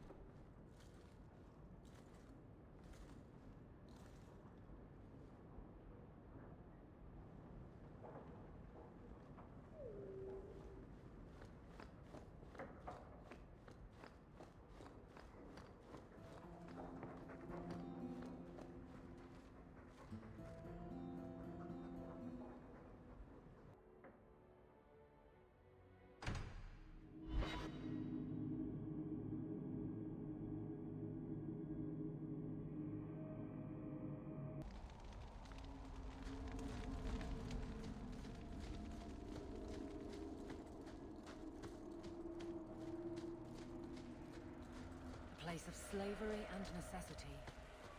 Place of slavery and necessity.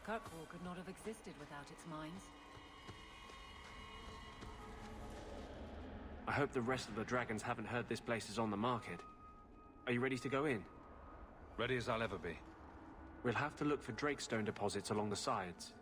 Kirkwall could not have existed without its mines. I hope the rest of the dragons haven't heard this place is on the market. Are you ready to go in? Ready as I'll ever be. We'll have to look for Drakestone deposits along the sides.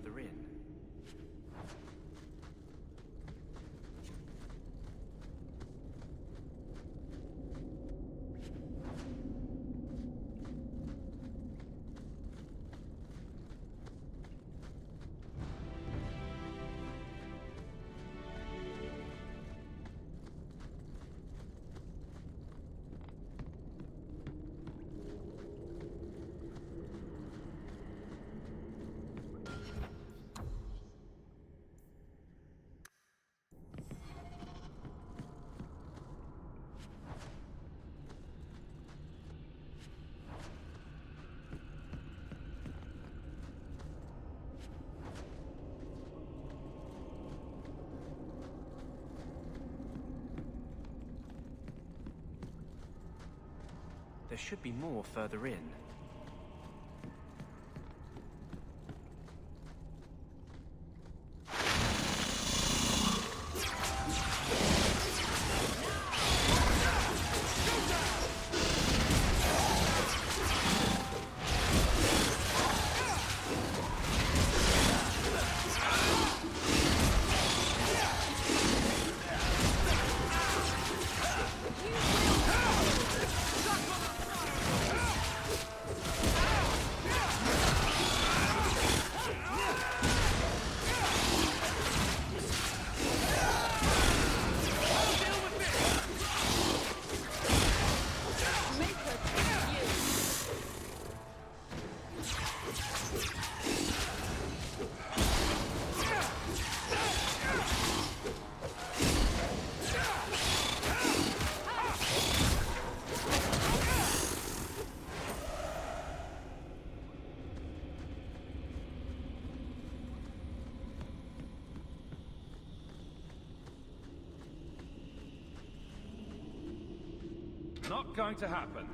further in. There should be more further in. Not going to happen.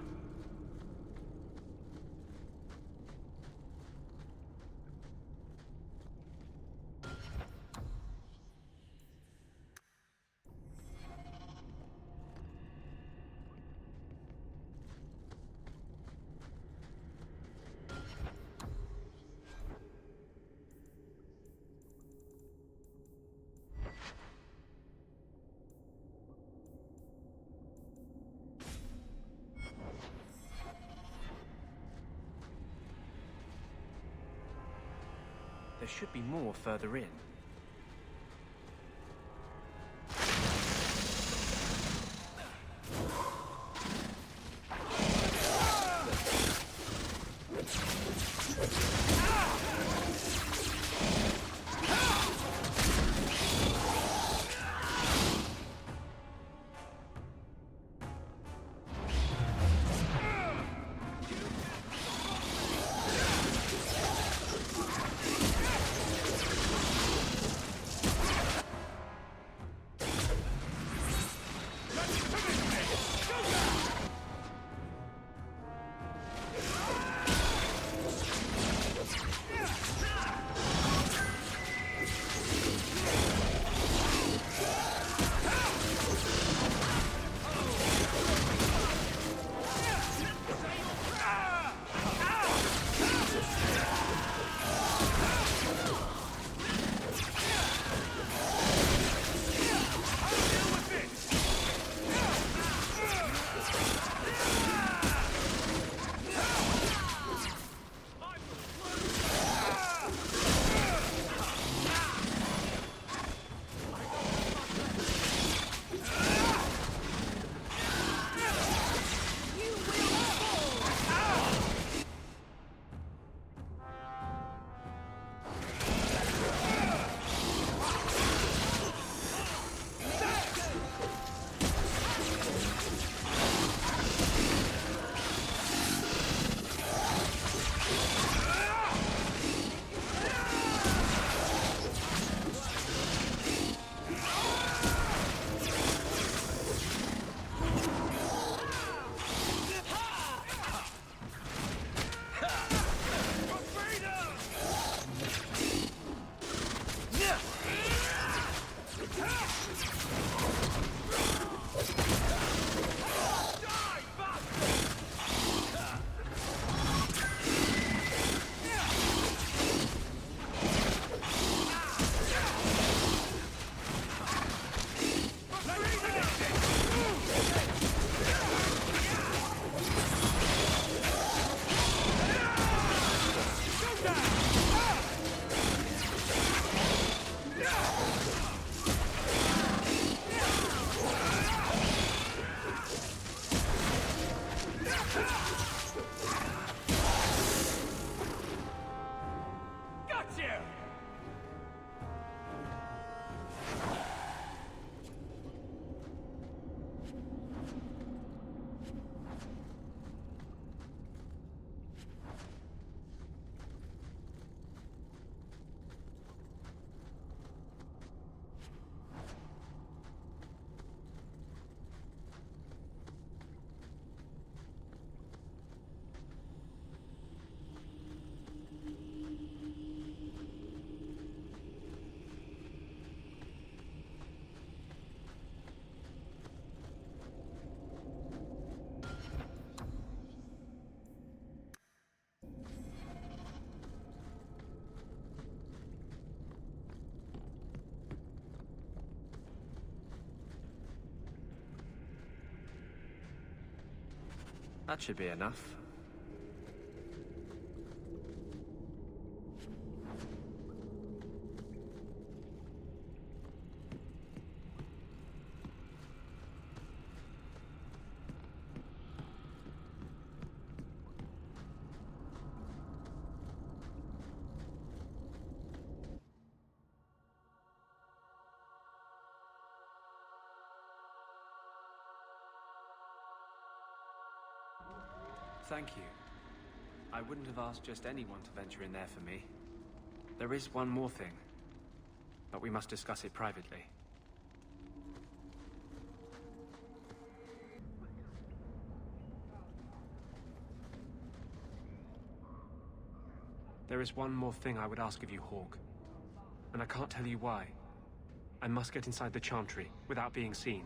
There should be more further in. That should be enough. Thank you. I wouldn't have asked just anyone to venture in there for me. There is one more thing, but we must discuss it privately. There is one more thing I would ask of you, Hawk. And I can't tell you why. I must get inside the Chantry without being seen.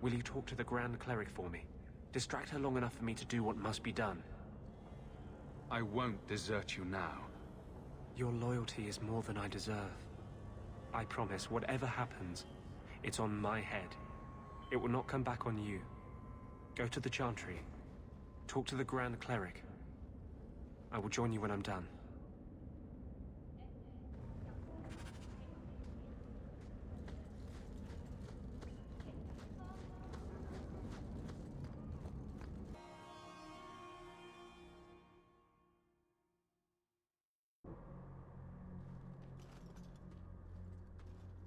Will you talk to the Grand Cleric for me? Distract her long enough for me to do what must be done. I won't desert you now. Your loyalty is more than I deserve. I promise, whatever happens, it's on my head. It will not come back on you. Go to the Chantry. Talk to the Grand Cleric. I will join you when I'm done.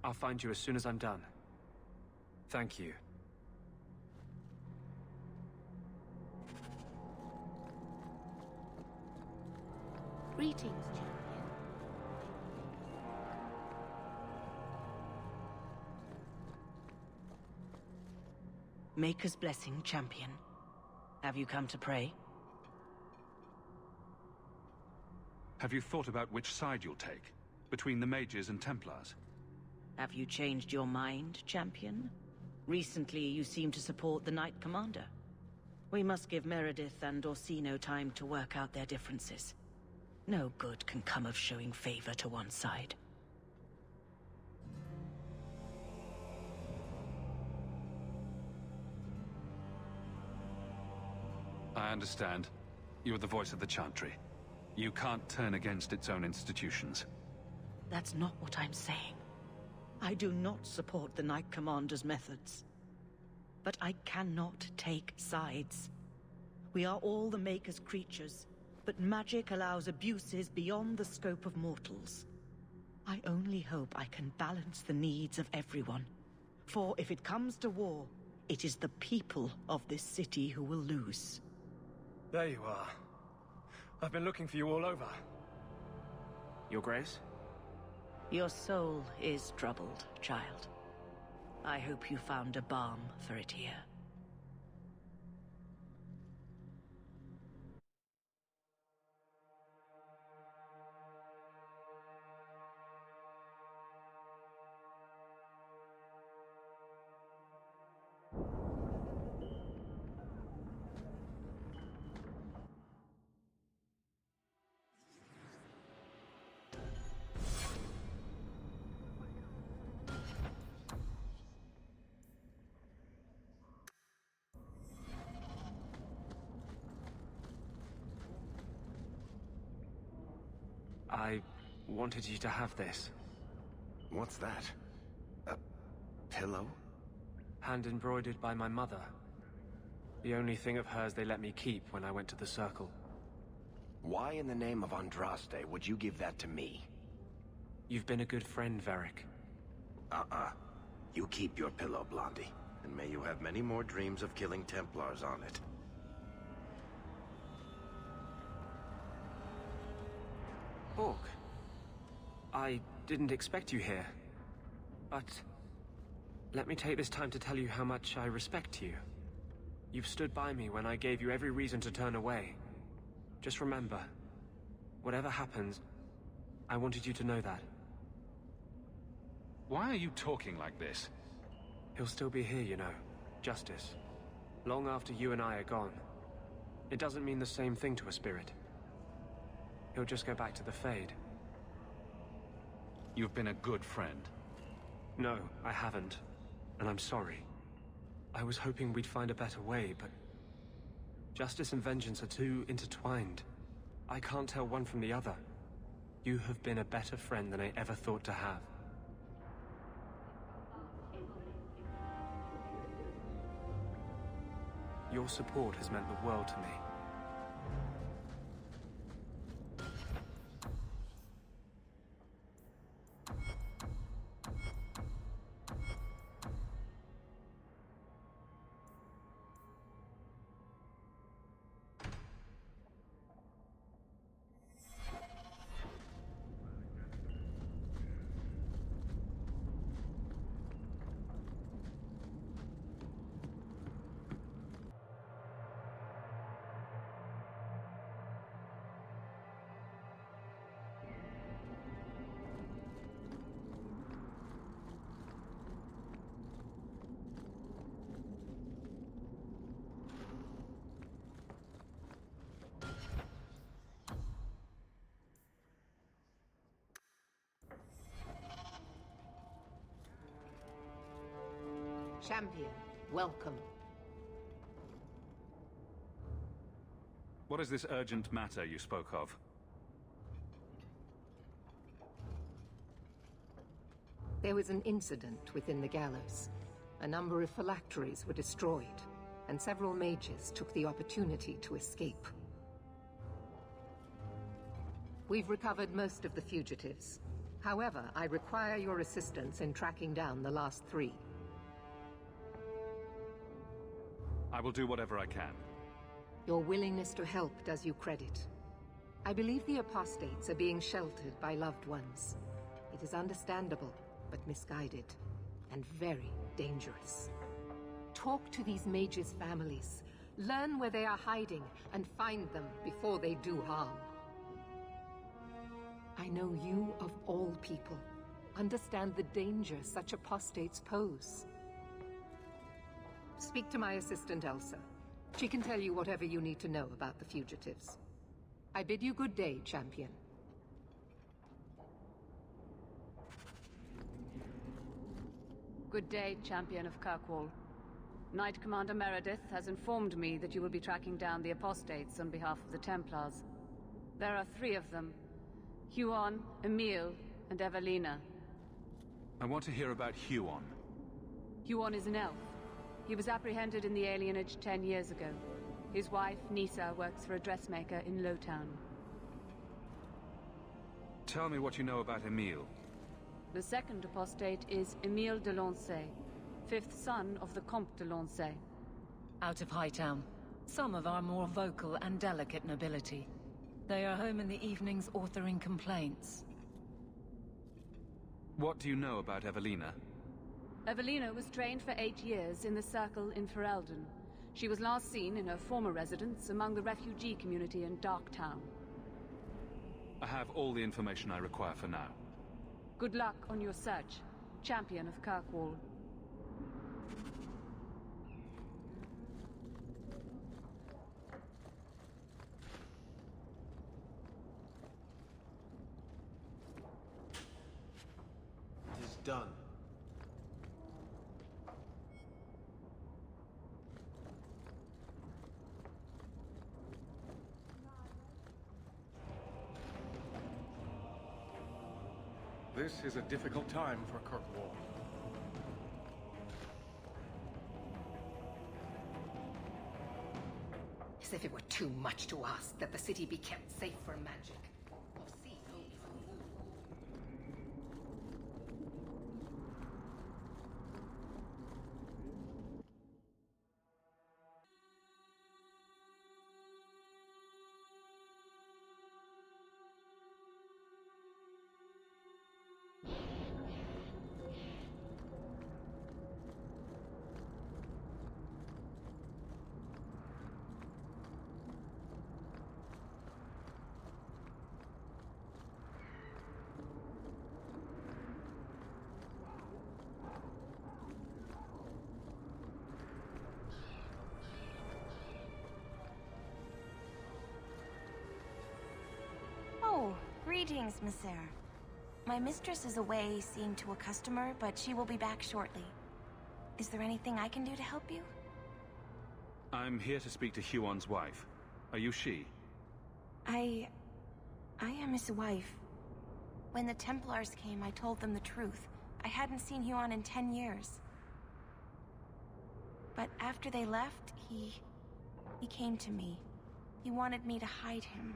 I'll find you as soon as I'm done. Thank you. Greetings, champion. Maker's blessing, champion. Have you come to pray? Have you thought about which side you'll take? Between the Mages and Templars? Have you changed your mind, champion? Recently, you seem to support the Knight Commander. We must give Meredith and Orsino time to work out their differences. No good can come of showing favor to one side. I understand. You're the voice of the Chantry. You can't turn against its own institutions. That's not what I'm saying. I do not support the Knight Commander's methods. But I cannot take sides. We are all the Maker's creatures, but magic allows abuses beyond the scope of mortals. I only hope I can balance the needs of everyone. For if it comes to war, it is the people of this city who will lose. There you are. I've been looking for you all over. Your Grace? Your soul is troubled, child. I hope you found a balm for it here. I wanted you to have this. What's that? A pillow? Hand embroidered by my mother. The only thing of hers they let me keep when I went to the Circle. Why in the name of Andraste would you give that to me? You've been a good friend, Varric. You keep your pillow, Blondie. And may you have many more dreams of killing Templars on it. Hawk, I didn't expect you here. But let me take this time to tell you how much I respect you. You've stood by me when I gave you every reason to turn away. Just remember, whatever happens, I wanted you to know that. Why are you talking like this? He'll still be here, you know. Justice. Long after you and I are gone. It doesn't mean the same thing to a spirit. He'll just go back to the Fade. You've been a good friend. No, I haven't. And I'm sorry. I was hoping we'd find a better way, but Justice and vengeance are too intertwined. I can't tell one from the other. You have been a better friend than I ever thought to have. Your support has meant the world to me. Champion, welcome. What is this urgent matter you spoke of? There was an incident within the gallows. A number of phylacteries were destroyed, and several mages took the opportunity to escape. We've recovered most of the fugitives. However, I require your assistance in tracking down the last 3. I will do whatever I can. Your willingness to help does you credit. I believe the apostates are being sheltered by loved ones. It is understandable, but misguided, and very dangerous. Talk to these mages' families. Learn where they are hiding, and find them before they do harm. I know you, of all people, understand the danger such apostates pose. Speak to my assistant, Elsa. She can tell you whatever you need to know about the fugitives. I bid you good day, Champion. Good day, Champion of Kirkwall. Knight Commander Meredith has informed me that you will be tracking down the apostates on behalf of the Templars. There are 3 of them. Huon, Emile, and Evelina. I want to hear about Huon. Huon is an elf. He was apprehended in the alienage 10 years ago. His wife, Nisa, works for a dressmaker in Lowtown. Tell me what you know about Emile. The second apostate is Emile de Lancey, 5th son of the Comte de Lancey. Out of Hightown. Some of our more vocal and delicate nobility. They are home in the evenings authoring complaints. What do you know about Evelina? Evelina was trained for 8 years in the Circle in Ferelden. She was last seen in her former residence among the refugee community in Darktown. I have all the information I require for now. Good luck on your search, Champion of Kirkwall. It is done. This is a difficult time for Kirkwall. As if it were too much to ask that the city be kept safe from magic. Oh, greetings, Messer. My mistress is away seeing to a customer, but she will be back shortly. Is there anything I can do to help you? I'm here to speak to Huon's wife. Are you she? I am his wife. When the Templars came, I told them the truth. I hadn't seen Huon in 10 years. But after they left, he came to me. He wanted me to hide him.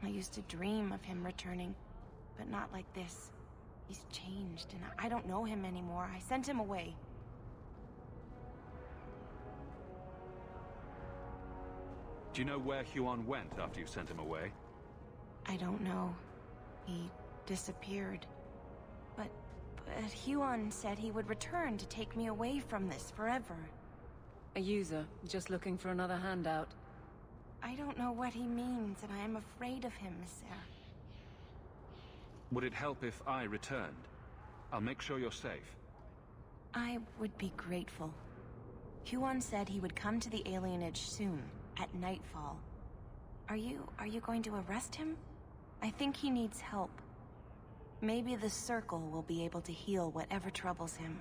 I used to dream of him returning, but not like this. He's changed, and I don't know him anymore. I sent him away. Do you know where Huon went after you sent him away? I don't know. He disappeared. But Huon said he would return to take me away from this forever. A user, just looking for another handout. I don't know what he means, and I am afraid of him, Mister. Would it help if I returned? I'll make sure you're safe. I would be grateful. Huon said he would come to the alienage soon, at nightfall. Are you going to arrest him? I think he needs help. Maybe the Circle will be able to heal whatever troubles him.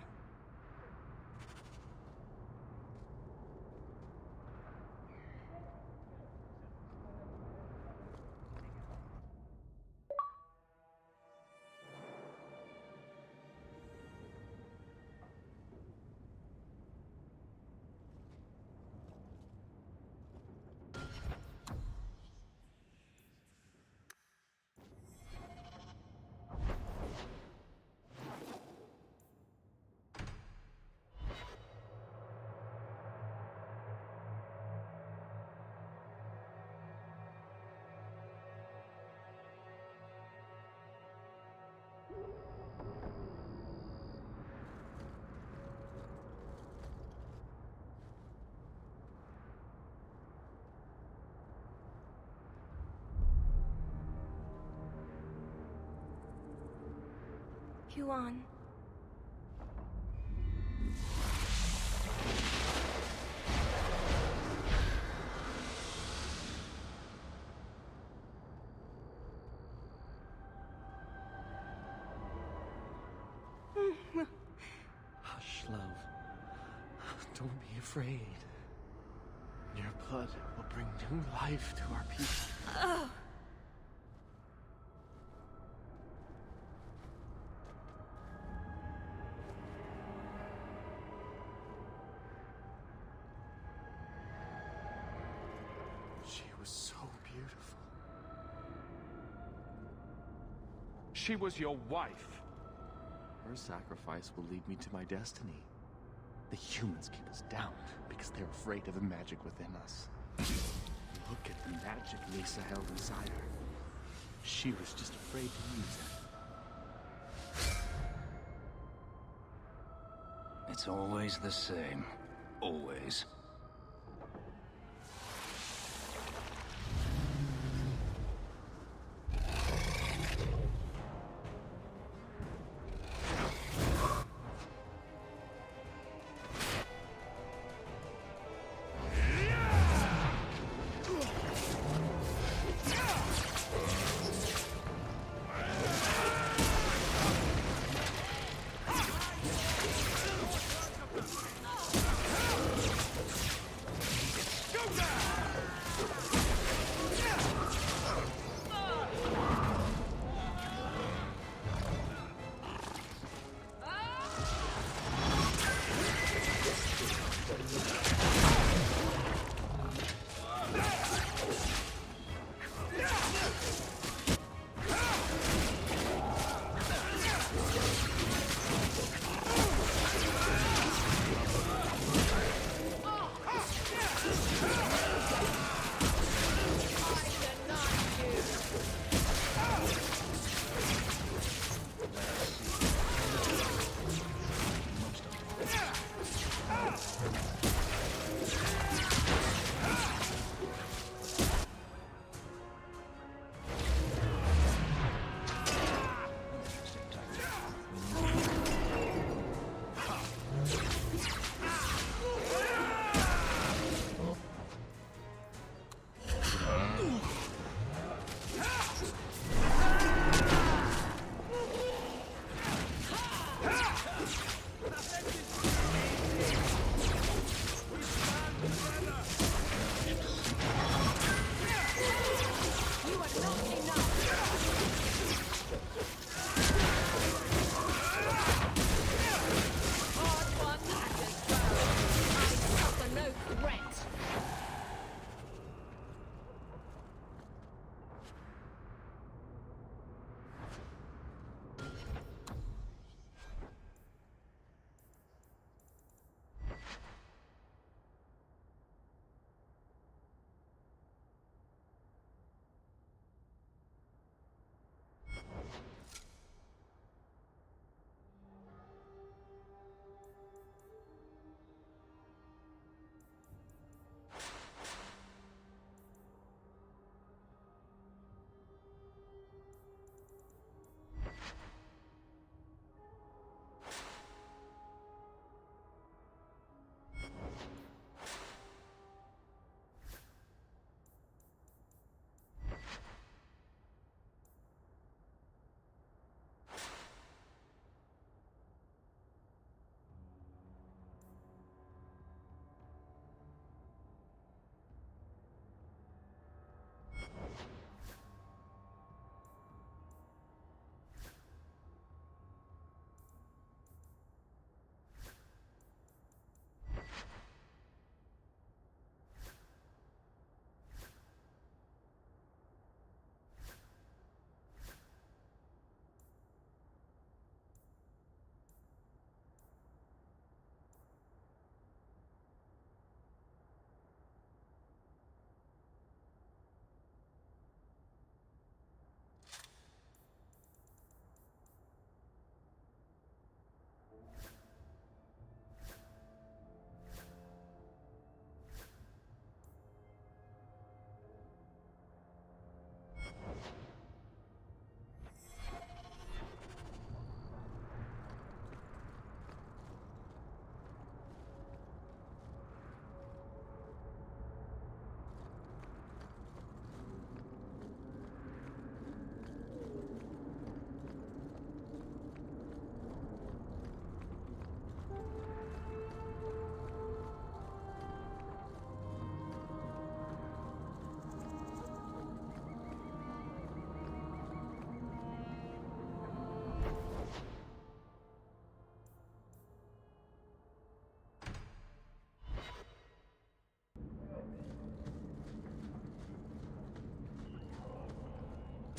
Huon. Hush, love. Don't be afraid. Your blood will bring new life to our people. She was so beautiful. She was your wife. Her sacrifice will lead me to my destiny. The humans keep us down because they're afraid of the magic within us. Look at the magic Lisa held inside her. She was just afraid to use it. It's always the same. Always.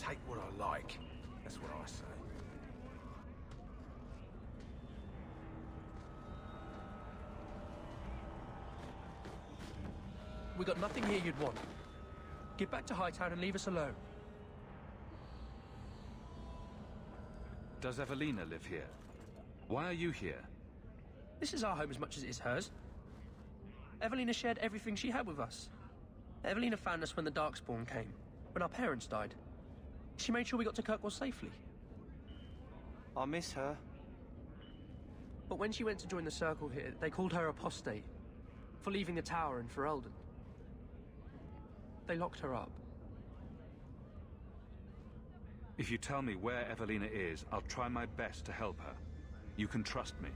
take what I like. That's what I say. We got nothing here you'd want. Get back to Hightown and leave us alone. Does Evelina live here? Why are you here? This is our home as much as it is hers. Evelina shared everything she had with us. Evelina found us when the Darkspawn came, when our parents died. She made sure we got to Kirkwall safely. I miss her. But when she went to join the Circle here, they called her apostate for leaving the tower and for Eldon. They locked her up. If you tell me where Evelina is, I'll try my best to help her. You can trust me.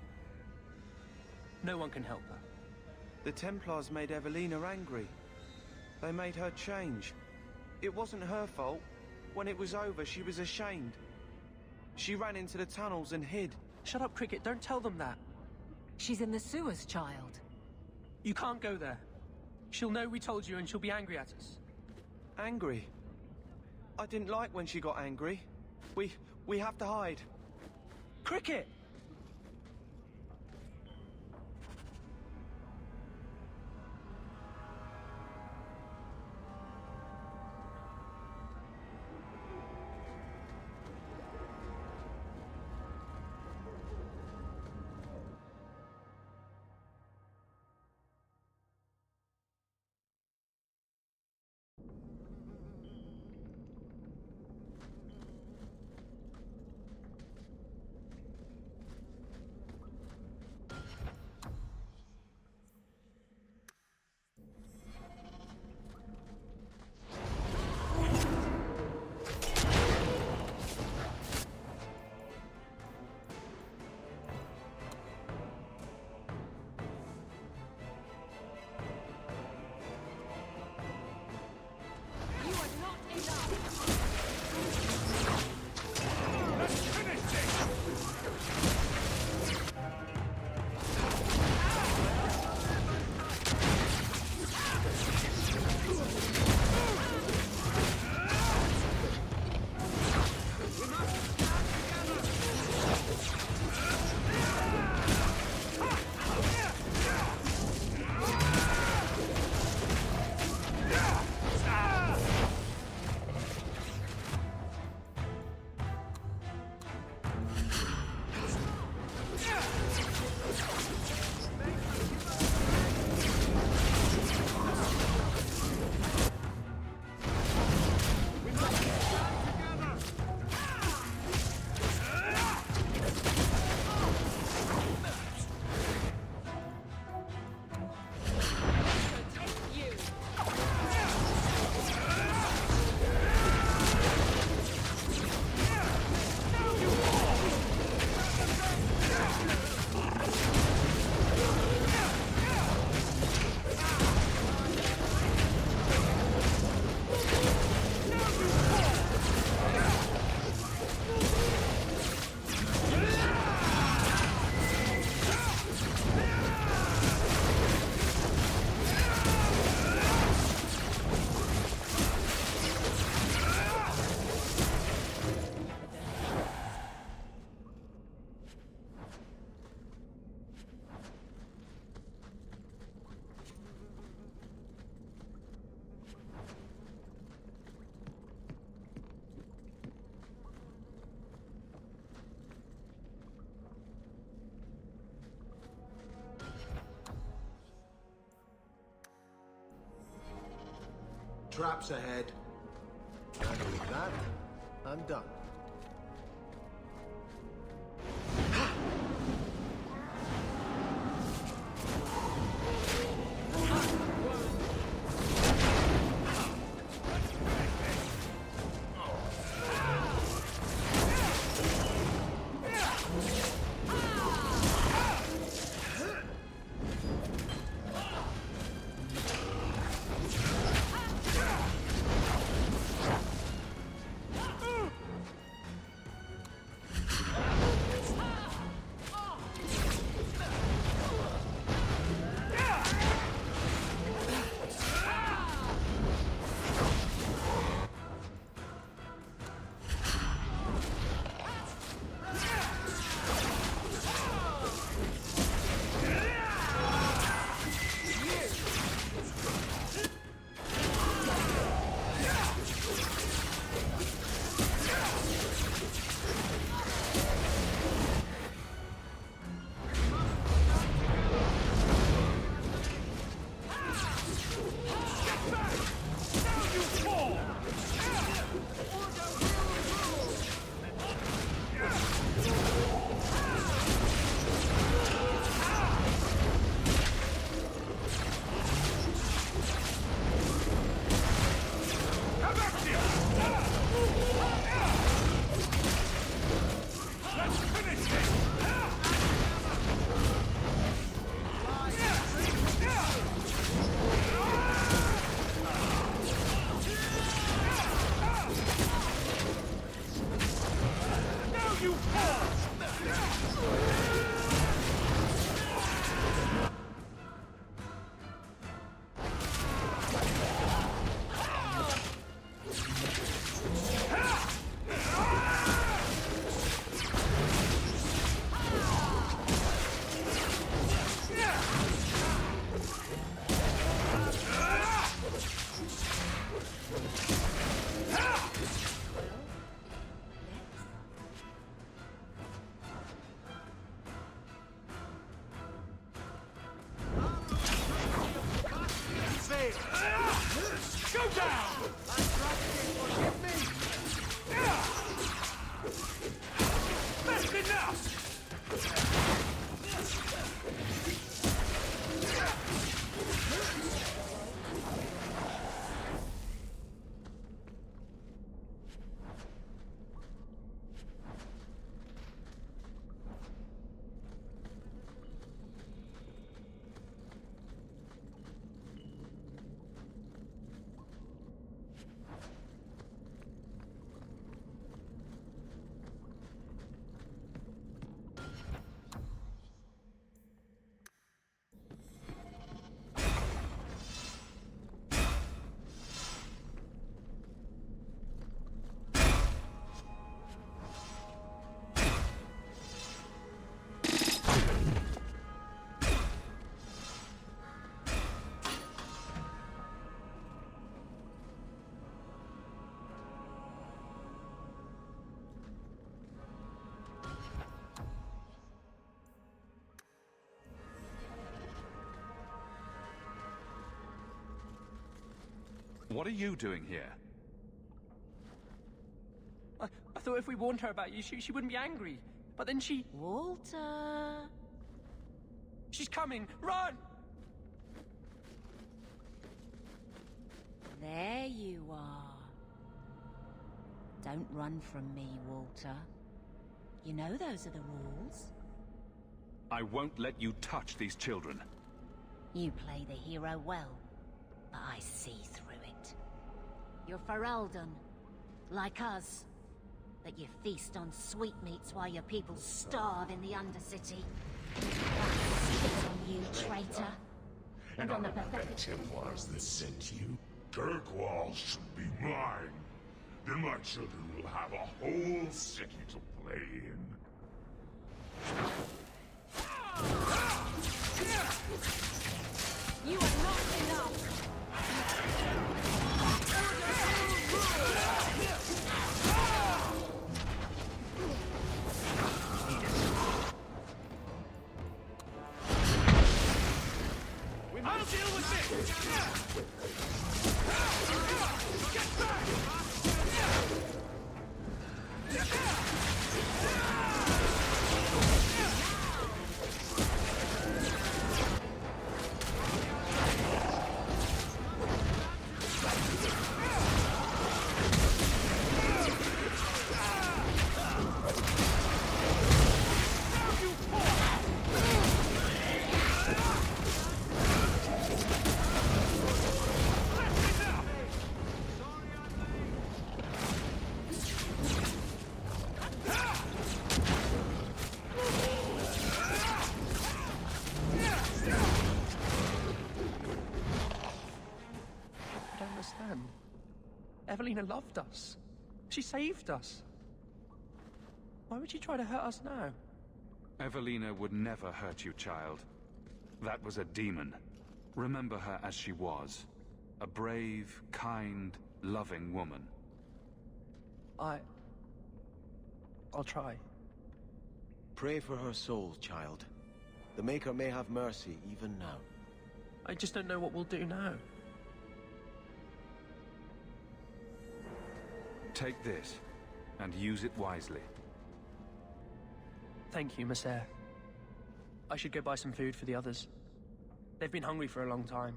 No one can help her. The Templars made Evelina angry. They made her change. It wasn't her fault. When it was over, she was ashamed. She ran into the tunnels and hid. Shut up, Cricket. Don't tell them that. She's in the sewers, child. You can't go there. She'll know we told you and she'll be angry at us. Angry? I didn't like when she got angry. We have to hide. Cricket! Traps ahead. And with that, I'm done. Go down! Forgive me! That's enough! What are you doing here? I thought if we warned her about you, she wouldn't be angry. But then she... Walter... She's coming! Run! There you are. Don't run from me, Walter. You know those are the rules. I won't let you touch these children. You play the hero well, but I see through it. You're Ferelden, like us. But you feast on sweetmeats while your people starve in the Undercity. That's on you, traitor. And on the pathetic Templars that sent you, Kirkwall should be mine. Then my children will have a whole city to play in. You are not enough! I'll deal with this! Get back! Evelina loved us. She saved us. Why would she try to hurt us now? Evelina would never hurt you, child. That was a demon. Remember her as she was. A brave, kind, loving woman. I'll try. Pray for her soul, child. The Maker may have mercy even now. I just don't know what we'll do now. Take this, and use it wisely. Thank you, Messer. I should go buy some food for the others. They've been hungry for a long time.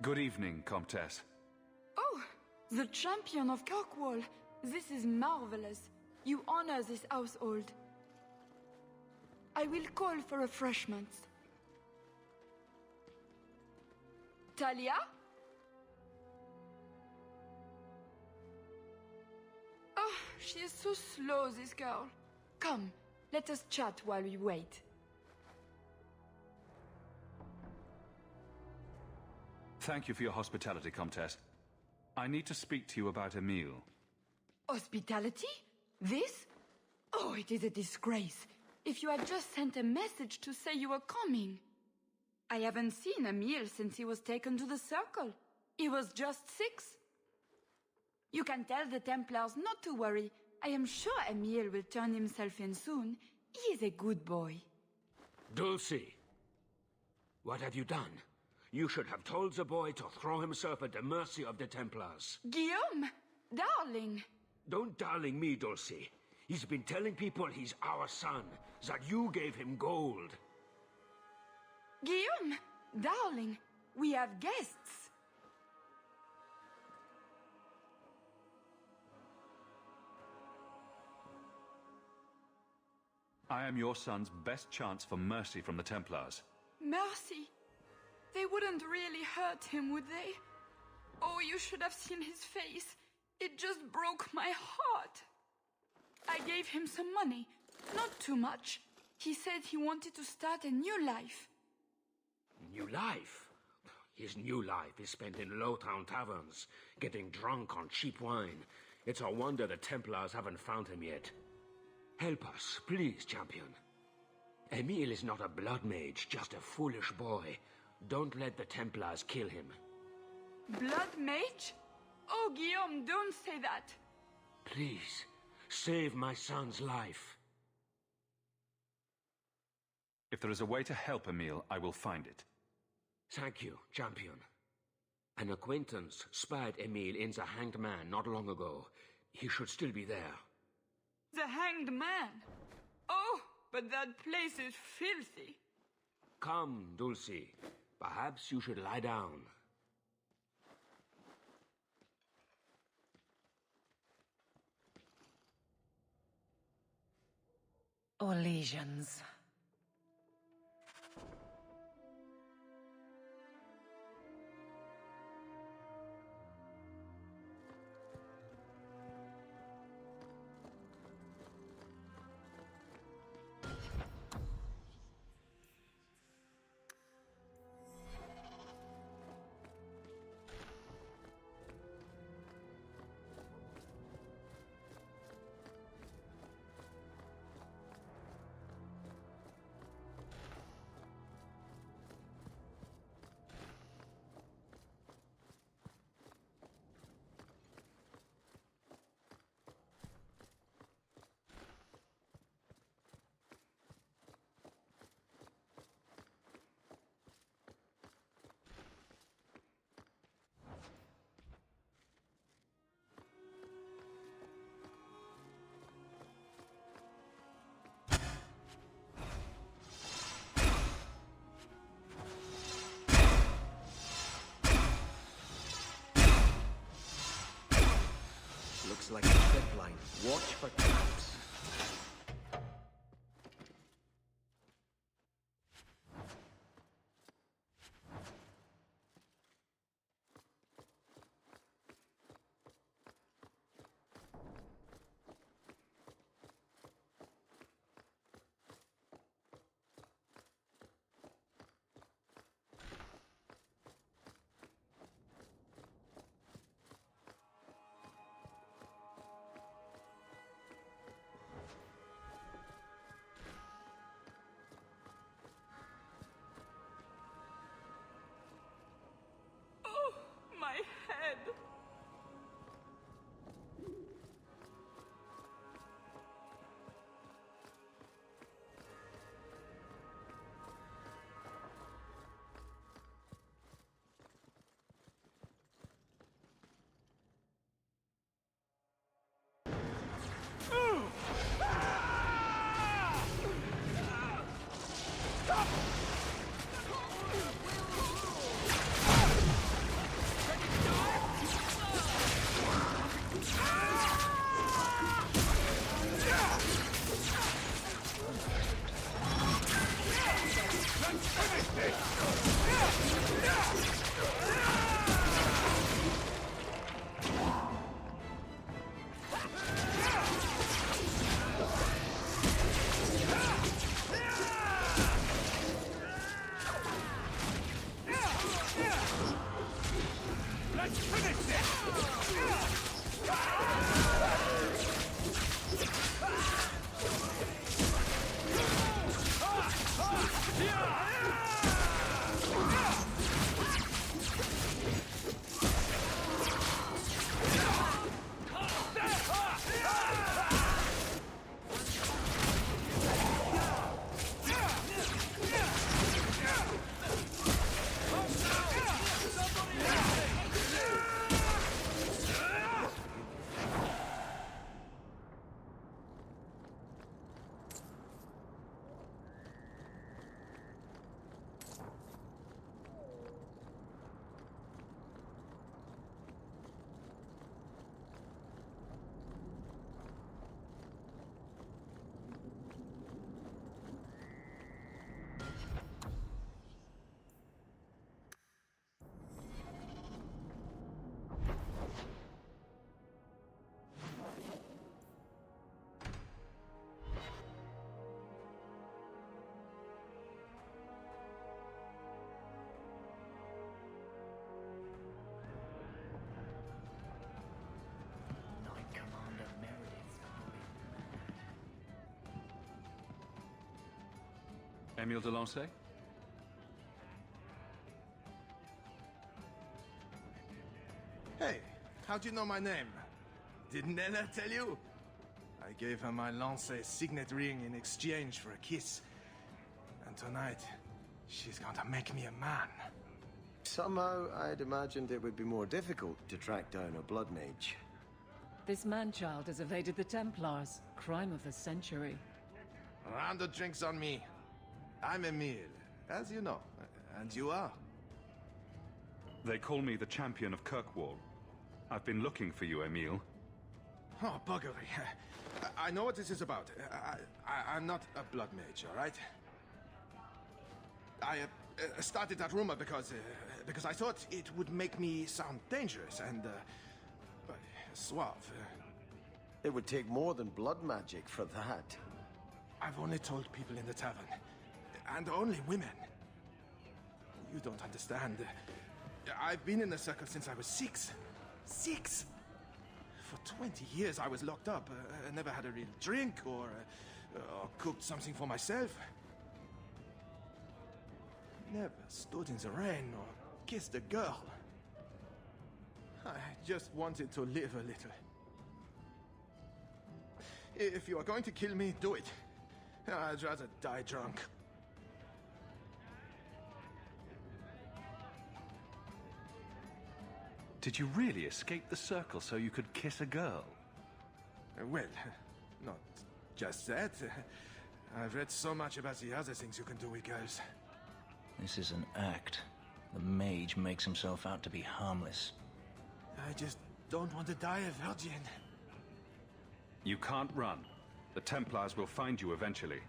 Good evening, Comtesse. Oh, the champion of Kirkwall. This is marvelous. You honor this household. I will call for refreshments. Talia? Oh, she is so slow, this girl. Come, let us chat while we wait. Thank you for your hospitality, Comtesse. I need to speak to you about Emile. Hospitality? This? Oh, it is a disgrace. If you had just sent a message to say you were coming. I haven't seen Emile since he was taken to the Circle. He was just 6. You can tell the Templars not to worry. I am sure Emile will turn himself in soon. He is a good boy. Dulcie! What have you done? You should have told the boy to throw himself at the mercy of the Templars. Guillaume! Darling! Don't darling me, Dulcie. He's been telling people he's our son, that you gave him gold. Guillaume! Darling! We have guests! I am your son's best chance for mercy from the Templars. Mercy! They wouldn't really hurt him, would they? Oh, you should have seen his face. It just broke my heart. I gave him some money. Not too much. He said he wanted to start a new life. New life? His new life is spent in low-town taverns, getting drunk on cheap wine. It's a wonder the Templars haven't found him yet. Help us, please, champion. Emile is not a blood mage, just a foolish boy. Don't let the Templars kill him. Blood mage? Oh, Guillaume, don't say that. Please, save my son's life. If there is a way to help Emile, I will find it. Thank you, champion. An acquaintance spied Emile in the Hanged Man not long ago. He should still be there. The Hanged Man? Oh, but that place is filthy. Come, Dulcie. Perhaps you should lie down. Or lesions. Looks like a zip line. Watch for traps. Emile de Lancey? Hey, how'd you know my name? Didn't Nella tell you? I gave her my Lancey signet ring in exchange for a kiss. And tonight, she's going to make me a man. Somehow, I'd imagined it would be more difficult to track down a blood mage. This man-child has evaded the Templars. Crime of the century. A round of drinks on me. I'm Emile, as you know. And you are? They call me the champion of Kirkwall. I've been looking for you, Emile. Oh, buggery. I know what this is about. I'm not a blood mage, all right? I started that rumor because I thought it would make me sound dangerous and suave. It would take more than blood magic for that. I've only told people in the tavern, and only women. You don't understand. I've been in the circle since I was 6. 6! For 20 years I was locked up. I never had a real drink or cooked something for myself. Never stood in the rain or kissed a girl. I just wanted to live a little. If you are going to kill me, do it. I'd rather die drunk. Did you really escape the circle so you could kiss a girl? Well, not just that. I've read so much about the other things you can do with girls. This is an act. The mage makes himself out to be harmless. I just don't want to die a virgin. You can't run. The Templars will find you eventually.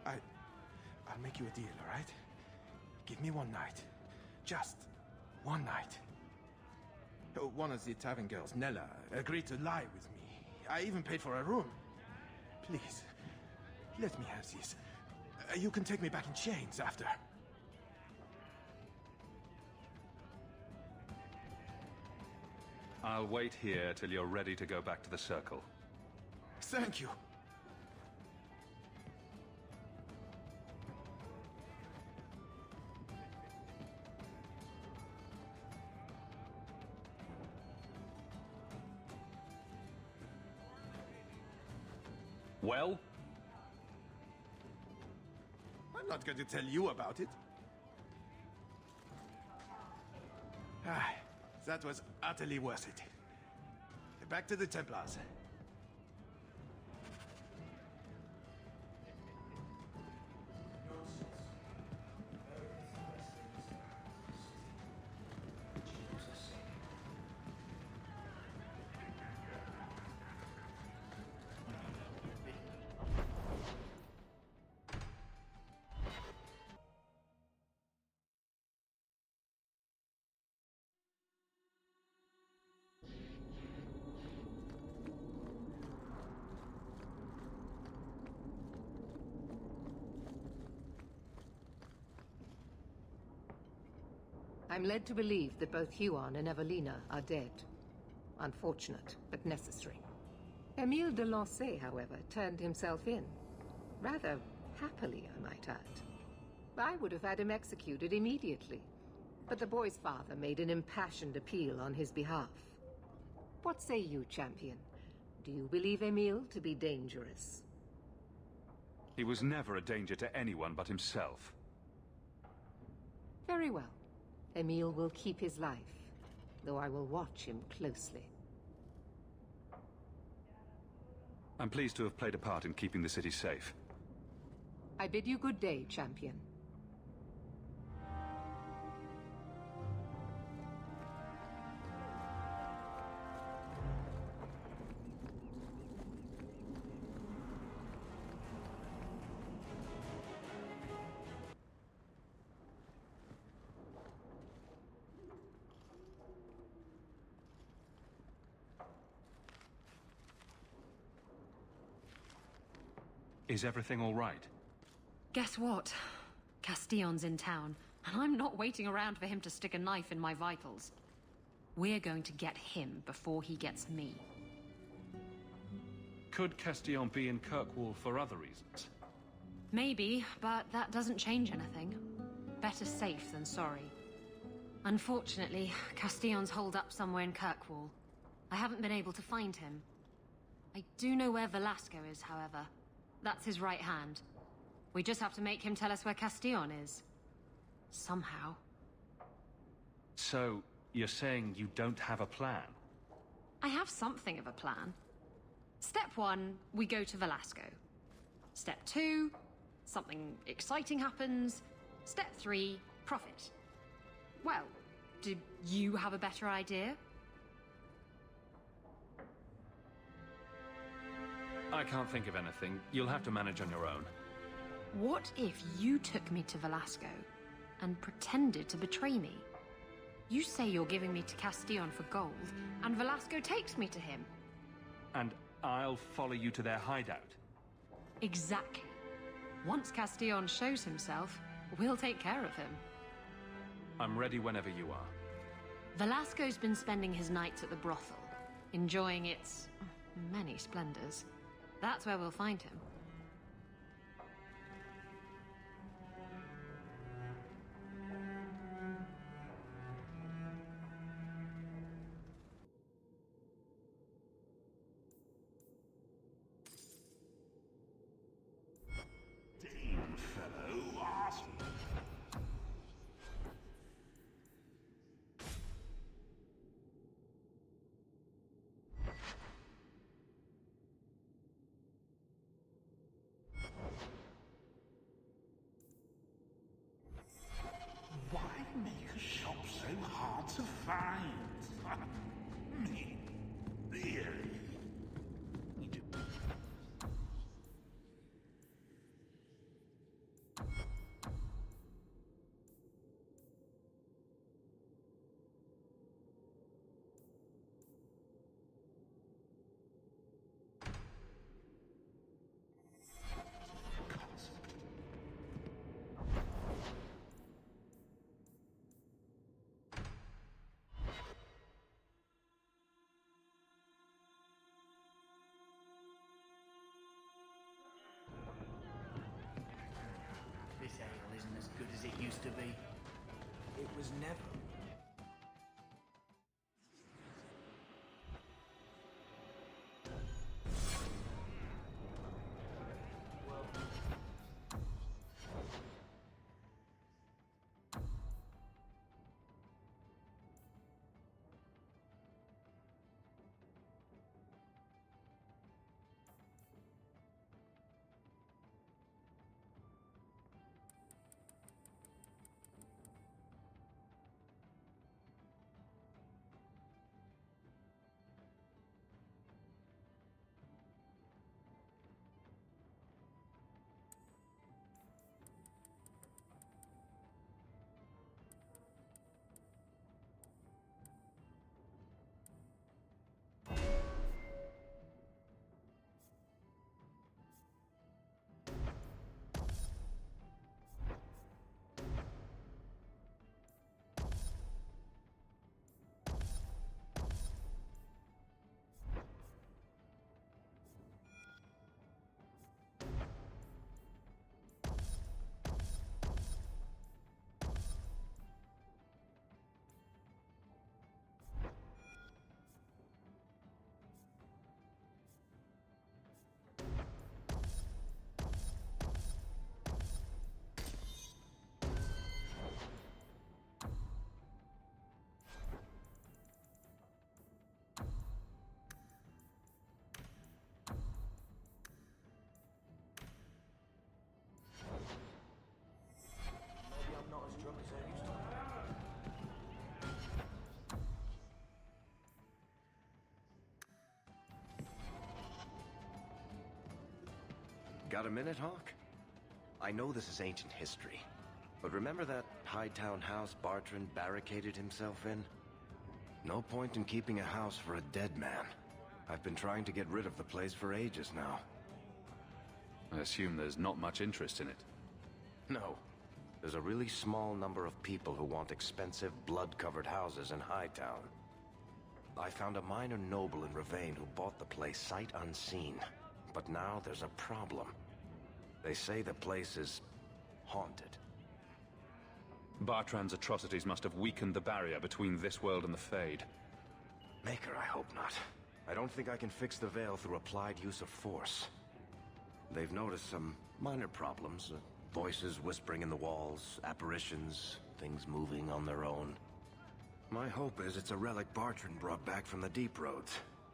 I'll make you a deal, all right? Give me one night. Just one night. One of the tavern girls, Nella, agreed to lie with me. I even paid for a room. Please, let me have this. You can take me back in chains after. I'll wait here till you're ready to go back to the circle. Thank you. Well? I'm not going to tell you about it. That was utterly worth it. Back to the Templars. I'm led to believe that both Huon and Evelina are dead. Unfortunate, but necessary. Emile de Lancey, however, turned himself in. Rather happily, I might add. I would have had him executed immediately. But the boy's father made an impassioned appeal on his behalf. What say you, champion? Do you believe Emile to be dangerous? He was never a danger to anyone but himself. Very well. Emile will keep his life, though I will watch him closely. I'm pleased to have played a part in keeping the city safe. I bid you good day, champion. Is everything all right? Guess what? Castillon's in town, and I'm not waiting around for him to stick a knife in my vitals. We're going to get him before he gets me. Could Castillon be in Kirkwall for other reasons? Maybe, but that doesn't change anything. Better safe than sorry. Unfortunately, Castillon's holed up somewhere in Kirkwall. I haven't been able to find him. I do know where Velasco is, however. That's his right hand. We just have to make him tell us where Castillon is. Somehow. So, you're saying you don't have a plan? I have something of a plan. Step 1, we go to Velasco. Step 2, something exciting happens. Step 3, profit. Well, do you have a better idea? I can't think of anything. You'll have to manage on your own. What if you took me to Velasco and pretended to betray me? You say you're giving me to Castillon for gold, and Velasco takes me to him. And I'll follow you to their hideout. Exactly. Once Castillon shows himself, we'll take care of him. I'm ready whenever you are. Velasco's been spending his nights at the brothel, enjoying its many splendors. That's where we'll find him. Damn fellow, awesome. Why make a shop so hard to find? Me? Really? This ale isn't as good as it used to be. It was never. Got a minute, Hawk? I know this is ancient history, but remember that Hightown house Bartrand barricaded himself in? No point in keeping a house for a dead man. I've been trying to get rid of the place for ages now. I assume there's not much interest in it. No. There's a really small number of people who want expensive, blood-covered houses in Hightown. I found a minor noble in Ravane who bought the place sight unseen. But now there's a problem. They say the place is haunted. Bartrand's atrocities must have weakened the barrier between this world and the Fade. Maker, I hope not. I don't think I can fix the veil through applied use of force. They've noticed some minor problems. Voices whispering in the walls, apparitions, things moving on their own. My hope is it's a relic Bartrand brought back from the Deep Roads.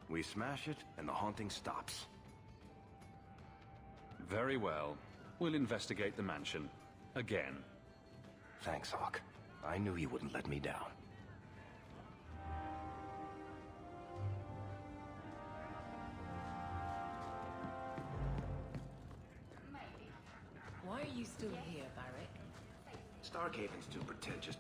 We smash it, and the haunting stops. Very well. We'll investigate the mansion. Again. Thanks, Hawk. I knew you wouldn't let me down. Why are you still here, Barrick? Starkhaven's too pretentious.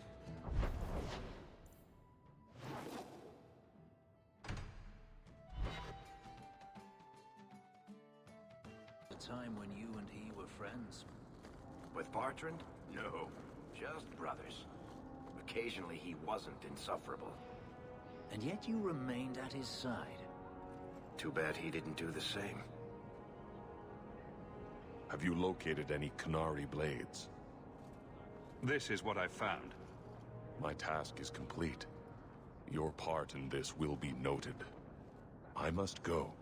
The time when you and he were friends. With Bartrand? No. Just brothers. Occasionally he wasn't insufferable. And yet you remained at his side. Too bad he didn't do the same. Have you located any Qunari blades? This is what I found. My task is complete. Your part in this will be noted. I must go.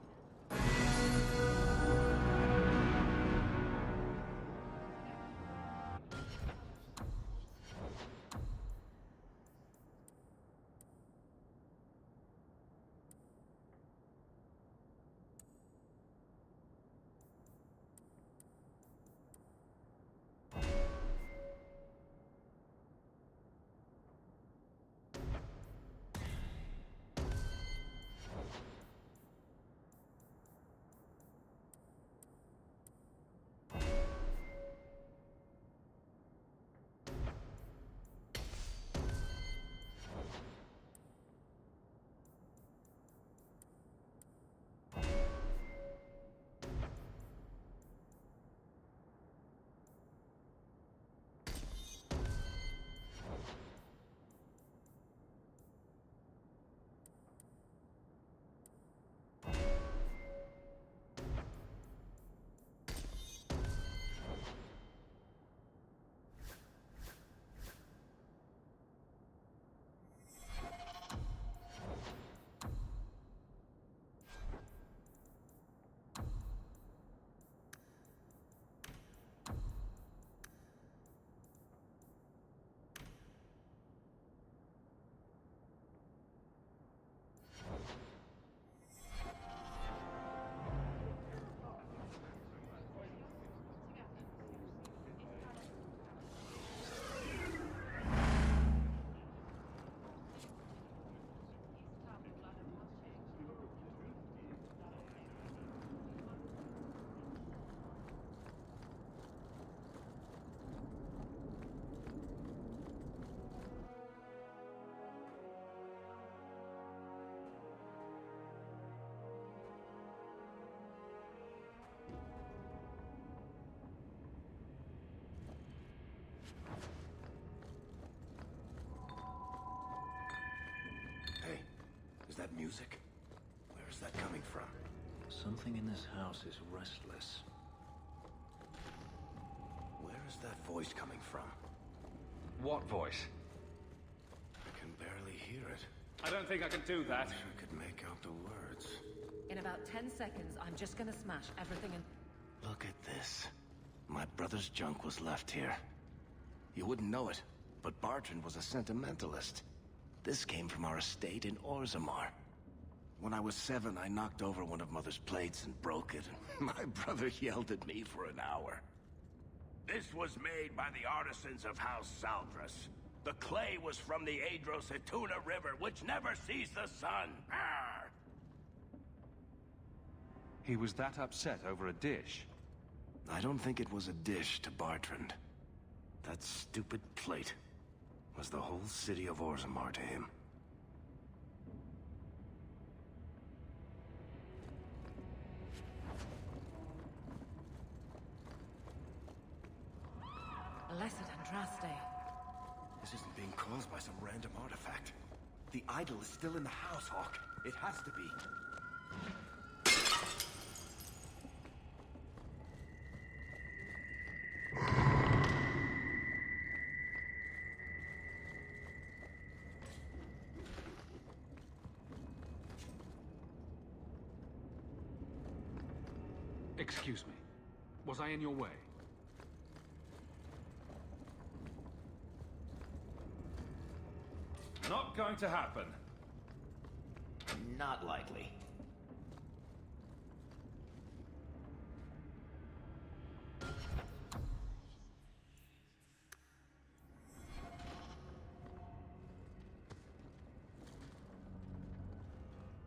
Hey, is that music? Where is that coming from? Something in this house is restless. Where is that voice coming from? What voice? I can barely hear it. I don't think I can do that. I wish I could make out the words. In about 10 seconds, I'm just gonna smash everything in... Look at this. My brother's junk was left here. You wouldn't know it, but Bartrand was a sentimentalist. This came from our estate in Orzammar. When I was 7, I knocked over one of Mother's plates and broke it, and my brother yelled at me for an hour. This was made by the artisans of House Saldras. The clay was from the Adro-Setuna River, which never sees the sun. Arr! He was that upset over a dish. I don't think it was a dish to Bartrand. That stupid plate was the whole city of Orzammar to him. Blessed Andraste. This isn't being caused by some random artifact. The idol is still in the house, Hawk. It has to be. Excuse me. Was I in your way? Not going to happen. Not likely.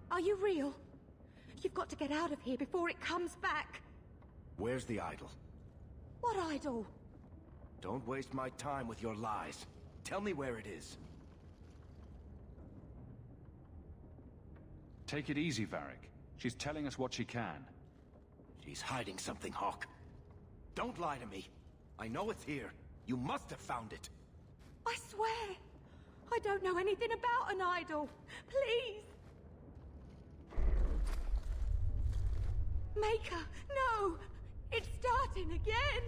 Are you real? You've got to get out of here before it comes back. Where's the idol? What idol? Don't waste my time with your lies. Tell me where it is. Take it easy, Varric. She's telling us what she can. She's hiding something, Hawk. Don't lie to me. I know it's here. You must have found it. I swear. I don't know anything about an idol. Please. Maker, no! It's starting again!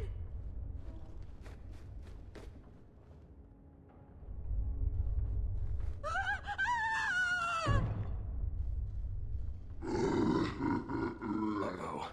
Uh-oh.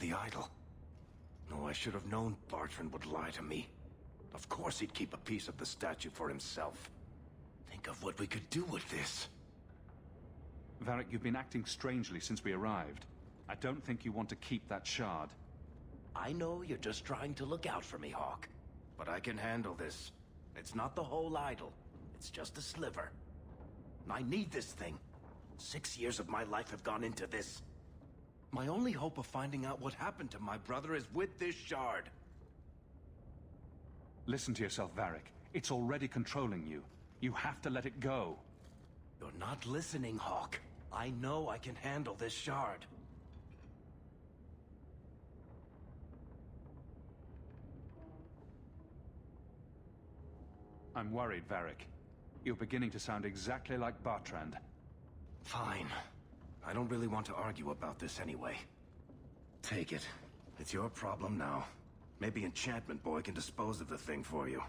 the idol. No, I should have known Bartrand would lie to me. Of course he'd keep a piece of the statue for himself. Think of what we could do with this. Varric, you've been acting strangely since we arrived. I don't think you want to keep that shard. I know you're just trying to look out for me, Hawk. But I can handle this. It's not the whole idol. It's just a sliver. I need this thing. 6 years of my life have gone into this. My only hope of finding out what happened to my brother is with this shard. Listen to yourself, Varric. It's already controlling you. You have to let it go. You're not listening, Hawk. I know I can handle this shard. I'm worried, Varric. You're beginning to sound exactly like Bartrand. Fine. I don't really want to argue about this anyway. Take it. It's your problem now. Maybe Enchantment Boy can dispose of the thing for you.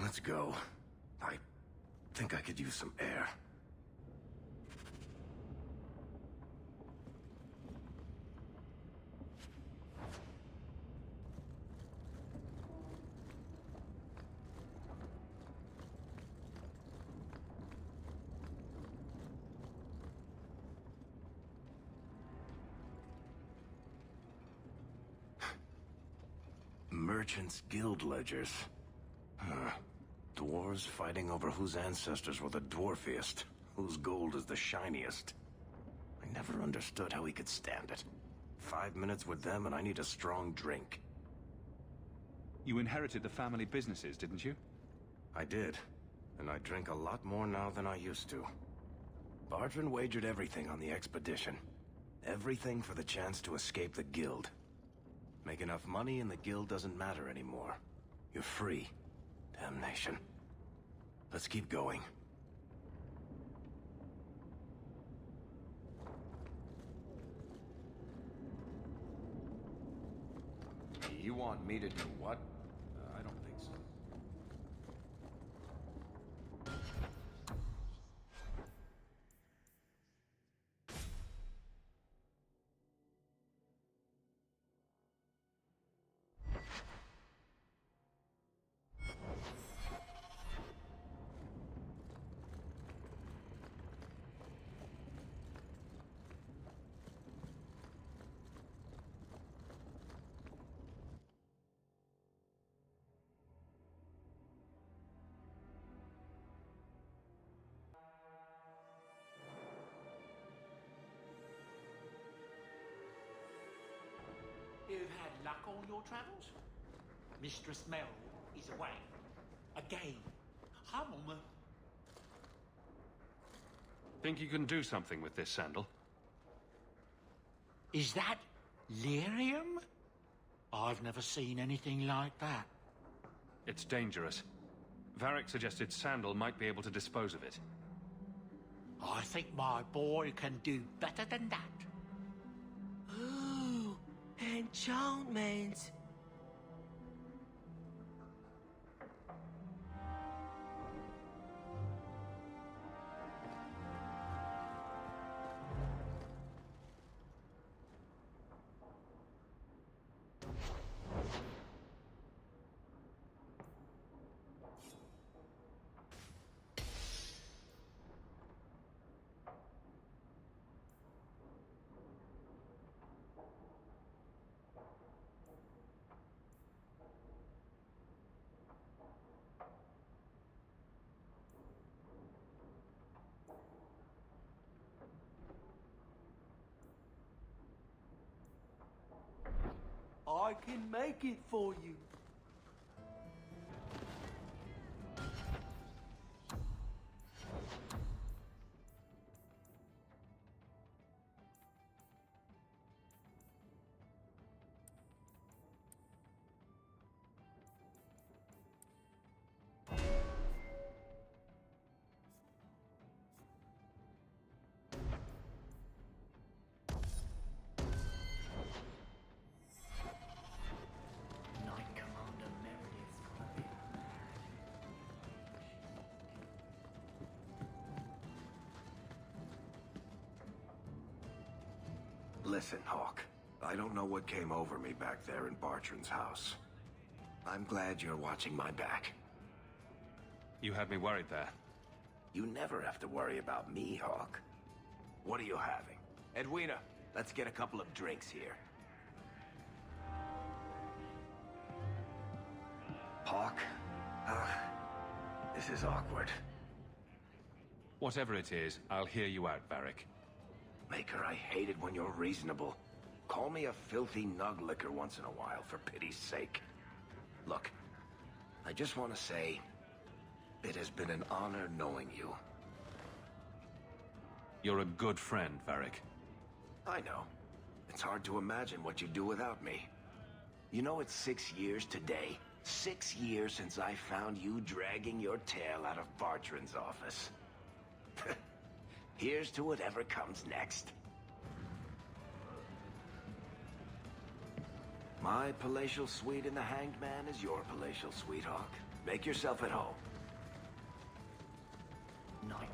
Let's go. I think I could use some air. Merchants' Guild ledgers. Huh. Dwarves fighting over whose ancestors were the dwarfiest, whose gold is the shiniest. I never understood how he could stand it. 5 minutes with them and I need a strong drink. You inherited the family businesses, didn't you? I did. And I drink a lot more now than I used to. Bartrand wagered everything on the expedition. Everything for the chance to escape the Guild. Make enough money and the Guild doesn't matter anymore. You're free. Damnation. Let's keep going. You want me to do what? I don't think so. You've had luck all your travels? Mistress Mel is away. Again. I'm on the... Think you can do something with this sandal? Is that lyrium? I've never seen anything like that. It's dangerous. Varric suggested Sandal might be able to dispose of it. I think my boy can do better than that. Ooh, enchantment. I can make it for you. Listen, Hawk. I don't know what came over me back there in Bartran's house. I'm glad you're watching my back. You had me worried there. You never have to worry about me, Hawk. What are you having? Edwina, let's get a couple of drinks here. Hawk? This is awkward. Whatever it is, I'll hear you out, Varric. Maker, I hate it when you're reasonable. Call me a filthy nug licker once in a while, for pity's sake. Look, I just want to say, it has been an honor knowing you. You're a good friend, Varric. I know. It's hard to imagine what you'd do without me. You know, it's 6 years today. 6 years since I found you dragging your tail out of Bartran's office. Here's to whatever comes next. My palatial suite in the Hanged Man is your palatial suite, Hawk. Make yourself at home. Night.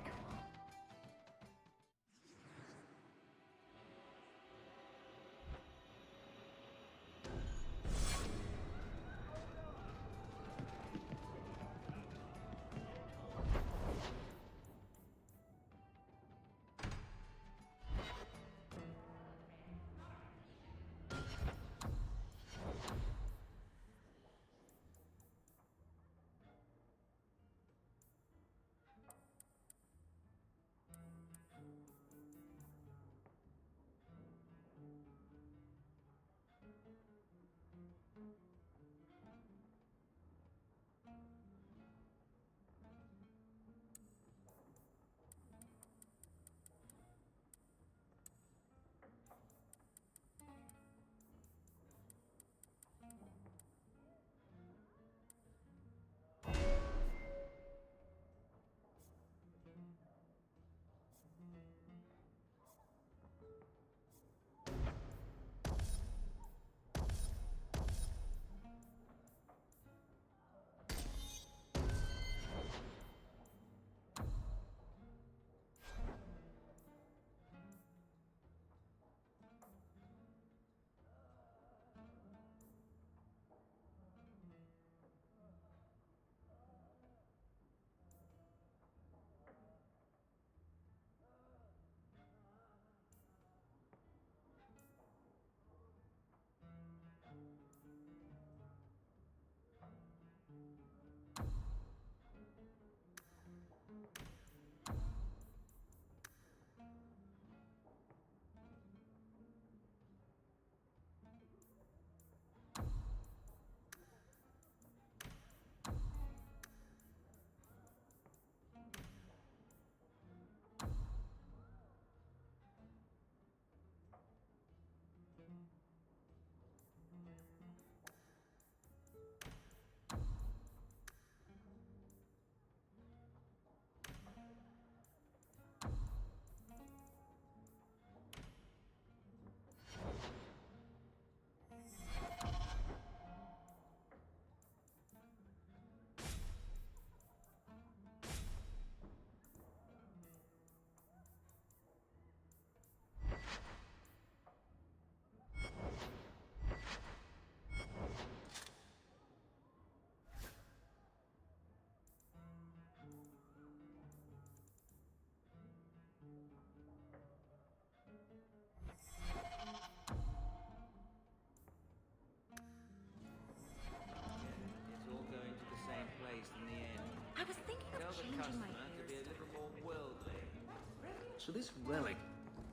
So this relic...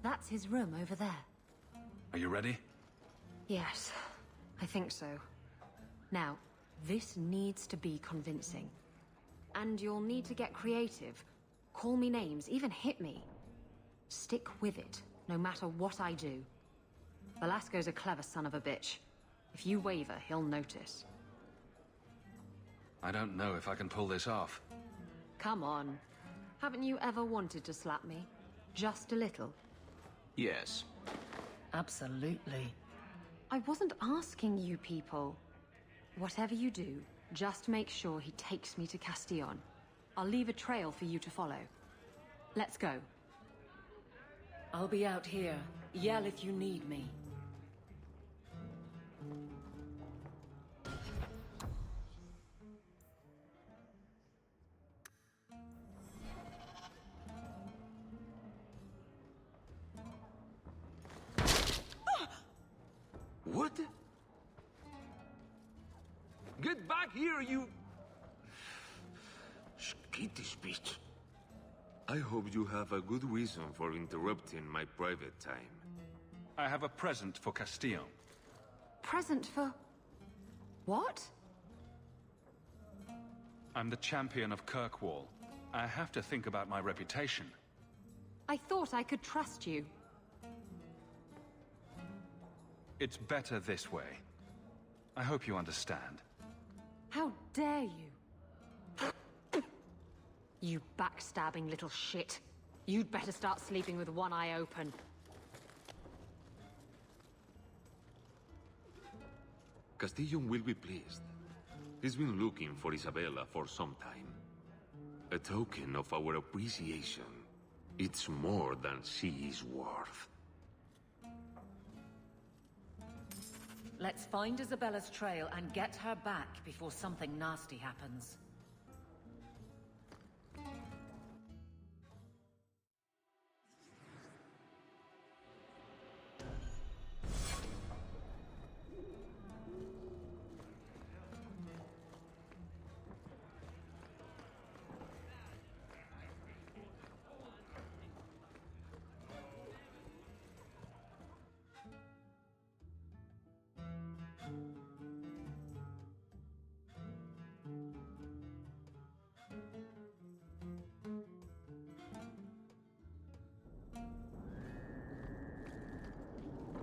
That's his room over there. Are you ready? Yes, I think so. Now, this needs to be convincing. And you'll need to get creative. Call me names, even hit me. Stick with it, no matter what I do. Velasco's a clever son of a bitch. If you waver, he'll notice. I don't know if I can pull this off. Come on. Haven't you ever wanted to slap me? Just a little? Yes. Absolutely. I wasn't asking you people. Whatever you do, just make sure he takes me to Castillon. I'll leave a trail for you to follow. Let's go. I'll be out here. Yell if you need me. What? Get back here, you... Skittish bitch. I hope you have a good reason for interrupting my private time. I have a present for Castillon. Present for... what? I'm the champion of Kirkwall. I have to think about my reputation. I thought I could trust you. It's better this way. I hope you understand. How dare you? You backstabbing little shit. You'd better start sleeping with one eye open. Castillon will be pleased. He's been looking for Isabella for some time. A token of our appreciation. It's more than she is worth. Let's find Isabella's trail and get her back before something nasty happens.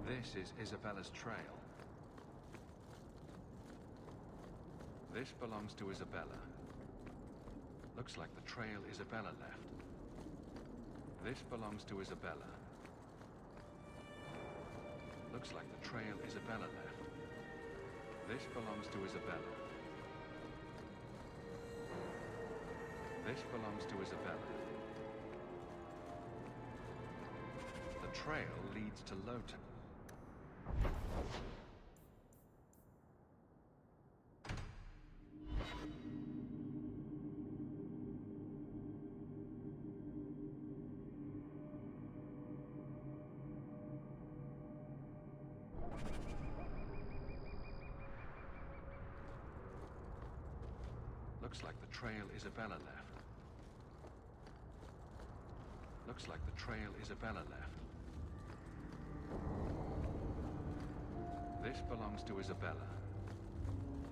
This is Isabella's trail. This belongs to Isabella. Looks like the trail Isabella left. This belongs to Isabella. Looks like the trail Isabella left. This belongs to Isabella. This belongs to Isabella. The trail leads to Lowton. Looks like the trail Isabella left. Looks like the trail Isabella left. This belongs to Isabella.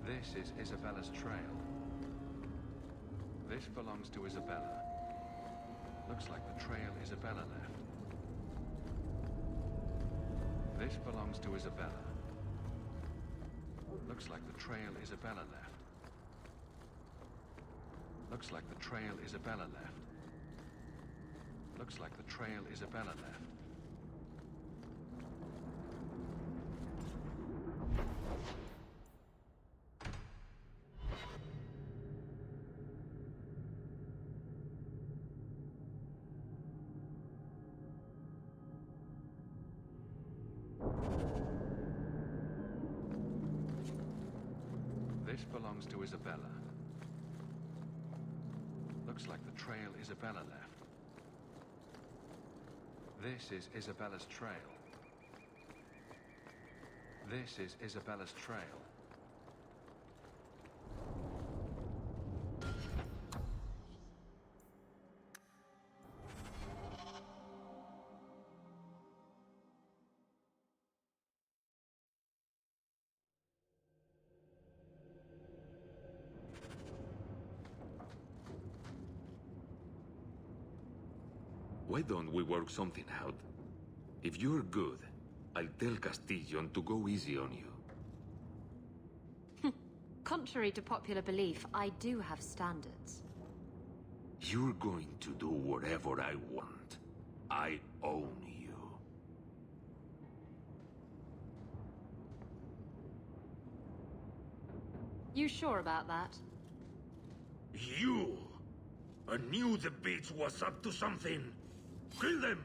This is Isabella's trail. This belongs to Isabella. Looks like the trail Isabella left. This belongs to Isabella. Looks like the trail Isabella left. Looks like the trail Isabella left. Looks like the trail Isabella left. This belongs to Isabella. Looks like the trail Isabella left. This is Isabella's trail. This is Isabella's trail. Why don't we work something out? If you're good, I'll tell Castillon to go easy on you. Contrary to popular belief, I do have standards. You're going to do whatever I want. I own you. You sure about that? You! I knew the bitch was up to something. Kill them!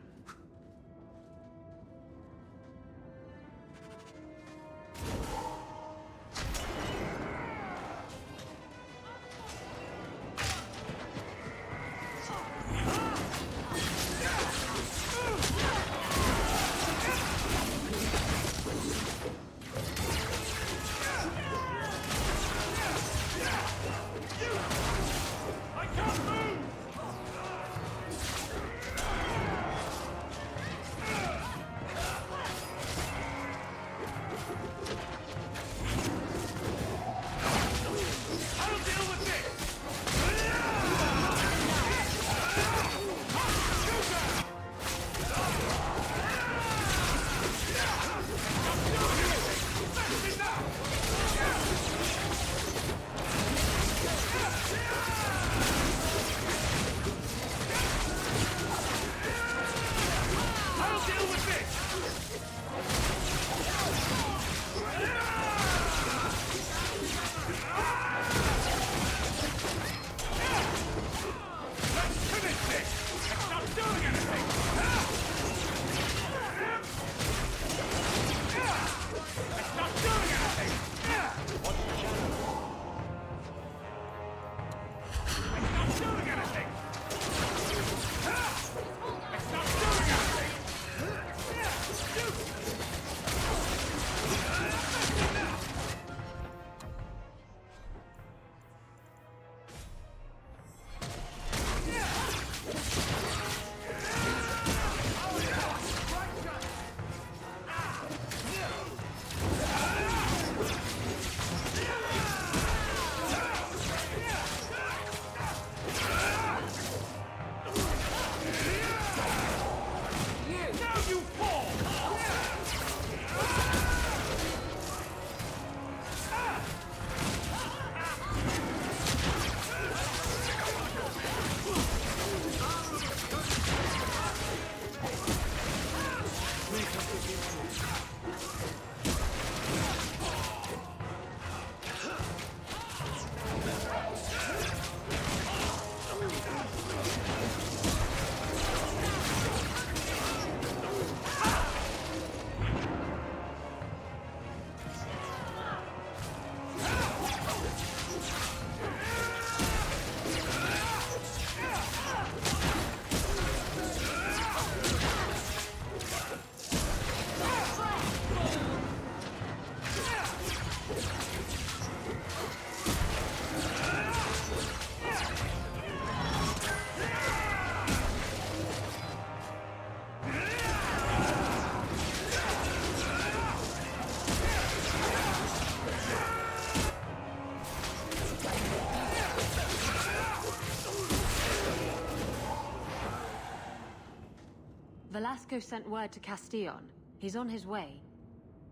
Velasco sent word to Castillon. He's on his way.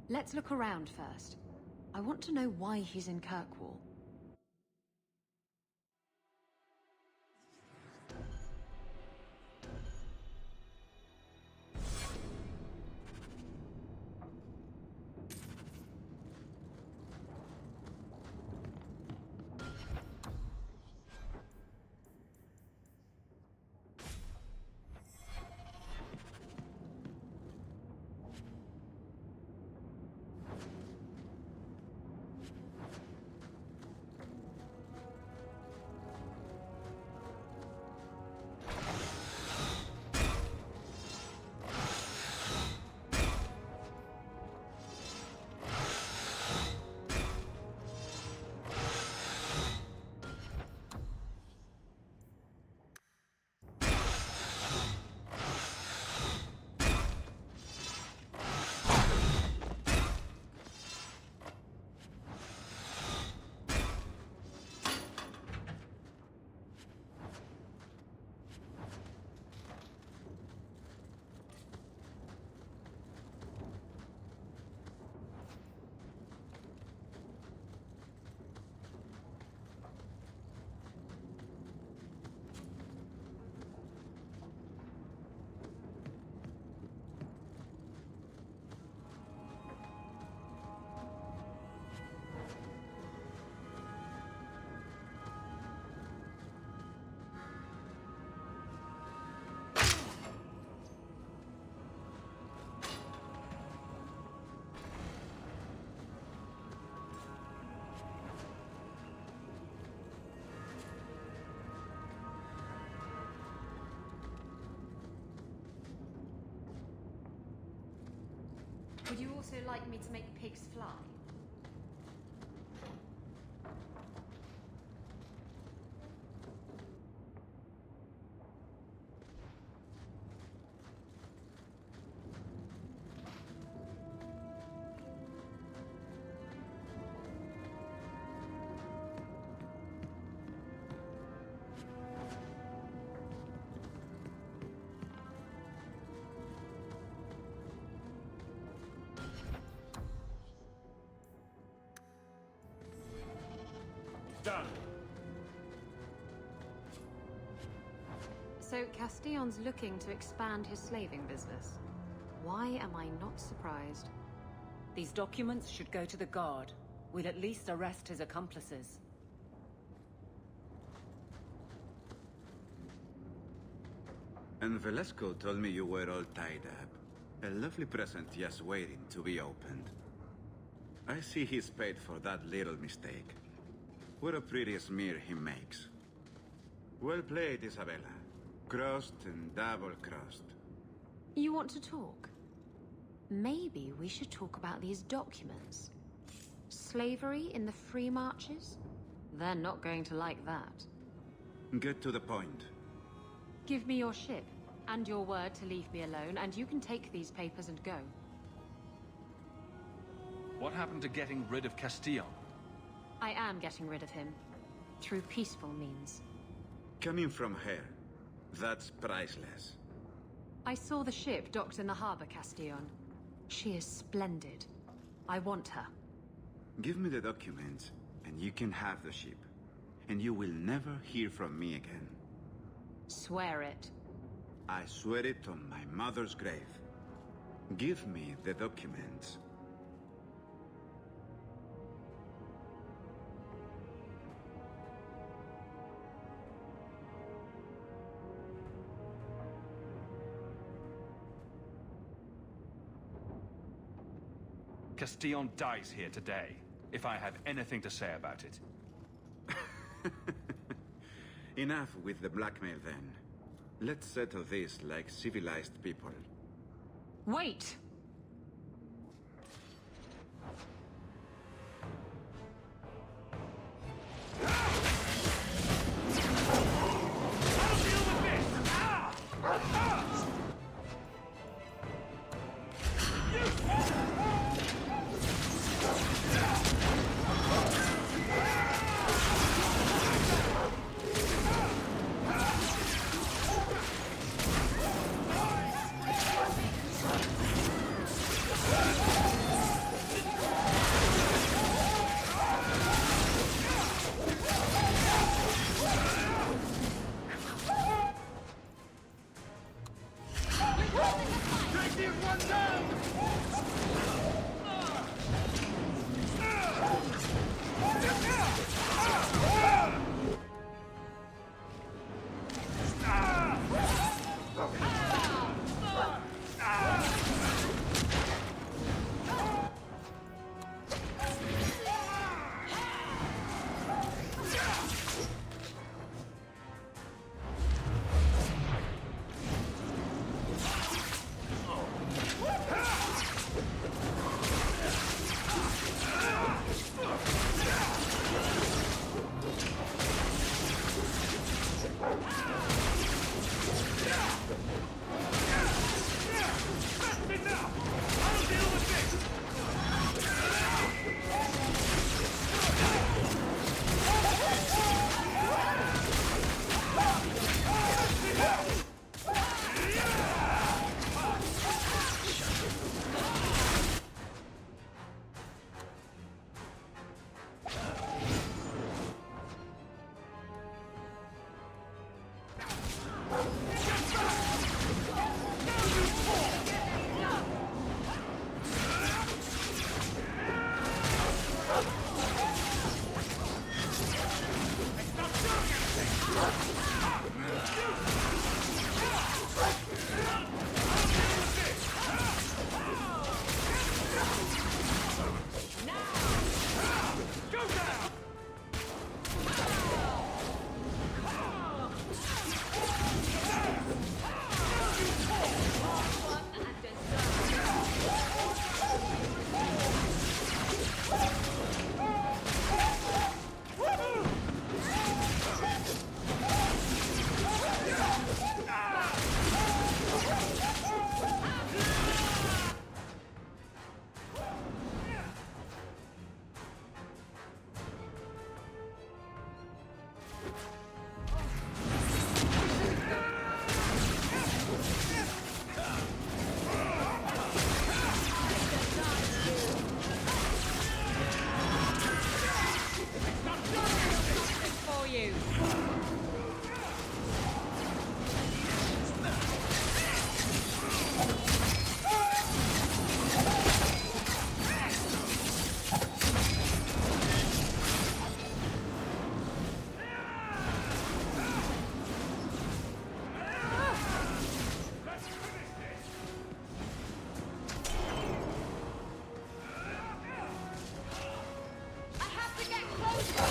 Let's look around first. I want to know why he's in Kirkwall. Would you also like me to make pigs fly? Done. So Castillon's looking to expand his slaving business. Why am I not surprised? These documents should go to the guard. We'll at least arrest his accomplices. And Velasco told me you were all tied up. A lovely present just waiting to be opened. I see he's paid for that little mistake. What a pretty smear he makes. Well played, Isabella. Crossed and double-crossed. You want to talk? Maybe we should talk about these documents. Slavery in the free marches? They're not going to like that. Get to the point. Give me your ship, and your word to leave me alone, and you can take these papers and go. What happened to getting rid of Castillon? I am getting rid of him. Through peaceful means. Coming from her, that's priceless. I saw the ship docked in the harbor, Castillon. She is splendid. I want her. Give me the documents, and you can have the ship. And you will never hear from me again. Swear it. I swear it on my mother's grave. Give me the documents. Castillon dies here today, if I have anything to say about it. Enough with the blackmail then. Let's settle this like civilized people. Wait! Got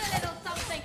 a little something.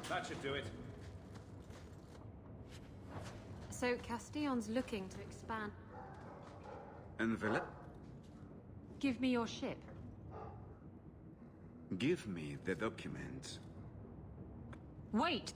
That should do it. So Castillon's looking to expand. Envelope? Give me your ship. Give me the documents. Wait!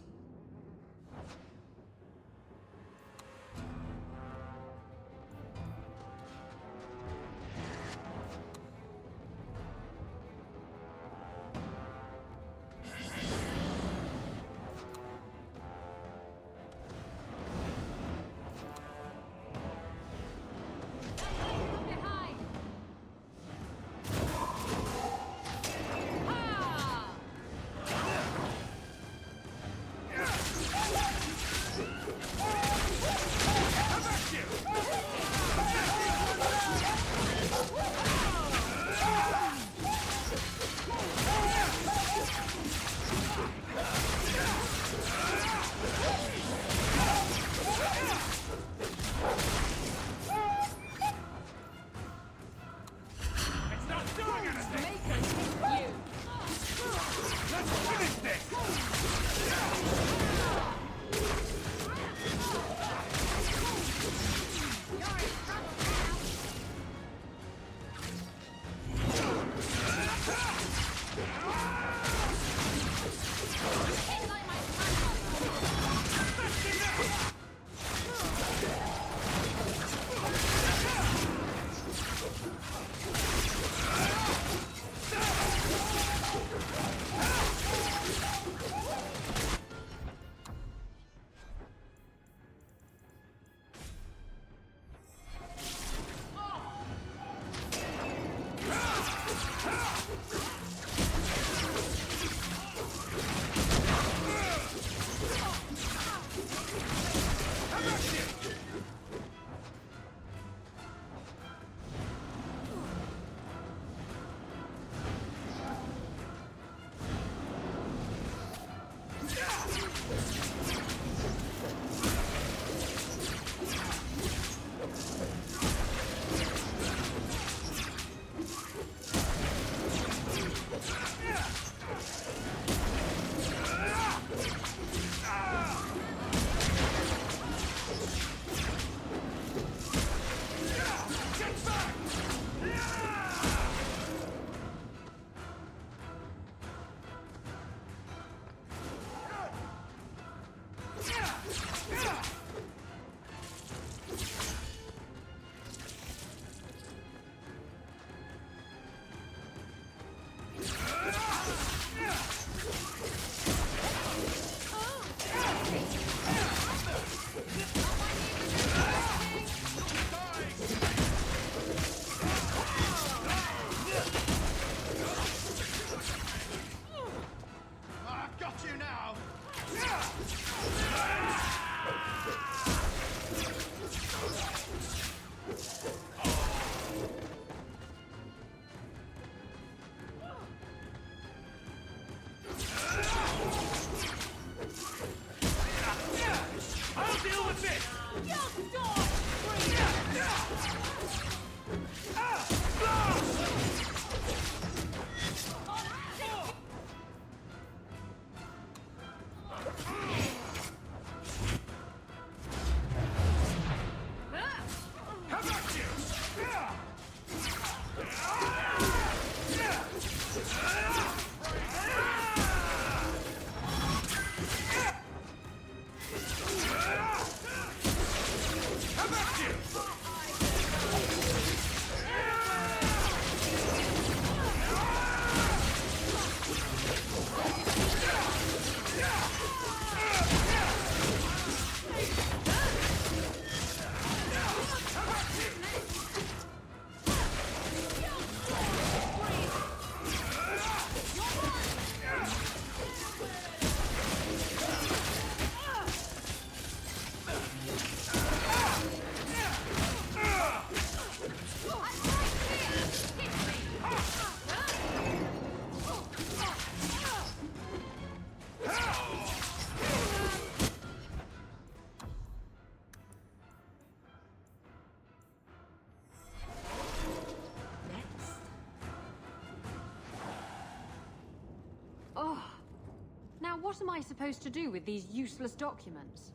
what am I supposed to do with these useless documents?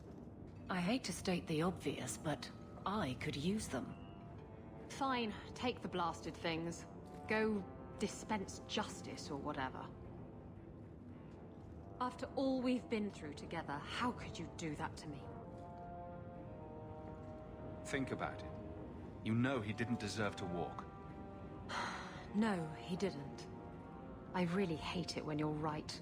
I hate to state the obvious, but I could use them. Fine, take the blasted things. Go dispense justice or whatever. After all we've been through together, how could you do that to me? Think about it. You know he didn't deserve to walk. No, he didn't. I really hate it when you're right.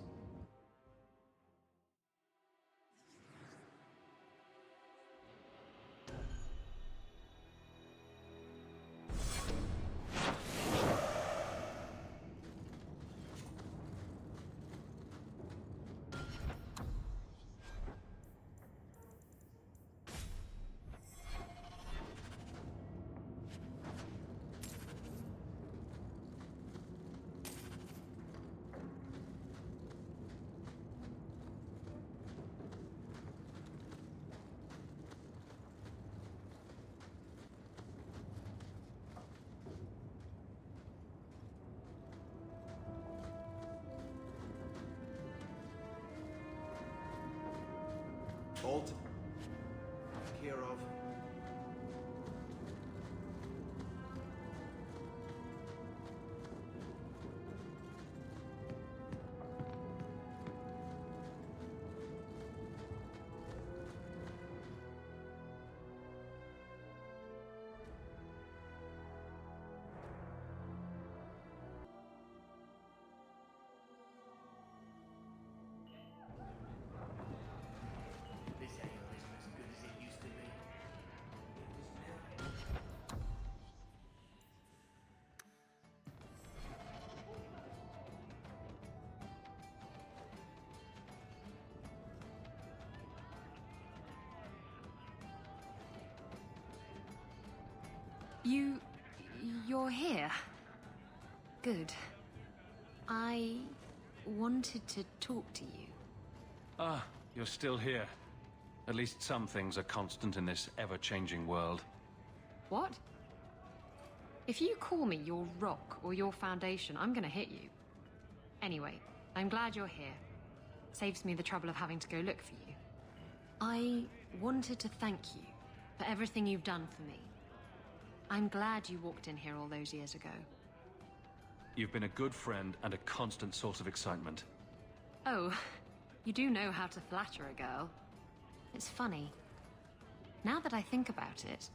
All taken care of. This ale isn't as good as it used to be. You're here. Good. I wanted to talk to you. Ah, you're still here. At least some things are constant in this ever-changing world. What? If you call me your rock or your foundation, I'm gonna hit you. Anyway, I'm glad you're here. Saves me the trouble of having to go look for you. I wanted to thank you for everything you've done for me. I'm glad you walked in here all those years ago. You've been a good friend and a constant source of excitement. Oh, you do know how to flatter a girl. It's funny. Now that I think about it,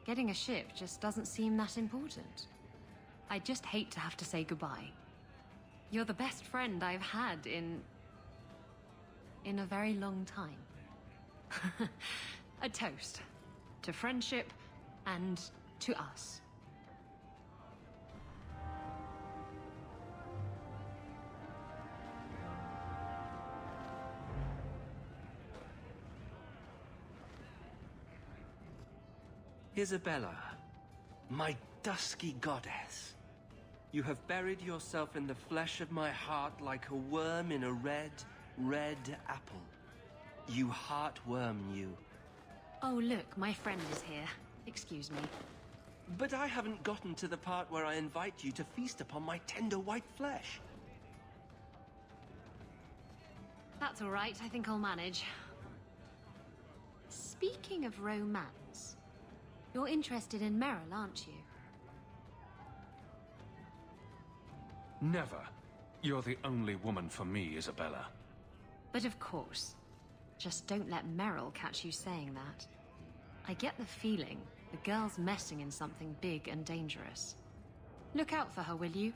getting a ship just doesn't seem that important. I just hate to have to say goodbye. You're the best friend I've had in a very long time. A toast to friendship and to us. Isabella, my dusky goddess. You have buried yourself in the flesh of my heart like a worm in a red, red apple. You heartworm, you. Oh, look, my friend is here. Excuse me. But I haven't gotten to the part where I invite you to feast upon my tender white flesh. That's all right. I think I'll manage. Speaking of romance, you're interested in Meryl, aren't you? Never. You're the only woman for me, Isabella. But of course. Just don't let Meryl catch you saying that. I get the feeling the girl's messing in something big and dangerous. Look out for her, will you?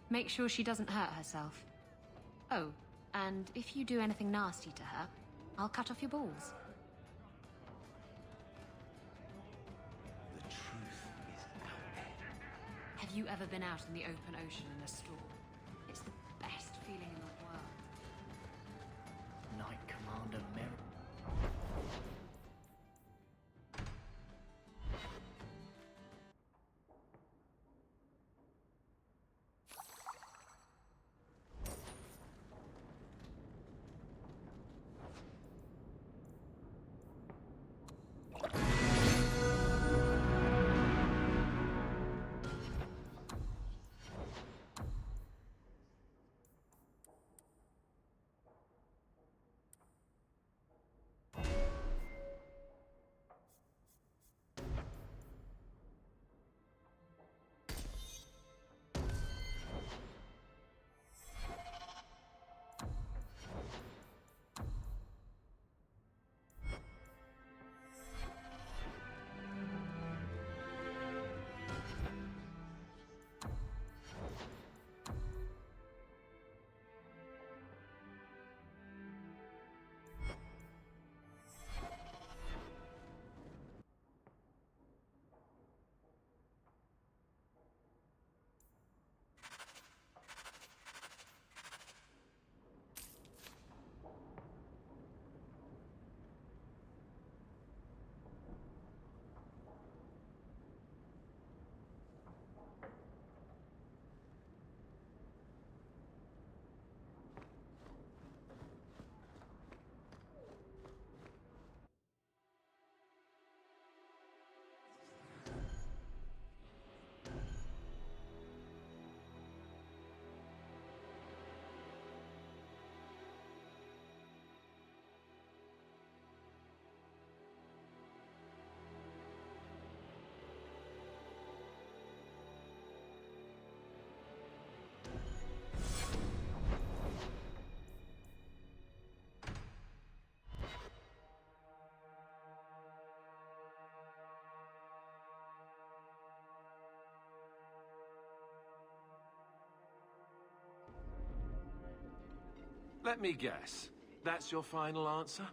Make sure she doesn't hurt herself. Oh, and if you do anything nasty to her, I'll cut off your balls. The truth is out there. Have you ever been out in the open ocean in a storm? It's the best feeling in the world. Knight Commander Merrill. Let me guess. That's your final answer?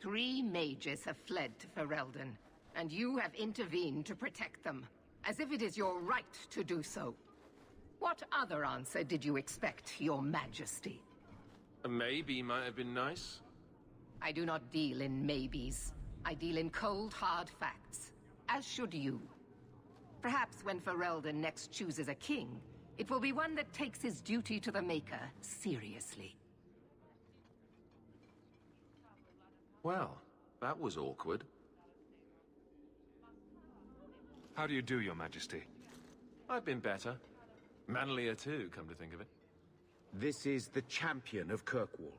3 mages have fled to Ferelden, and you have intervened to protect them, as if it is your right to do so. What other answer did you expect, your majesty? A maybe might have been nice. I do not deal in maybes. I deal in cold, hard facts, as should you. Perhaps when Ferelden next chooses a king, it will be one that takes his duty to the Maker seriously. Well, that was awkward. How do you do, your majesty? I've been better. Manlier too, come to think of it. This is the champion of Kirkwall.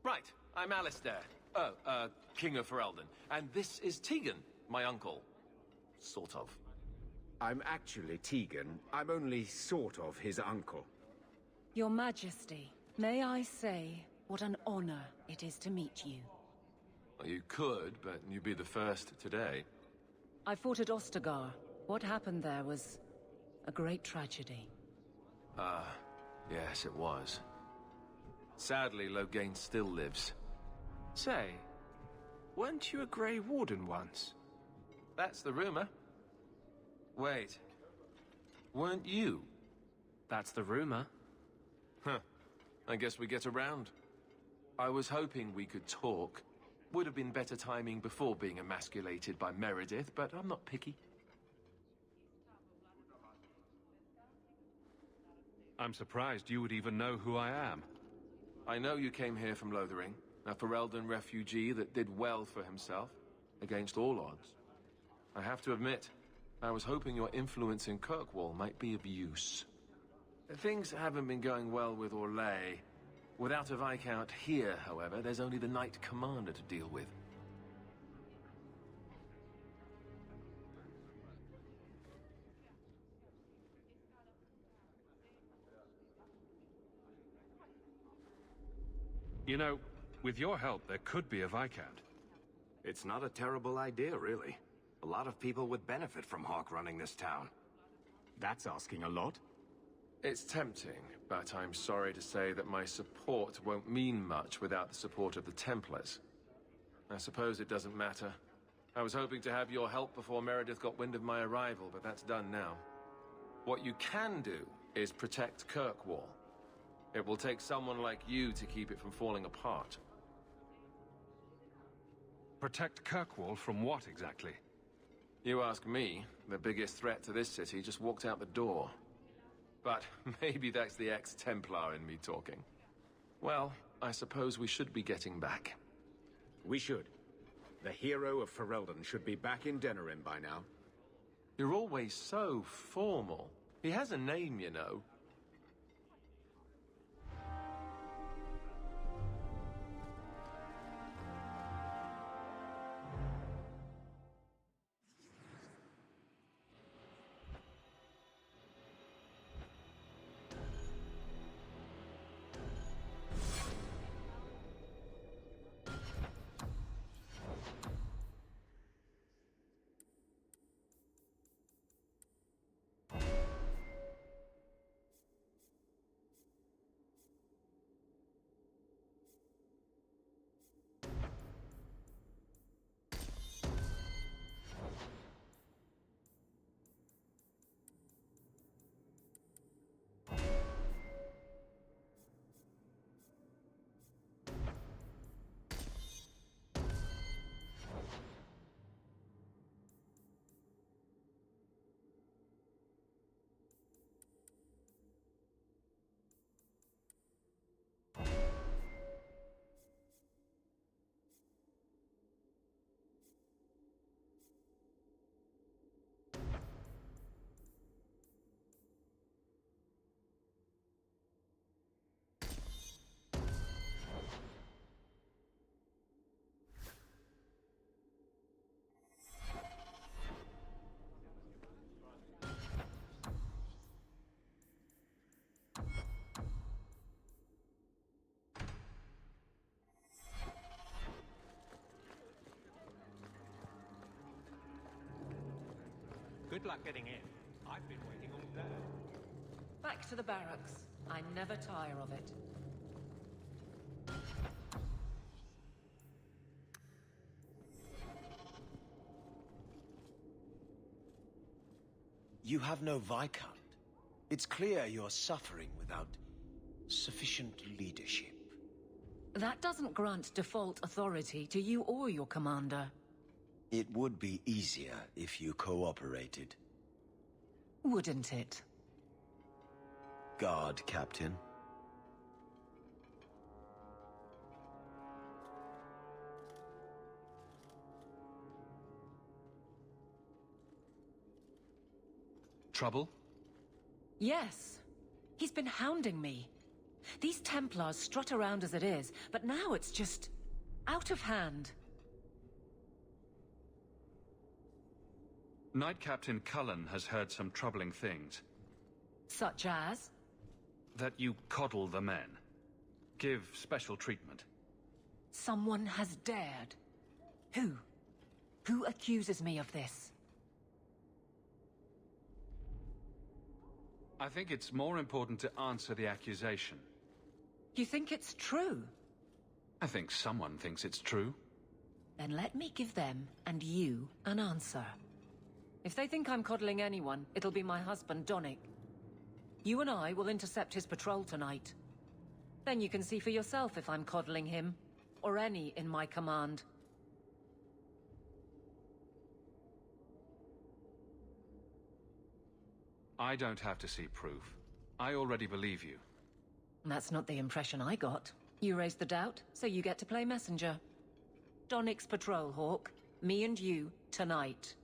Right, I'm Alistair. King of Ferelden. And this is Tegan, my uncle. Sort of. I'm actually Tegan. I'm only sort of his uncle. Your Majesty, may I say what an honor it is to meet you. Well, you could, but you'd be the first today. I fought at Ostagar. What happened there was a great tragedy. Yes, it was. Sadly, Loghain still lives. Say, weren't you a Grey Warden once? That's the rumor. Wait. Weren't you? That's the rumor. Huh. I guess we get around. I was hoping we could talk. Would have been better timing before being emasculated by Meredith, but I'm not picky. I'm surprised you would even know who I am. I know you came here from Lothering, a Ferelden refugee that did well for himself, against all odds. I have to admit, I was hoping your influence in Kirkwall might be of use. Things haven't been going well with Orlais. Without a Viscount here, however, there's only the Knight Commander to deal with. You know, with your help, there could be a Viscount. It's not a terrible idea, really. A lot of people would benefit from Hawk running this town. That's asking a lot. It's tempting, but I'm sorry to say that my support won't mean much without the support of the Templars. I suppose it doesn't matter. I was hoping to have your help before Meredith got wind of my arrival, but that's done now. What you can do is protect Kirkwall. It will take someone like you to keep it from falling apart. Protect Kirkwall from what, exactly? You ask me, the biggest threat to this city just walked out the door. But maybe that's the ex-Templar in me talking. Well, I suppose we should be getting back. We should. The hero of Ferelden should be back in Denerim by now. You're always so formal. He has a name, you know. Good luck getting in. I've been waiting all day. Back to the barracks. I never tire of it. You have no Viscount. It's clear you're suffering without sufficient leadership. That doesn't grant default authority to you or your commander. It would be easier if you cooperated. Wouldn't it? Guard, Captain. Trouble? Yes. He's been hounding me. These Templars strut around as it is, but now it's just out of hand. Knight Captain Cullen has heard some troubling things. Such as? That you coddle the men. Give special treatment. Someone has dared. Who? Who accuses me of this? I think it's more important to answer the accusation. You think it's true? I think someone thinks it's true. Then let me give them, and you, an answer. If they think I'm coddling anyone, it'll be my husband, Donnic. You and I will intercept his patrol tonight. Then you can see for yourself if I'm coddling him, or any in my command. I don't have to see proof. I already believe you. That's not the impression I got. You raised the doubt, so you get to play messenger. Donnic's patrol, Hawk. Me and you, tonight.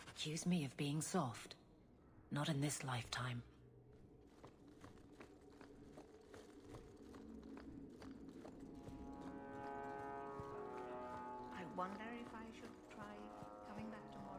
Accuse me of being soft. Not in this lifetime. I wonder if I should try coming back tomorrow.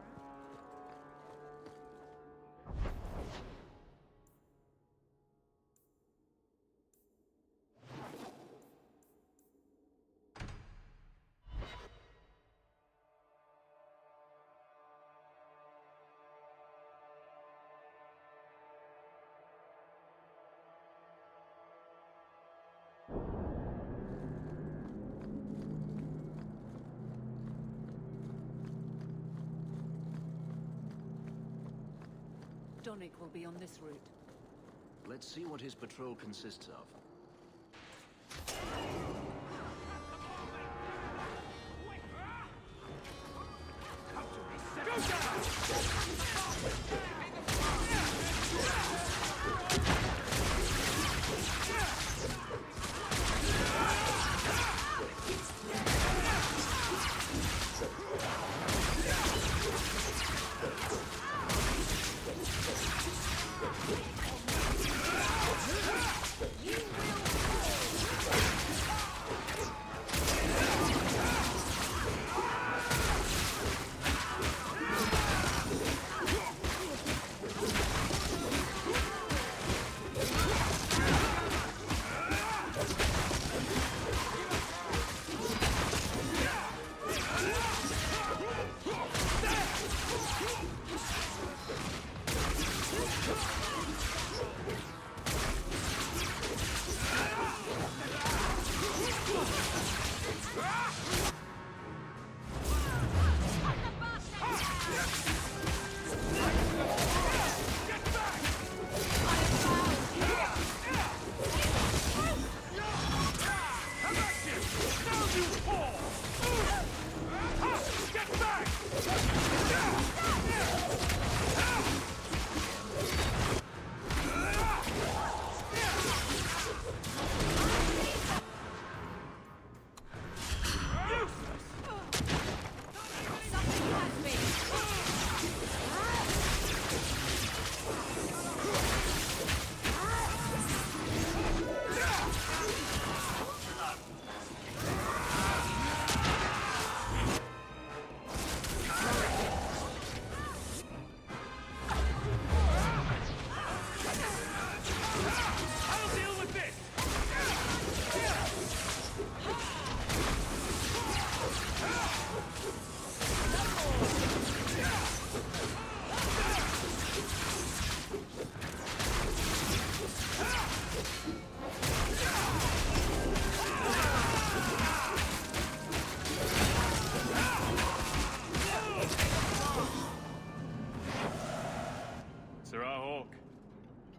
Donnic will be on this route. Let's see what his patrol consists of. You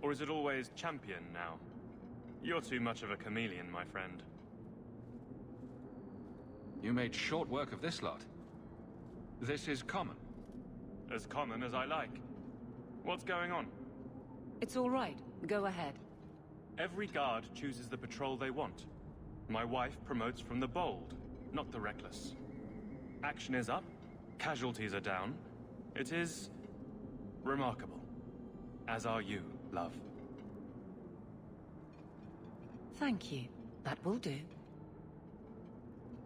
Or is it always champion now? You're too much of a chameleon, my friend. You made short work of this lot. This is common. As common as I like. What's going on? It's all right. Go ahead. Every guard chooses the patrol they want. My wife promotes from the bold, not the reckless. Action is up, casualties are down. It is remarkable. As are you, love. Thank you. That will do.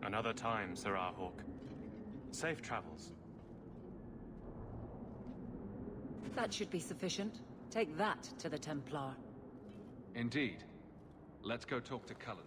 Another time, Sir Hawk. Safe travels. That should be sufficient. Take that to the Templar. Indeed. Let's go talk to Cullen.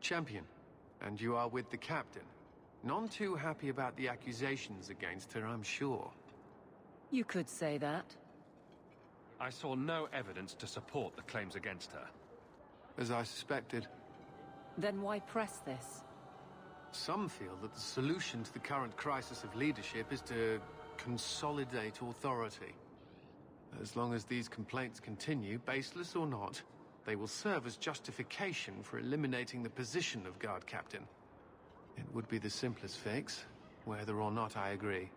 Champion, and you are with the captain. None too happy about the accusations against her, I'm sure. You could say that. I saw no evidence to support the claims against her. As I suspected. Then why press this? Some feel that the solution to the current crisis of leadership is to consolidate authority. As long as these complaints continue, baseless or not, they will serve as justification for eliminating the position of guard captain. It would be the simplest fix, whether or not I agree.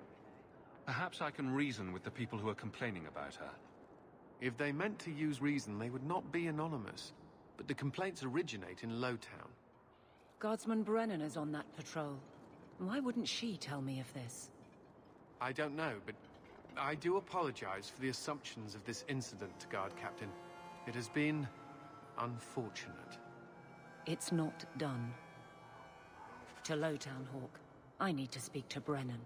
Perhaps I can reason with the people who are complaining about her. If they meant to use reason, they would not be anonymous. But the complaints originate in Lowtown. Guardsman Brennan is on that patrol. Why wouldn't she tell me of this? I don't know, but I do apologize for the assumptions of this incident, guard captain. It has been unfortunate. It's not done. To Lowtown, Hawk. I need to speak to Brennan.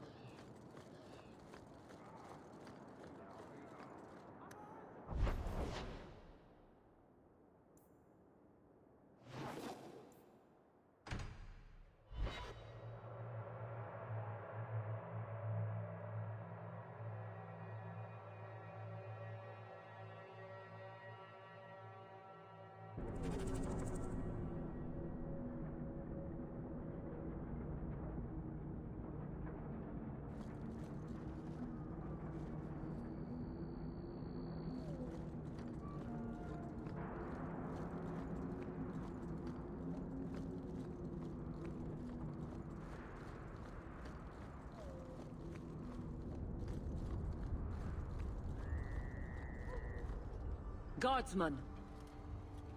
Guardsman!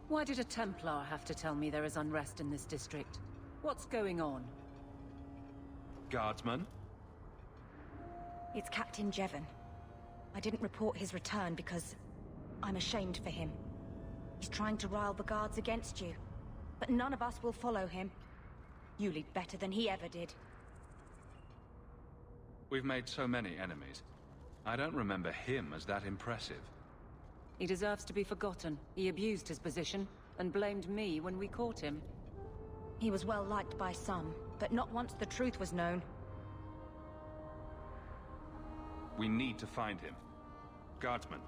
Why did a Templar have to tell me there is unrest in this district? What's going on? Guardsman? It's Captain Jevon. I didn't report his return because I'm ashamed for him. He's trying to rile the guards against you. But none of us will follow him. You lead better than he ever did. We've made so many enemies. I don't remember him as that impressive. He deserves to be forgotten. He abused his position, and blamed me when we caught him. He was well liked by some, but not once the truth was known. We need to find him. Guardsmen.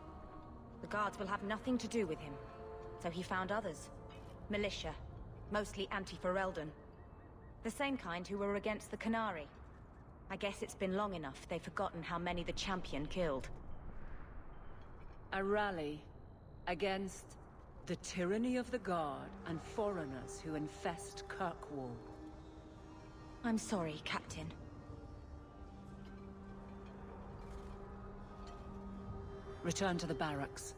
The guards will have nothing to do with him. So he found others. Militia. Mostly anti-Ferelden. The same kind who were against the Canary. I guess it's been long enough they've forgotten how many the Champion killed. A rally against the tyranny of the Guard and foreigners who infest Kirkwall. I'm sorry, Captain. Return to the barracks.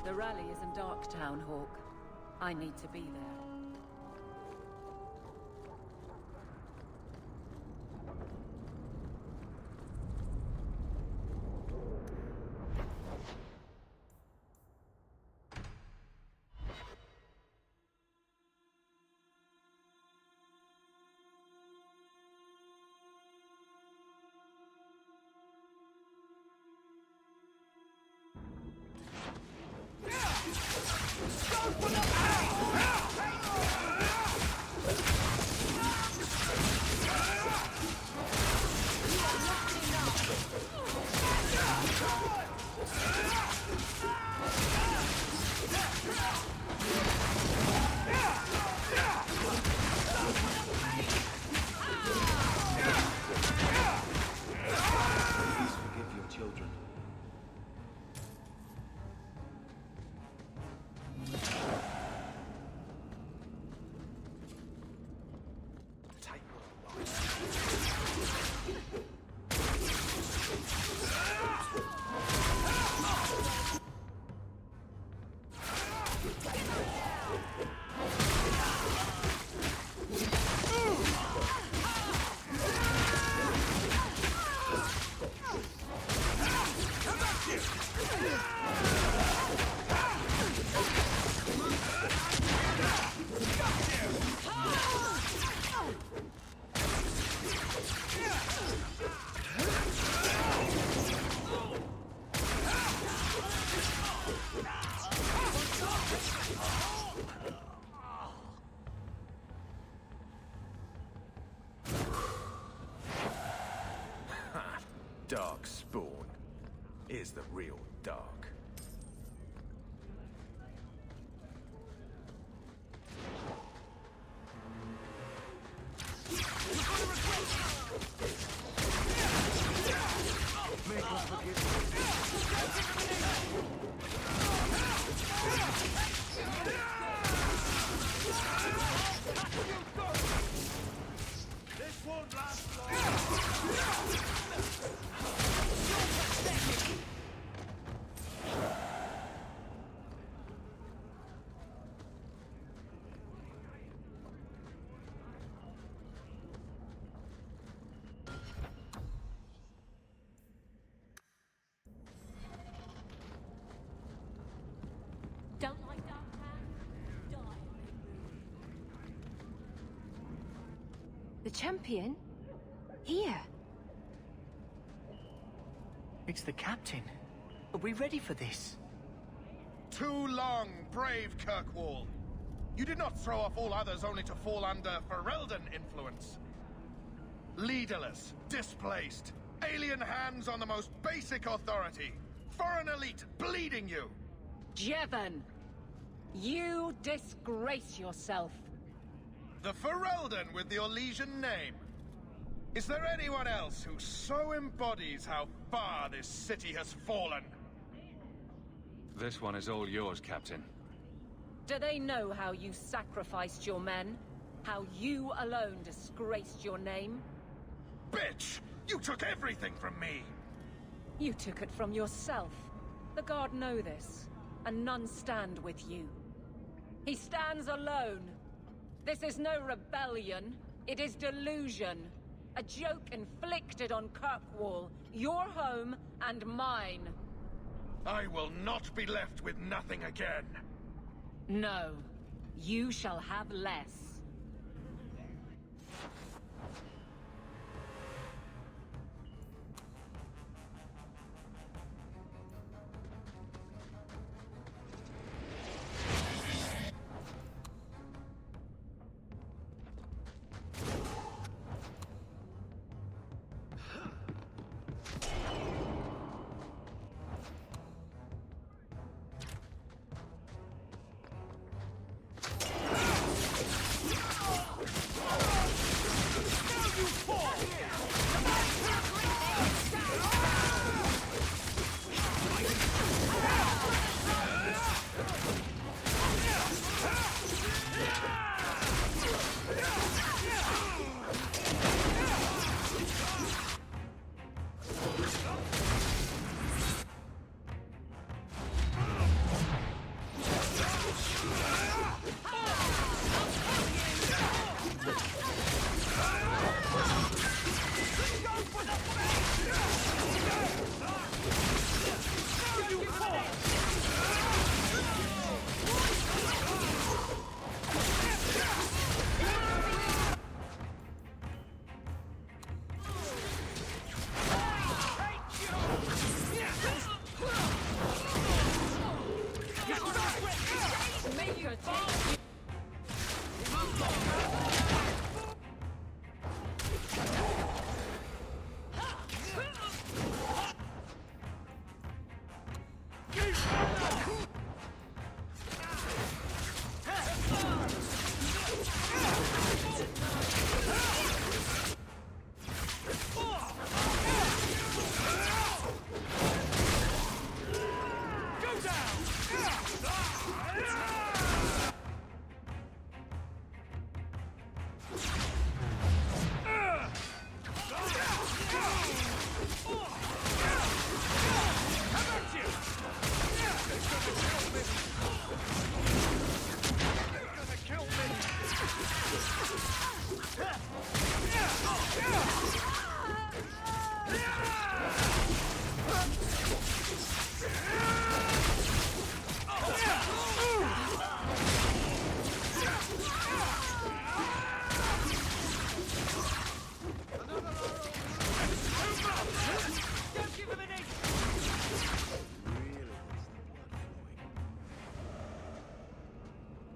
The rally is in Darktown, Hawk. I need to be there. Darkspawn is the real dark. This won't last long. Don't like Darktown? Die. The Champion? Here? It's the Captain. Are we ready for this? Too long, brave Kirkwall. You did not throw off all others only to fall under Ferelden influence. Leaderless, displaced, alien hands on the most basic authority, foreign elite bleeding you. Jevon! You disgrace yourself. The Ferelden with the Orlesian name. Is there anyone else who so embodies how far this city has fallen? This one is all yours, Captain. Do they know how you sacrificed your men? How you alone disgraced your name? Bitch! You took everything from me! You took it from yourself. The Guard know this, and none stand with you. He stands alone. This is no rebellion. It is delusion. A joke inflicted on Kirkwall, your home and mine. I will not be left with nothing again. No. You shall have less.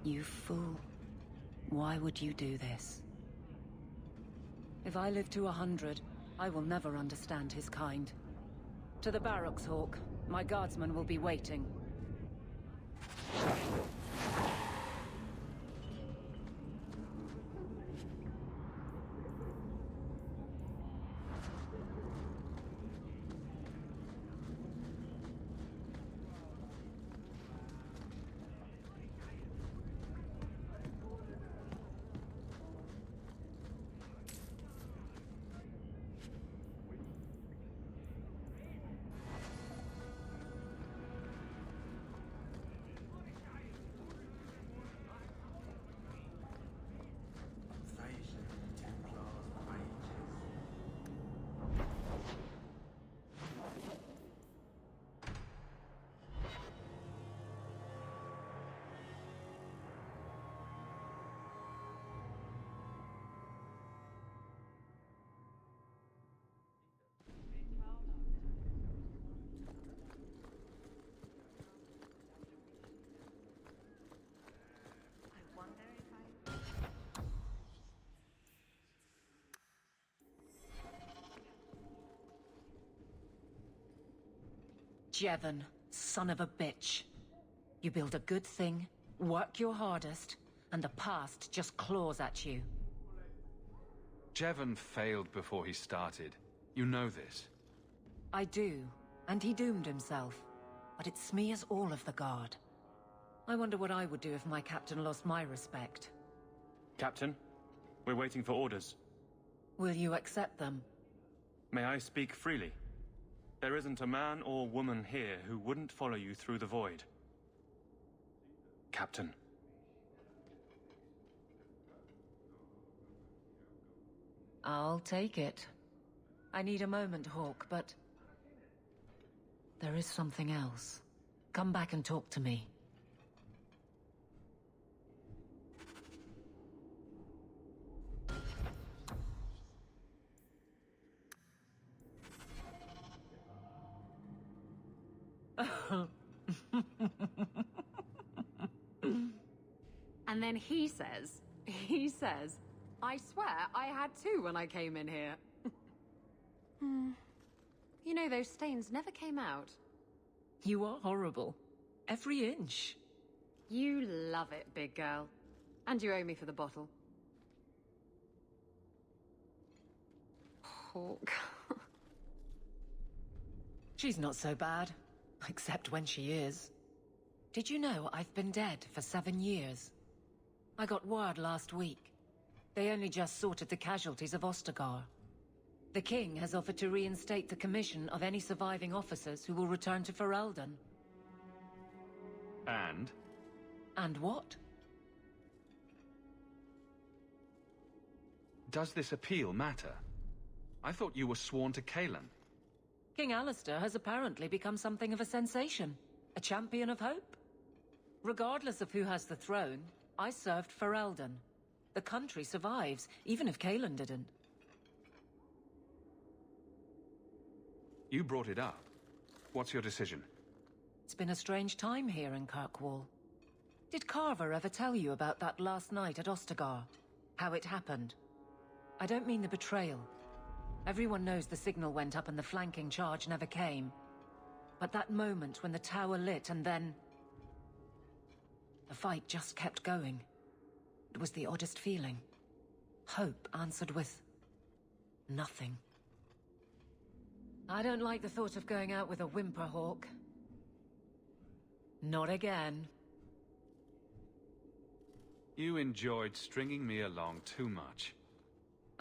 You fool. Why would you do this? If I live to 100, I will never understand his kind. To the barracks, Hawk. My guardsmen will be waiting. Jevon, son of a bitch. You build a good thing, work your hardest, and the past just claws at you. Jevon failed before he started. You know this. I do, and he doomed himself. But it smears all of the Guard. I wonder what I would do if my captain lost my respect. Captain, we're waiting for orders. Will you accept them? May I speak freely? There isn't a man or woman here who wouldn't follow you through the void. Captain. I'll take it. I need a moment, Hawk, but... there is something else. Come back and talk to me. And then he says, I swear I had two when I came in here. You know, those stains never came out. You are horrible. Every inch. You love it, big girl. And you owe me for the bottle. Hawk. She's not so bad. Except when she is. Did you know I've been dead for 7 years? I got word last week. They only just sorted the casualties of Ostagar. The king has offered to reinstate the commission of any surviving officers who will return to Ferelden. And? And what? Does this appeal matter? I thought you were sworn to Cailan. King Alistair has apparently become something of a sensation. A champion of hope. Regardless of who has the throne, I served Ferelden. The country survives, even if Cailan didn't. You brought it up. What's your decision? It's been a strange time here in Kirkwall. Did Carver ever tell you about that last night at Ostagar? How it happened? I don't mean the betrayal. Everyone knows the signal went up and the flanking charge never came. But that moment when the tower lit and then... the fight just kept going. It was the oddest feeling. Hope answered with... nothing. I don't like the thought of going out with a whimper, Hawk. Not again. You enjoyed stringing me along too much.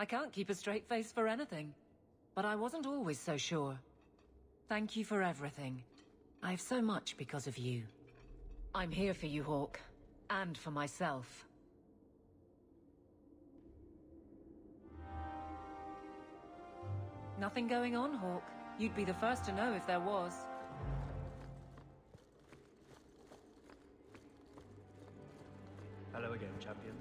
I can't keep a straight face for anything. but I wasn't always so sure. Thank you for everything. I have so much because of you. I'm here for you, Hawk. And for myself. Nothing going on, Hawk. You'd be the first to know if there was. Hello again, champion.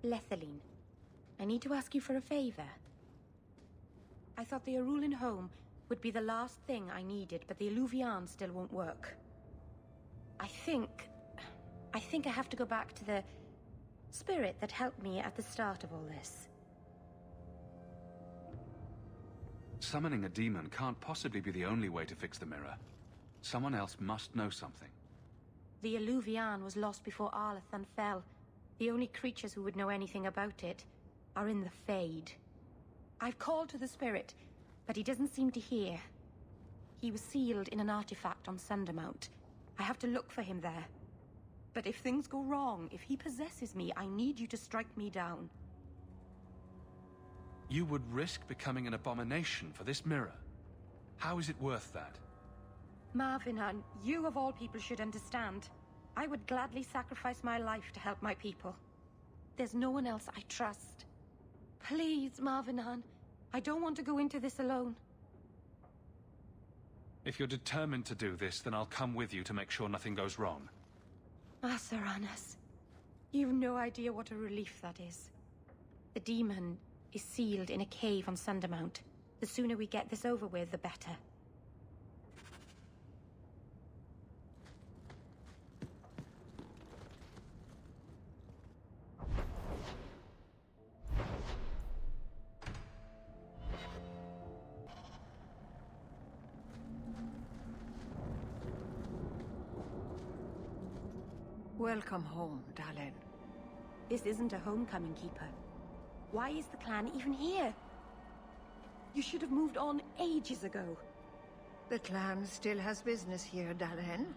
Lethaline, I need to ask you for a favor. I thought the Arulin home would be the last thing I needed, but the Illuvian still won't work. I think I have to go back to the spirit that helped me at the start of all this. Summoning a demon can't possibly be the only way to fix the mirror. Someone else must know something. The Illuvian was lost before Arlathan fell. The only creatures who would know anything about it are in the Fade. I've called to the spirit, but he doesn't seem to hear. He was sealed in an artifact on Sundermount. I have to look for him there. But if things go wrong, if he possesses me, I need you to strike me down. You would risk becoming an abomination for this mirror. How is it worth that? Marvinan, you of all people should understand. I would gladly sacrifice my life to help my people. There's no one else I trust. Please, Marvinan, I don't want to go into this alone. If you're determined to do this, then I'll come with you to make sure nothing goes wrong. Saranas, you've no idea what a relief that is. The demon is sealed in a cave on Sundermount. The sooner we get this over with, the better. Welcome home, Dalen. This isn't a homecoming, Keeper. Why is the clan even here? You should have moved on ages ago. The clan still has business here, Dalen.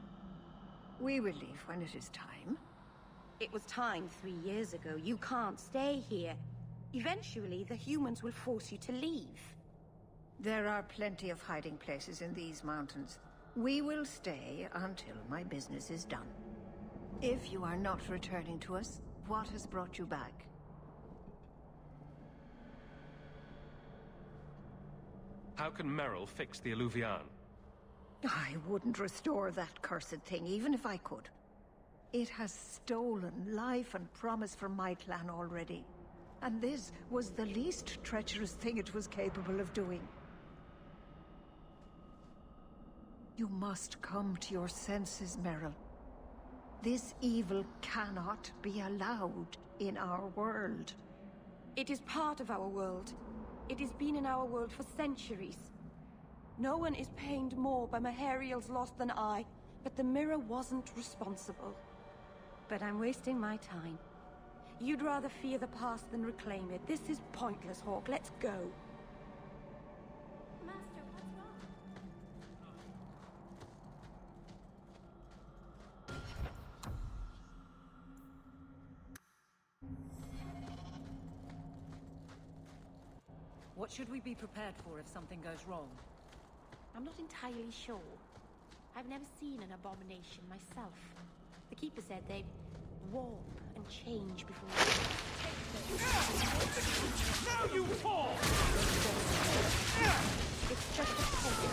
We will leave when it is time. It was time 3 years ago. You can't stay here. Eventually, the humans will force you to leave. There are plenty of hiding places in these mountains. We will stay until my business is done. If you are not returning to us, what has brought you back? How can Merrill fix the Illuvian? I wouldn't restore that cursed thing, even if I could. It has stolen life and promise from my clan already. And this was the least treacherous thing it was capable of doing. You must come to your senses, Merrill. This evil cannot be allowed in our world. It is part of our world. It has been in our world for centuries. No one is pained more by Mahariel's loss than I, but the mirror wasn't responsible. But I'm wasting my time. You'd rather fear the past than reclaim it. This is pointless, Hawk. Let's go. Master, what's wrong? What should we be prepared for if something goes wrong? I'm not entirely sure. I've never seen an abomination myself. The Keeper said they'd warp and change before you... Now you fall! It's just a poison.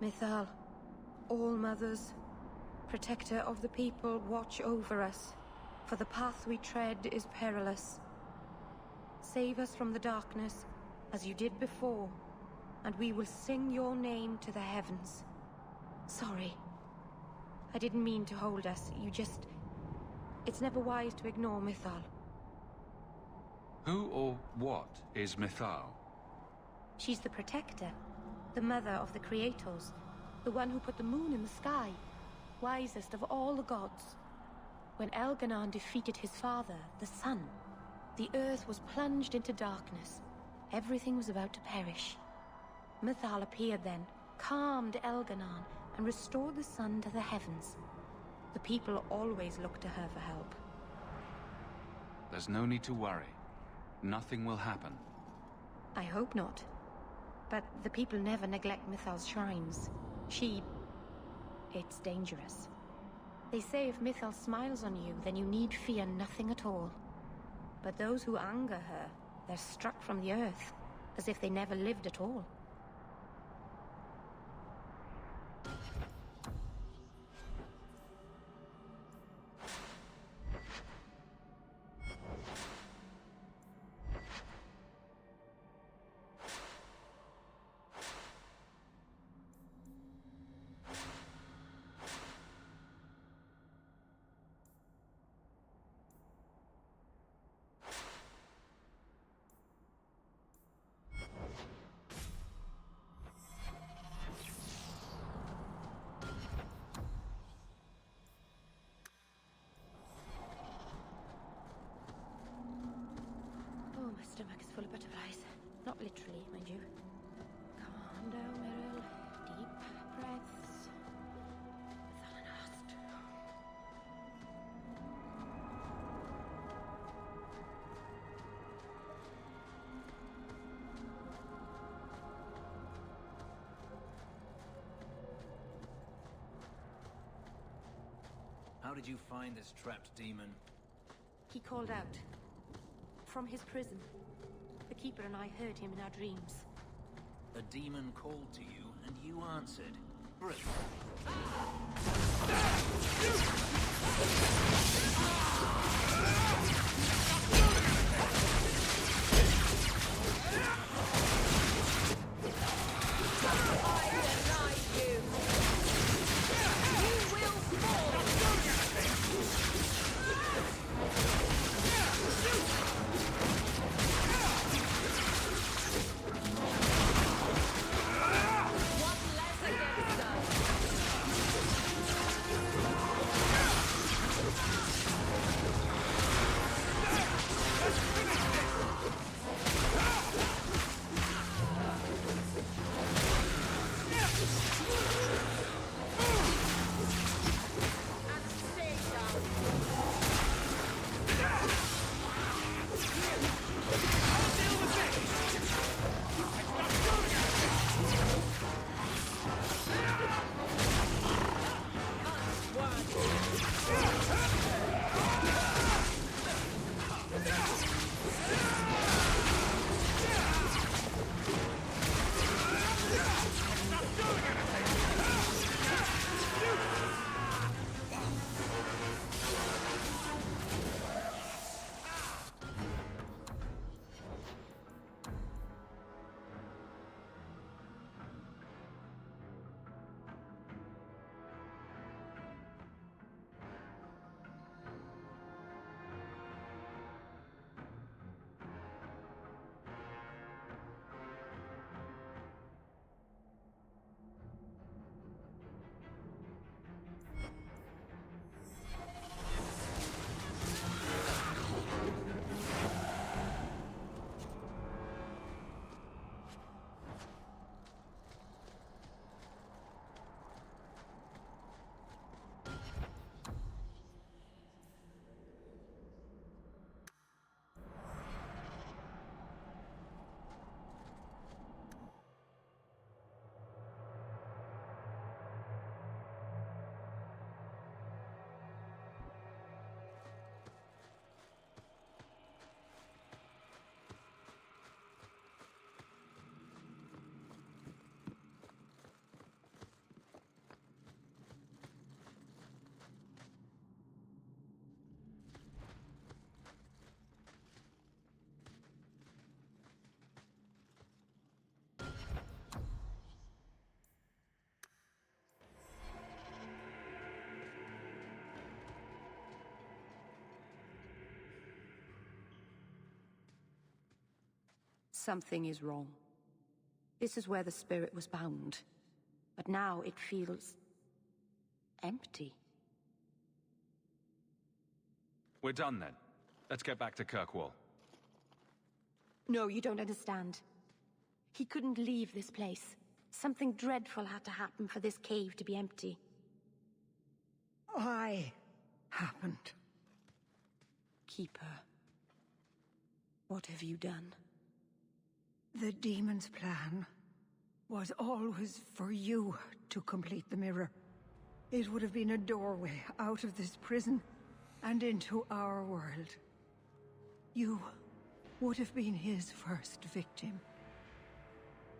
Mythal, All-Mothers, protector of the people, watch over us, for the path we tread is perilous. Save us from the darkness, as you did before, and we will sing your name to the heavens. Sorry. I didn't mean to hold us, you just... It's never wise to ignore Mythal. Who or what is Mythal? She's the protector. The mother of the creators, the one who put the moon in the sky, wisest of all the gods. When Elganon defeated his father, the sun, the earth was plunged into darkness. Everything was about to perish. Mythal appeared then, calmed Elganon, and restored the sun to the heavens. The people always looked to her for help. There's no need to worry. Nothing will happen. I hope not. But the people never neglect Mythal's shrines. It's dangerous. They say if Mythal smiles on you, then you need fear nothing at all. But those who anger her, they're struck from the earth, as if they never lived at all. Stomach is full of butterflies. Not literally, mind you. Calm down, Meryl. Deep breaths. Thalanast. How did you find this trapped demon? He called out. From his prison. The Keeper and I heard him in our dreams. A demon called to you, and you answered. Brilliant. One less against us. Something is wrong. This is where the spirit was bound. But now it feels... empty. We're done then. Let's get back to Kirkwall. No, you don't understand. He couldn't leave this place. Something dreadful had to happen for this cave to be empty. Why happened? Keeper. What have you done? The demon's plan was always for you to complete the mirror. It would have been a doorway out of this prison and into our world. You would have been his first victim.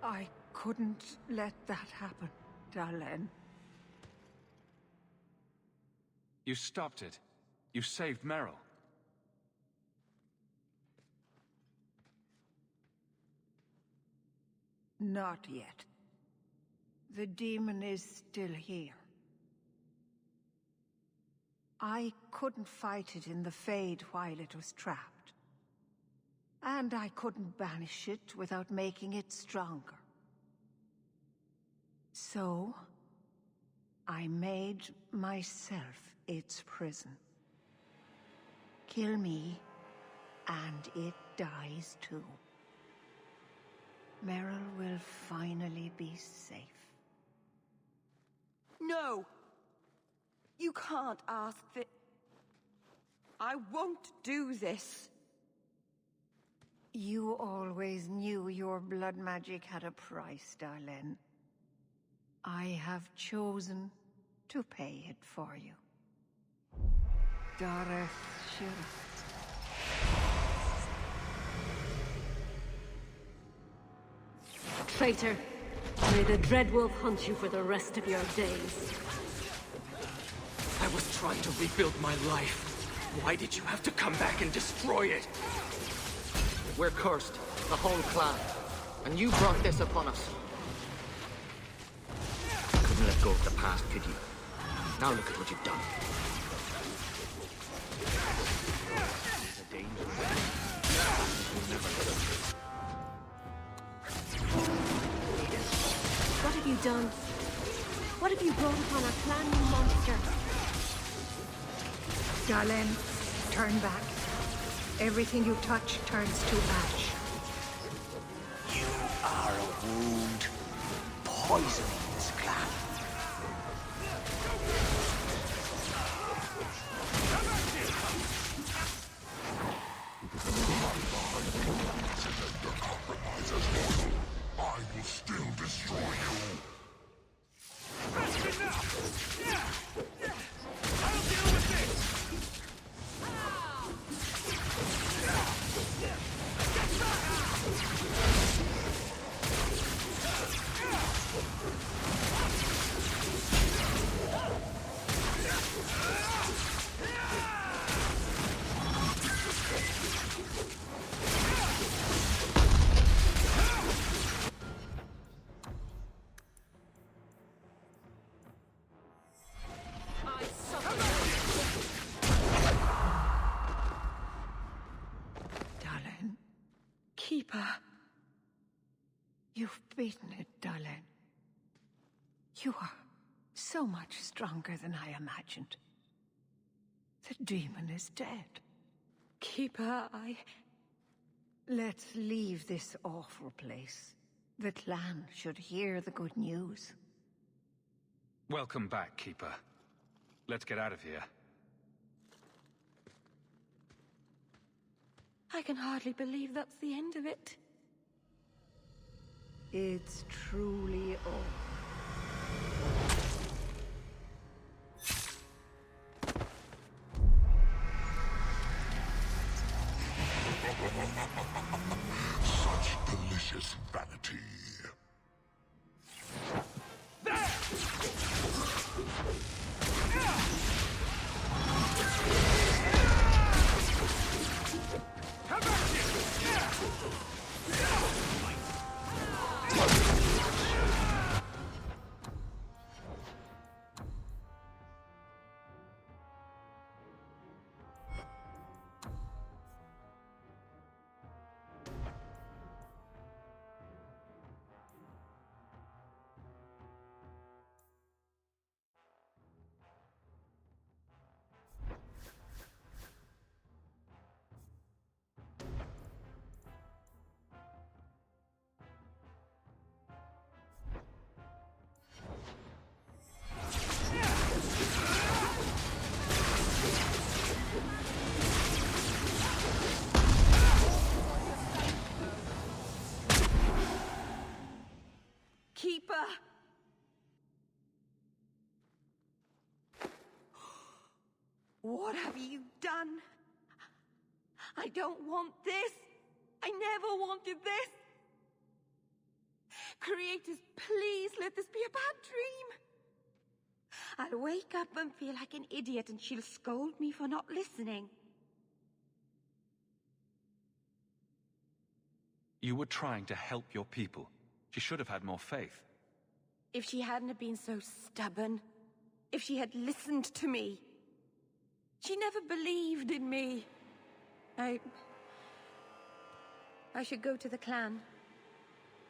I couldn't let that happen, Dalen. You stopped it. You saved Merrill. Not yet. The demon is still here. I couldn't fight it in the Fade while it was trapped. And I couldn't banish it without making it stronger. So, I made myself its prison. Kill me, and it dies too. Merrill will finally be safe. No! You can't ask that. I won't do this. You always knew your blood magic had a price, Dalen. I have chosen to pay it for you. Dareth Shira. Traitor, may the Dreadwolf hunt you for the rest of your days. I was trying to rebuild my life. Why did you have to come back and destroy it? We're cursed, the whole clan. And you brought this upon us. Couldn't let go of the past, could you? Now look at what you've done. It's a danger. You'll never live. What have you done? What have you brought upon our clan, you monster? Dalen, turn back. Everything you touch turns to ash. You are a wound, poisoning this clan. I will still destroy you. That's enough! I'll deal with this! Dalen. Keeper. You've beaten it, Dalen. You are so much stronger than I imagined. The demon is dead. Keeper, Let's leave this awful place. The clan should hear the good news. Welcome back, Keeper. Let's get out of here. I can hardly believe that's the end of it. It's truly over. Such delicious vanity. What have you done? I don't want this. I never wanted this. Creators, please let this be a bad dream. I'll wake up and feel like an idiot and she'll scold me for not listening. You were trying to help your people. She should have had more faith. If she hadn't have been so stubborn, if she had listened to me. She never believed in me. I should go to the clan.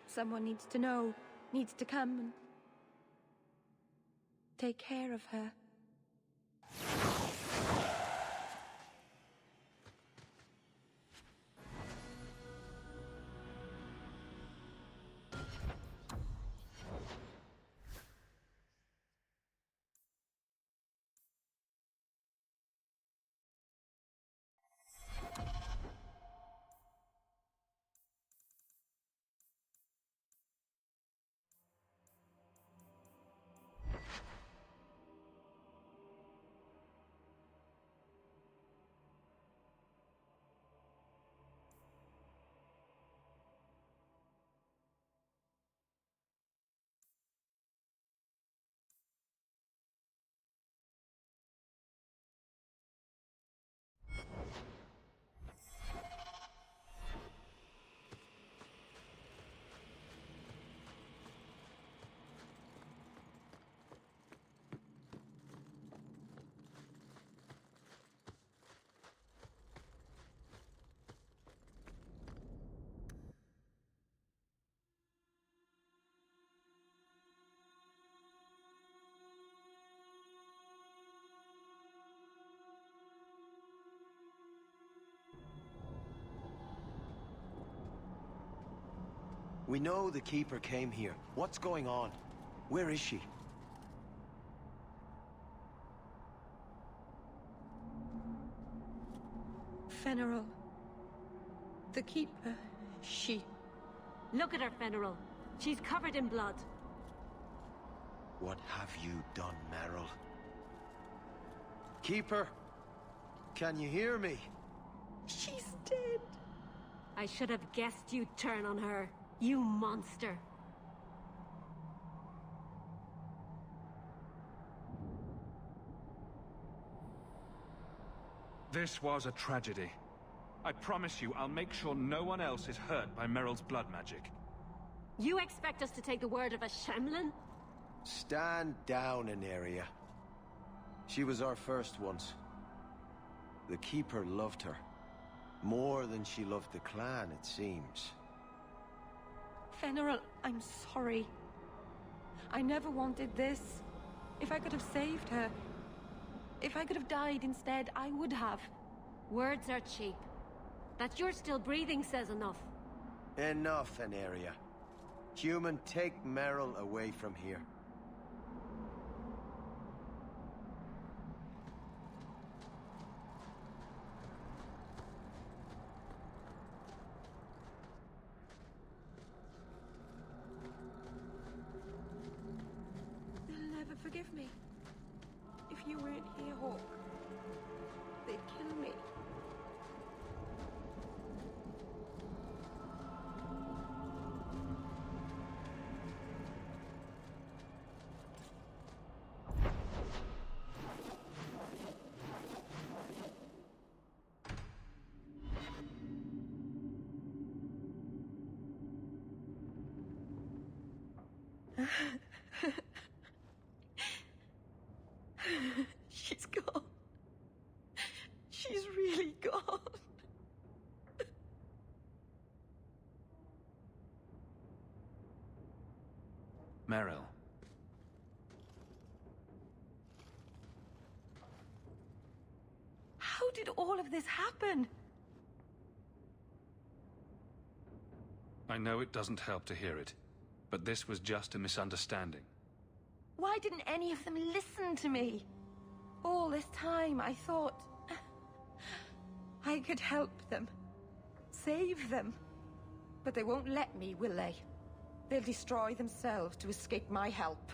Someone needs to know, needs to come and take care of her. We know the Keeper came here. What's going on? Where is she? Fenrir. The Keeper. She... Look at her, Fenrir. She's covered in blood. What have you done, Merrill? Keeper? Can you hear me? She's dead. I should have guessed you'd turn on her. You monster. This was a tragedy. I promise you, I'll make sure no one else is hurt by Meryl's blood magic. You expect us to take the word of a Shemlin? Stand down, Aneria. She was our first once. The Keeper loved her. More than she loved the clan, it seems. Fenrir, I'm sorry. I never wanted this. If I could have saved her, if I could have died instead, I would have. Words are cheap. That you're still breathing says enough. Enough, Aneria. Human, take Meryl away from here. They'll never forgive me. If you weren't here, Hawk, they'd kill me. She's gone. She's really gone. Meryl. How did all of this happen? I know it doesn't help to hear it, but this was just a misunderstanding. Why didn't any of them listen to me? All this time, I thought... I could help them. Save them. But they won't let me, will they? They'll destroy themselves to escape my help.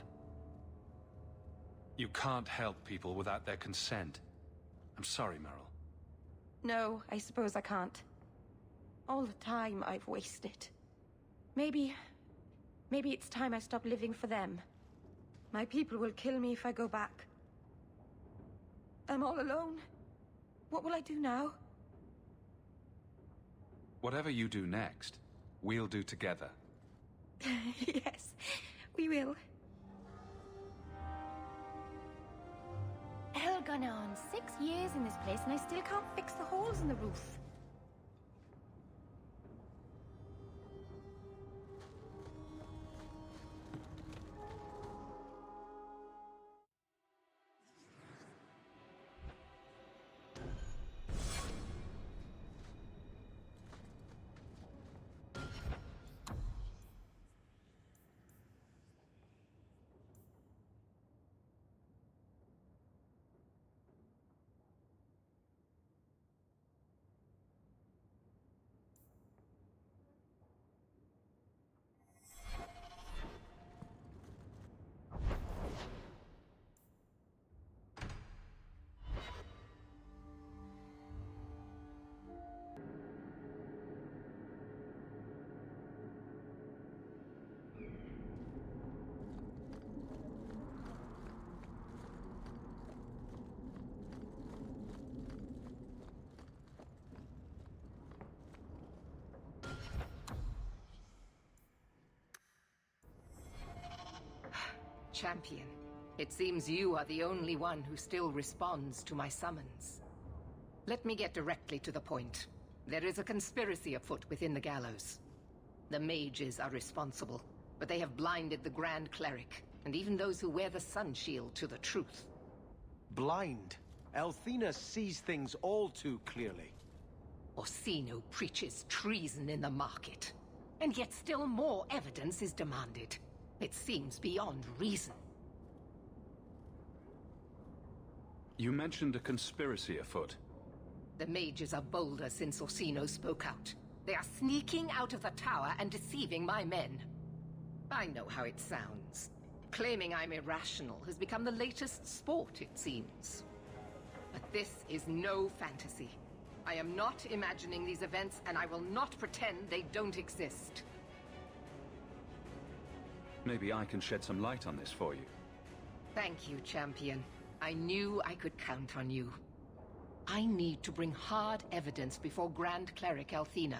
You can't help people without their consent. I'm sorry, Meryl. No, I suppose I can't. All the time I've wasted. Maybe it's time I stop living for them. My people will kill me if I go back. I'm all alone. What will I do now? Whatever you do next, we'll do together. Yes, we will. Hell gone on 6 years in this place and I still can't fix the holes in the roof. Champion, it seems you are the only one who still responds to my summons. Let me get directly to the point. There is a conspiracy afoot within the gallows. The mages are responsible, but they have blinded the Grand Cleric, and even those who wear the Sun Shield to the truth. Blind? Althena sees things all too clearly. Orsino preaches treason in the market, and yet still more evidence is demanded. It seems beyond reason. You mentioned a conspiracy afoot. The mages are bolder since Orsino spoke out. They are sneaking out of the tower and deceiving my men. I know how it sounds. Claiming I'm irrational has become the latest sport, it seems. But this is no fantasy. I am not imagining these events, and I will not pretend they don't exist. Maybe I can shed some light on this for you. Thank you, Champion. I knew I could count on you. I need to bring hard evidence before Grand Cleric Althena.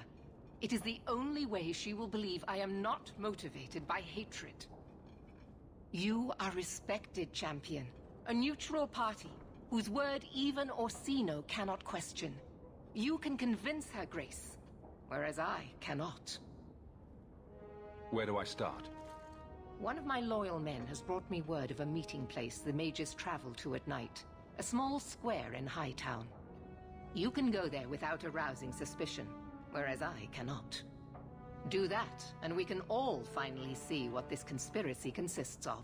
It is the only way she will believe I am not motivated by hatred. You are respected, Champion. A neutral party, whose word even Orsino cannot question. You can convince her, Grace, whereas I cannot. Where do I start? One of my loyal men has brought me word of a meeting place the mages travel to at night. A small square in Hightown. You can go there without arousing suspicion, whereas I cannot. Do that, and we can all finally see what this conspiracy consists of.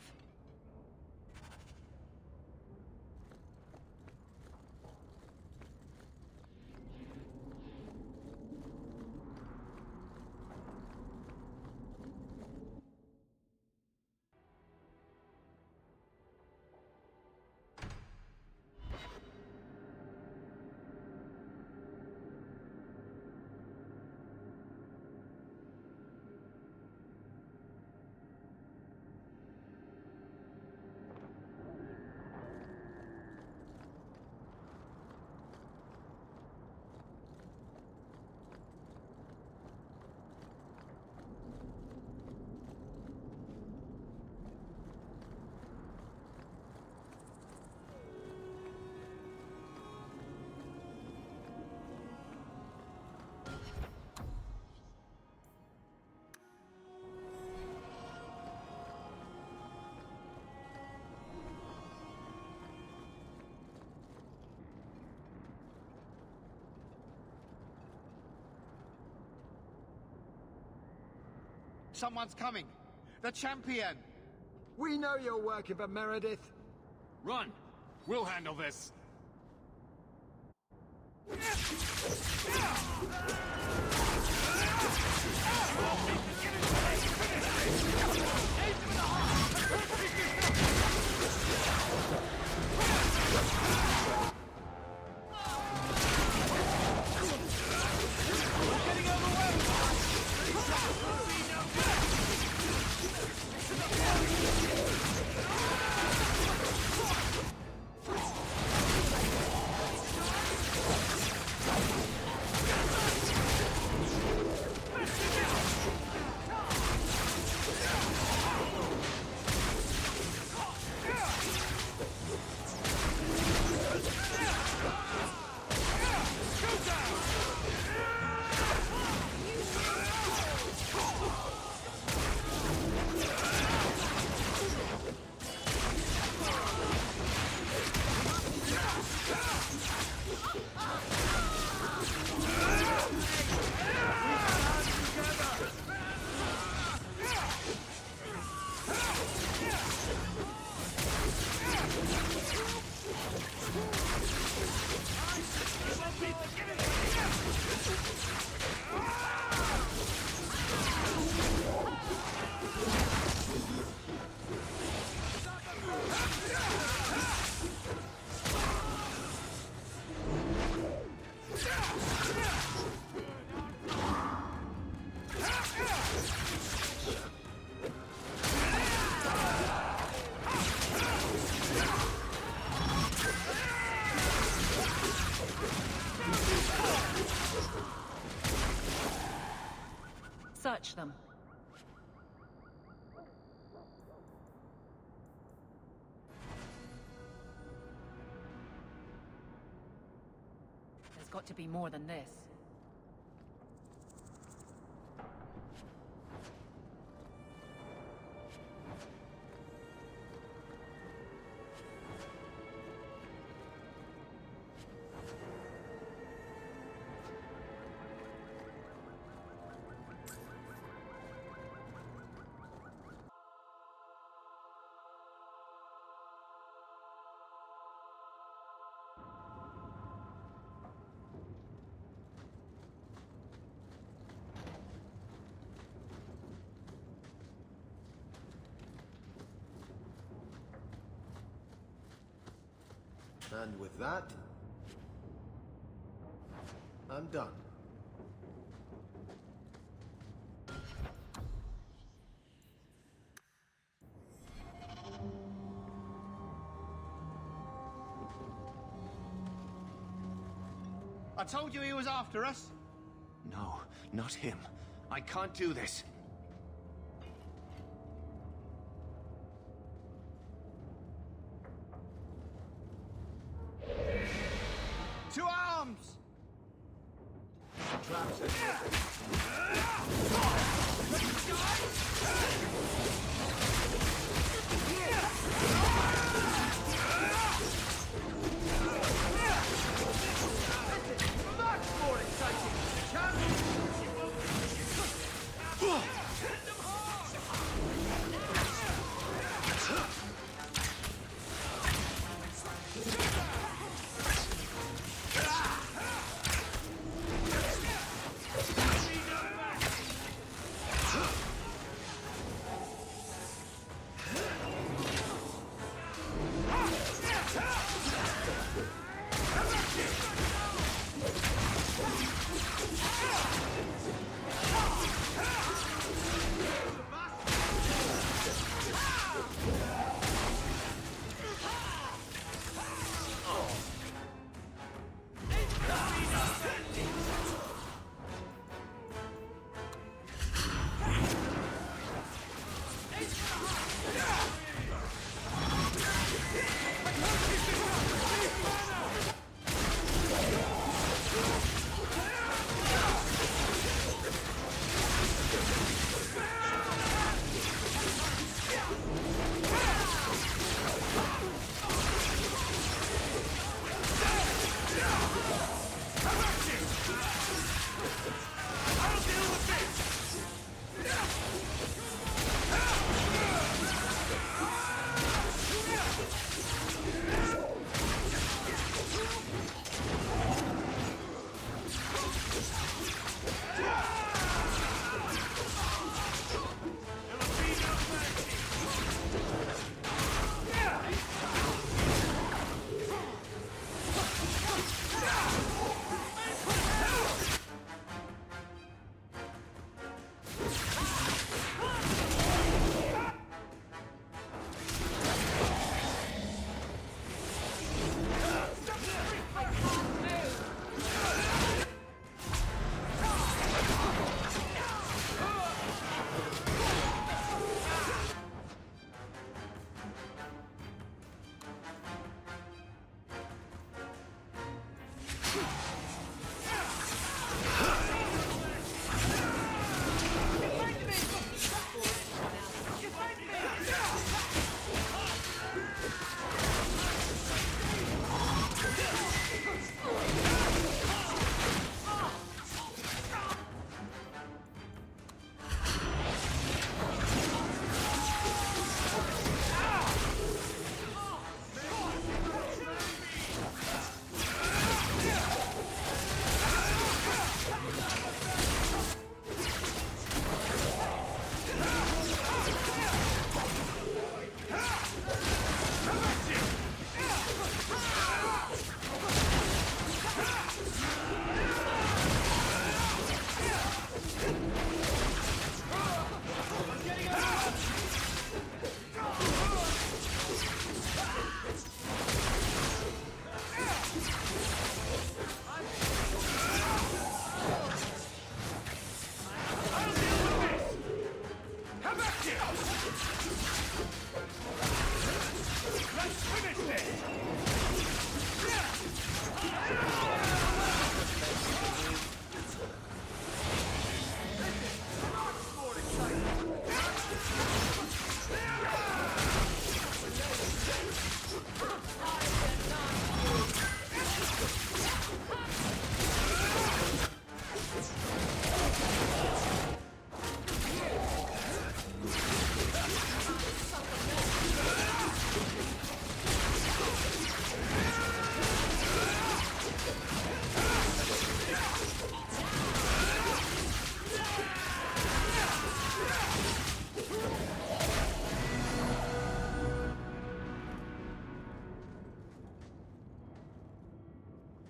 Someone's coming. The champion. We know you're working for Meredith. Run. We'll handle this. touch them. There's got to be more than this. And with that, I'm done. I told you he was after us. No, not him. I can't do this. To arms! Traps it. Much more exciting!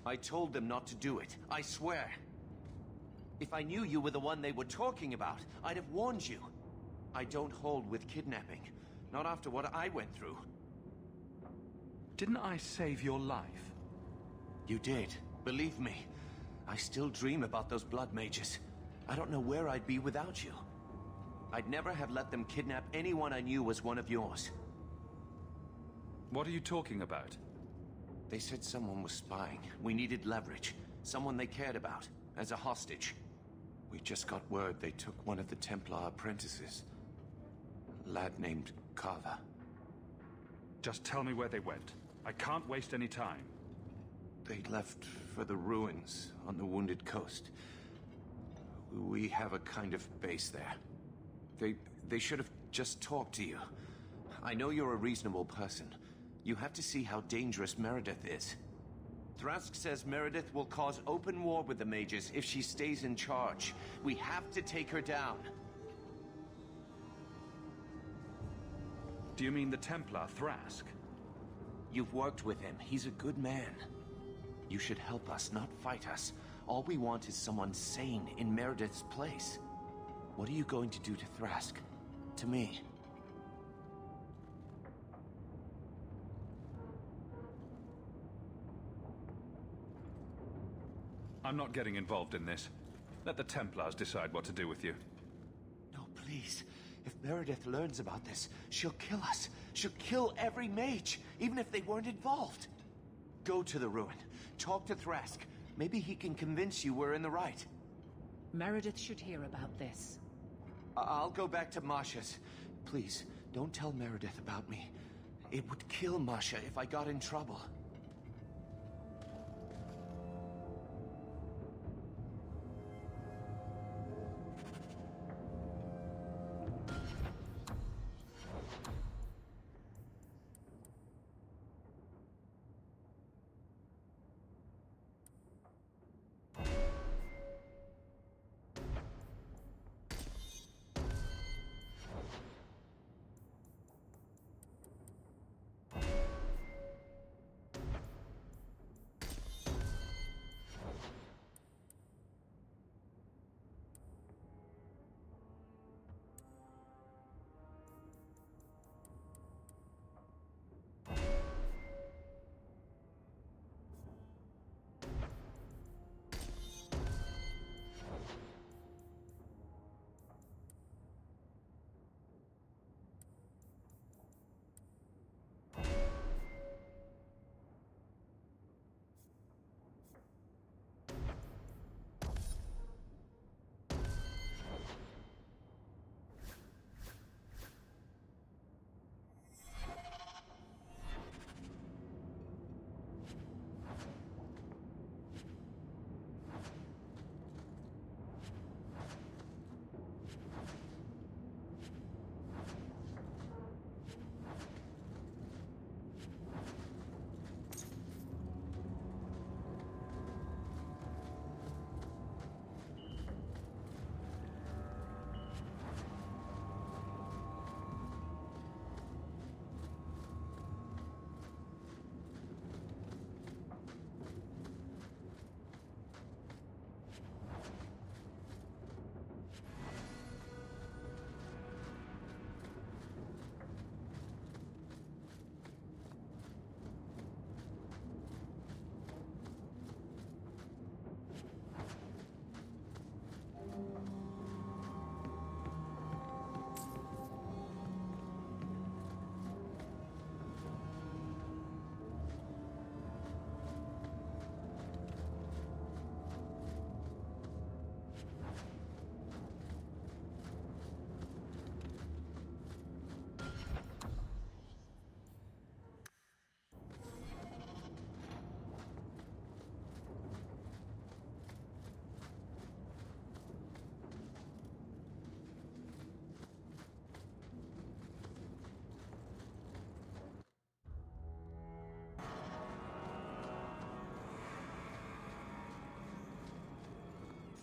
I told them not to do it, I swear. If I knew you were the one they were talking about, I'd have warned you. I don't hold with kidnapping. Not after what I went through. Didn't I save your life? You did. Believe me. I still dream about those blood mages. I don't know where I'd be without you. I'd never have let them kidnap anyone I knew was one of yours. What are you talking about? They said someone was spying. We needed leverage. Someone they cared about. As a hostage. We just got word they took one of the Templar apprentices. A lad named Kava. Just tell me where they went. I can't waste any time. They left for the ruins on the Wounded Coast. We have a kind of base there. They should have just talked to you. I know you're a reasonable person. You have to see how dangerous Meredith is. Thrask says Meredith will cause open war with the mages if she stays in charge. We have to take her down. Do you mean the Templar, Thrask? You've worked with him. He's a good man. You should help us, not fight us. All we want is someone sane in Meredith's place. What are you going to do to Thrask? To me? I'm not getting involved in this. Let the Templars decide what to do with you. No, please. If Meredith learns about this, she'll kill us. She'll kill every mage, even if they weren't involved. Go to the ruin. Talk to Thrask. Maybe he can convince you we're in the right. Meredith should hear about this. I'll go back to Masha's. Please, don't tell Meredith about me. It would kill Masha if I got in trouble.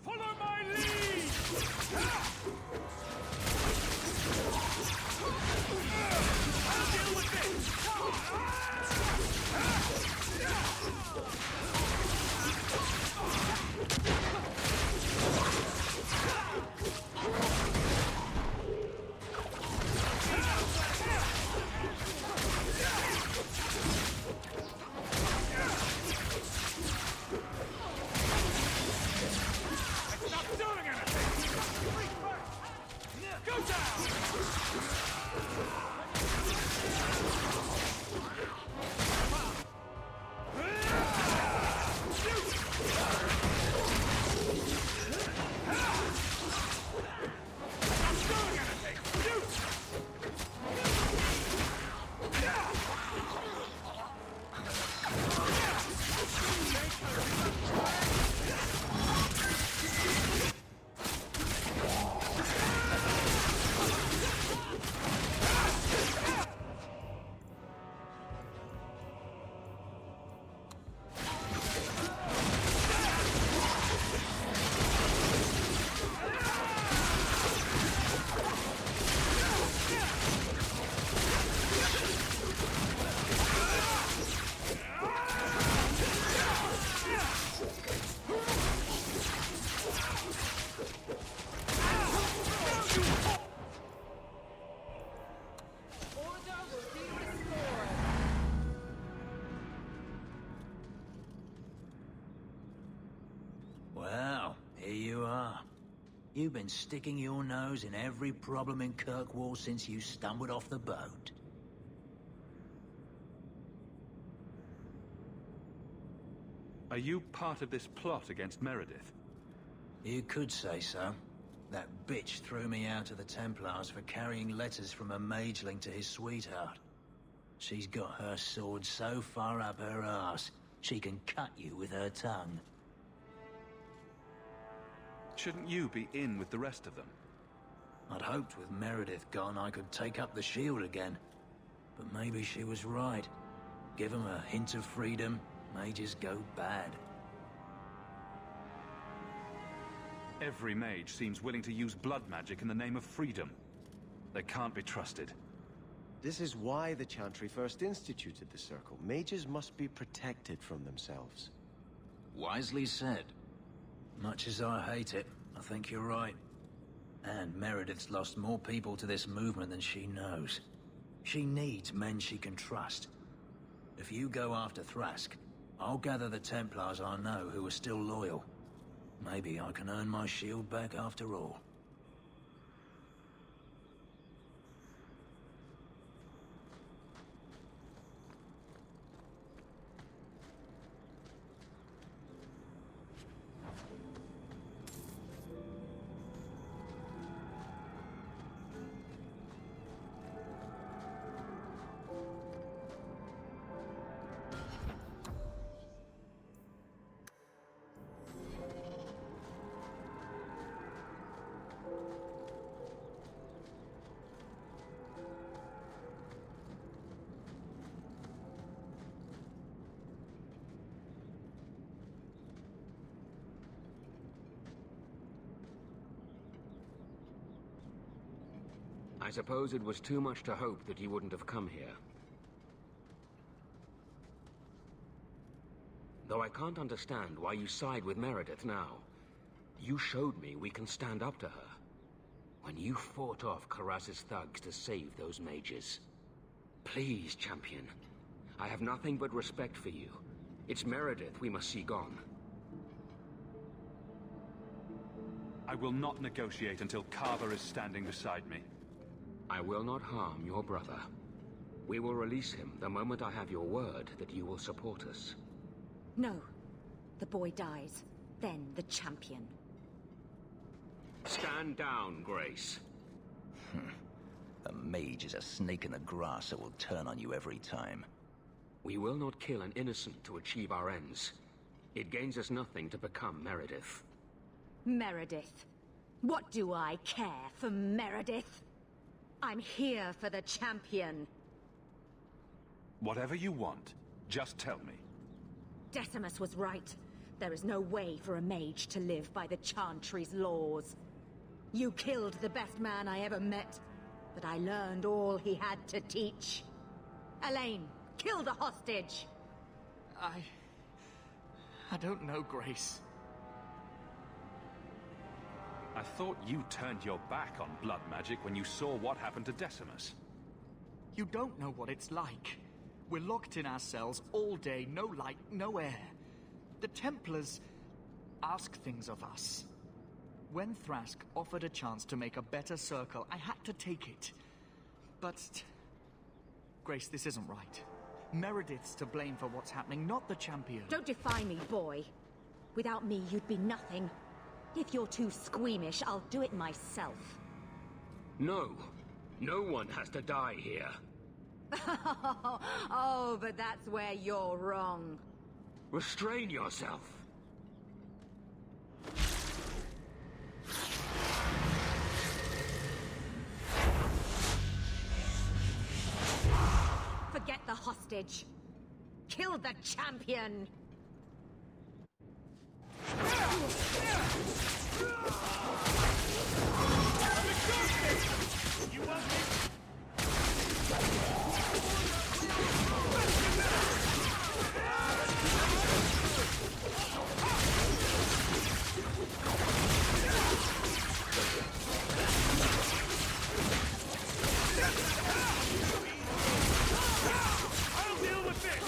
Follow my lead! I'll deal with this! You've been sticking your nose in every problem in Kirkwall since you stumbled off the boat. Are you part of this plot against Meredith? You could say so. That bitch threw me out of the Templars for carrying letters from a mageling to his sweetheart. She's got her sword so far up her arse, she can cut you with her tongue. Shouldn't you be in with the rest of them? I'd hoped with Meredith gone I could take up the shield again. But maybe she was right. Give them a hint of freedom, mages go bad. Every mage seems willing to use blood magic in the name of freedom. They can't be trusted. This is why the Chantry first instituted the Circle. Mages must be protected from themselves. Wisely said. Much as I hate it, I think you're right. And Meredith's lost more people to this movement than she knows. She needs men she can trust. If you go after Thrask, I'll gather the Templars I know who are still loyal. Maybe I can earn my shield back after all. I suppose it was too much to hope that you wouldn't have come here. Though I can't understand why you side with Meredith now. You showed me we can stand up to her. When you fought off Karas's thugs to save those mages. Please, champion. I have nothing but respect for you. It's Meredith we must see gone. I will not negotiate until Carver is standing beside me. I will not harm your brother. We will release him the moment I have your word that you will support us. No. The boy dies. Then the champion. Stand down, Grace. A mage is a snake in the grass that will turn on you every time. We will not kill an innocent to achieve our ends. It gains us nothing to become Meredith. Meredith? What do I care for Meredith? I'm here for the champion. Whatever you want, just tell me. Decimus was right. There is no way for a mage to live by the Chantry's laws. You killed the best man I ever met, but I learned all he had to teach. Elaine, kill the hostage! I don't know, Grace. I thought you turned your back on blood magic when you saw what happened to Decimus. You don't know what it's like. We're locked in our cells all day, no light, no air. The Templars ask things of us. When Thrask offered a chance to make a better circle, I had to take it. But... Grace, this isn't right. Meredith's to blame for what's happening, not the champion. Don't defy me, boy. Without me, you'd be nothing. If you're too squeamish, I'll do it myself. No. No one has to die here. Oh, but that's where you're wrong. Restrain yourself. Forget the hostage. Kill the champion! I'll deal with this!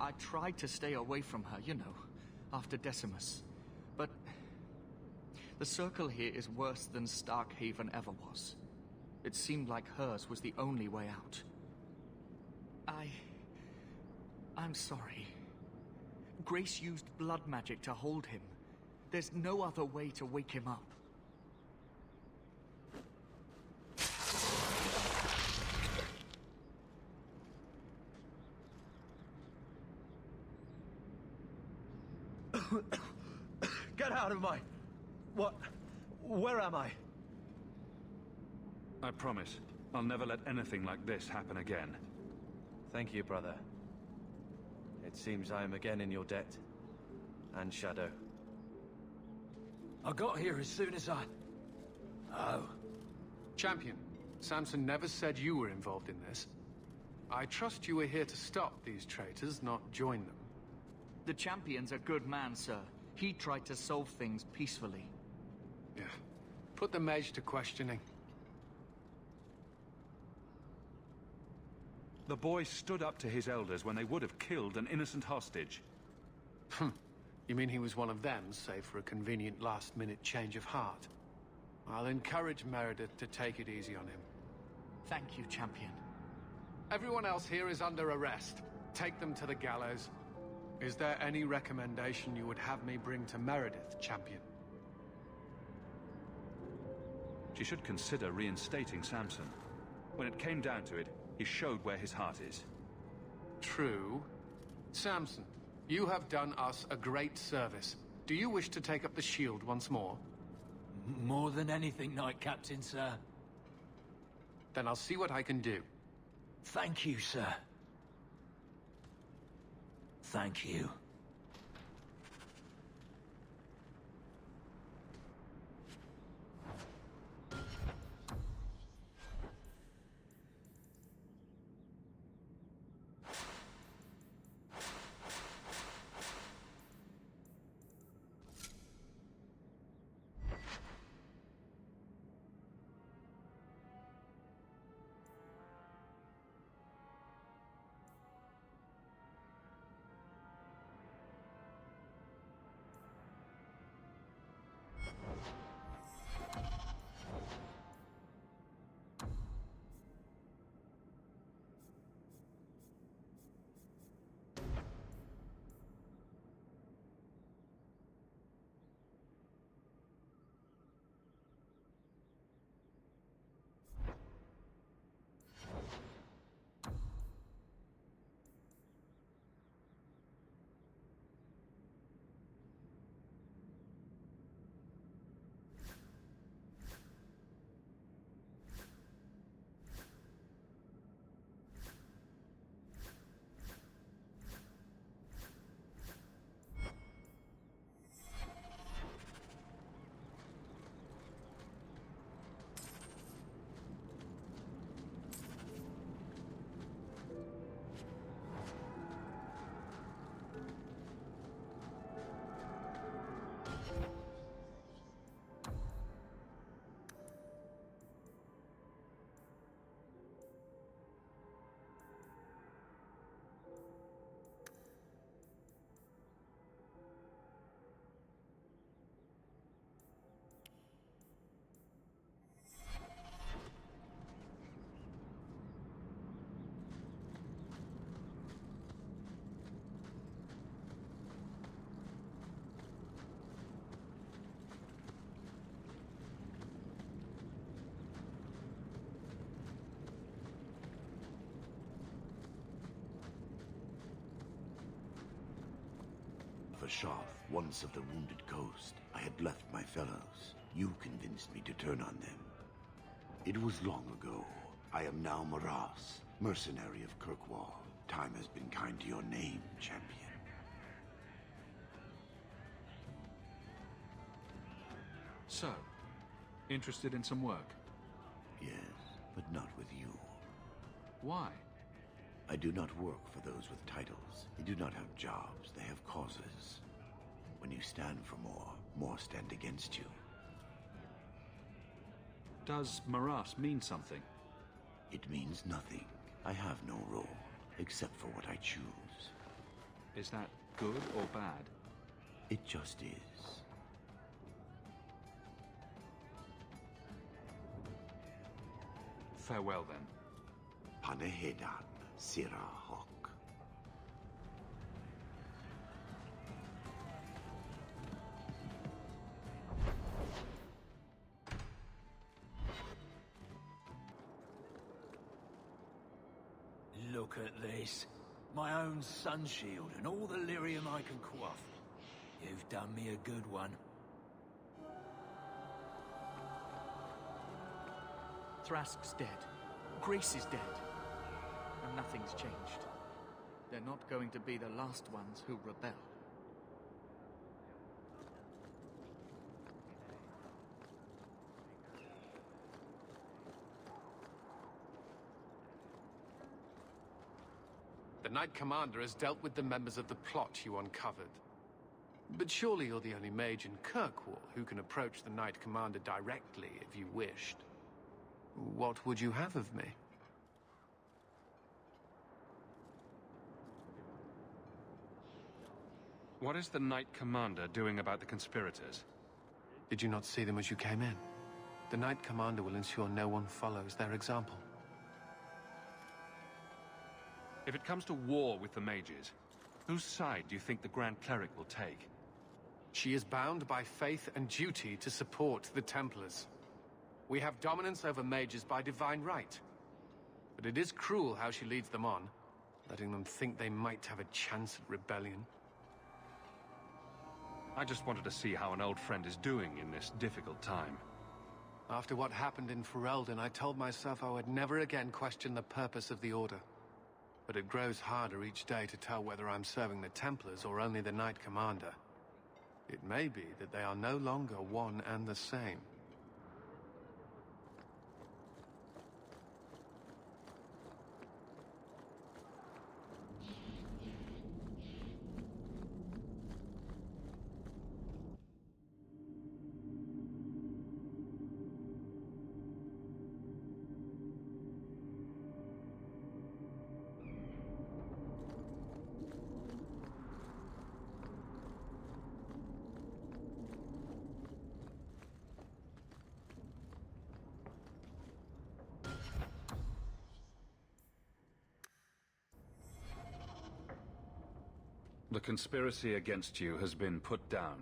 I tried to stay away from her, you know, after Decimus. But the Circle here is worse than Starkhaven ever was. It seemed like hers was the only way out. I'm sorry. Grace used blood magic to hold him. There's no other way to wake him up. Get out of my... What? Where am I? I promise, I'll never let anything like this happen again. Thank you, brother. It seems I am again in your debt. And Shadow. I got here as soon as I... Oh. Champion, Samson never said you were involved in this. I trust you were here to stop these traitors, not join them. The Champion's a good man, sir. He tried to solve things peacefully. Yeah. Put the Mage to questioning. The boy stood up to his elders when they would have killed an innocent hostage. You mean he was one of them, save for a convenient last-minute change of heart? I'll encourage Meredith to take it easy on him. Thank you, Champion. Everyone else here is under arrest. Take them to the gallows. Is there any recommendation you would have me bring to Meredith, Champion? She should consider reinstating Samson. When it came down to it, he showed where his heart is. True. Samson, you have done us a great service. Do you wish to take up the shield once more? More than anything, Knight Captain, sir. Then I'll see what I can do. Thank you, sir. Thank you. Shaf, once of the Wounded Coast, I had left my fellows. You convinced me to turn on them. It was long ago. I am now Maras, mercenary of Kirkwall. Time has been kind to your name, champion. So, interested in some work? Yes, but not with you. Why? I do not work for those with titles. They do not have jobs, they have causes. When you stand for more, more stand against you. Does Maras mean something? It means nothing. I have no role, except for what I choose. Is that good or bad? It just is. Farewell, then. Panehedan, Sira Hawk. Look at this. My own sun shield and all the lyrium I can quaff. You've done me a good one. Thrask's dead. Grace is dead. And nothing's changed. They're not going to be the last ones who rebel. The Knight Commander has dealt with the members of the plot you uncovered. But surely you're the only mage in Kirkwall who can approach the Knight Commander directly if you wished. What would you have of me? What is the Knight Commander doing about the conspirators? Did you not see them as you came in? The Knight Commander will ensure no one follows their example. If it comes to war with the mages, whose side do you think the Grand Cleric will take? She is bound by faith and duty to support the Templars. We have dominance over mages by divine right. But it is cruel how she leads them on. letting them think they might have a chance at rebellion. I just wanted to see how an old friend is doing in this difficult time. After what happened in Ferelden, I told myself I would never again question the purpose of the Order. But it grows harder each day to tell whether I'm serving the Templars or only the Knight Commander. It may be that they are no longer one and the same. The conspiracy against you has been put down.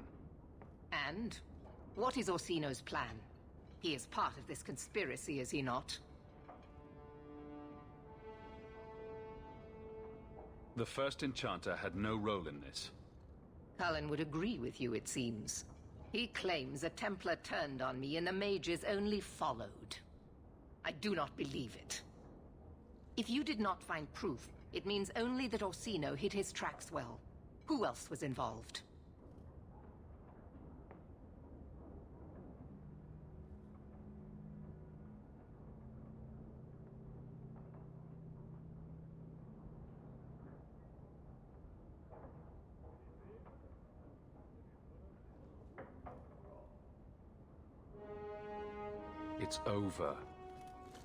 And? What is Orsino's plan? He is part of this conspiracy, is he not? The first enchanter had no role in this. Cullen would agree with you, it seems. He claims a Templar turned on me and the mages only followed. I do not believe it. If you did not find proof, it means only that Orsino hid his tracks well. Who else was involved? It's over.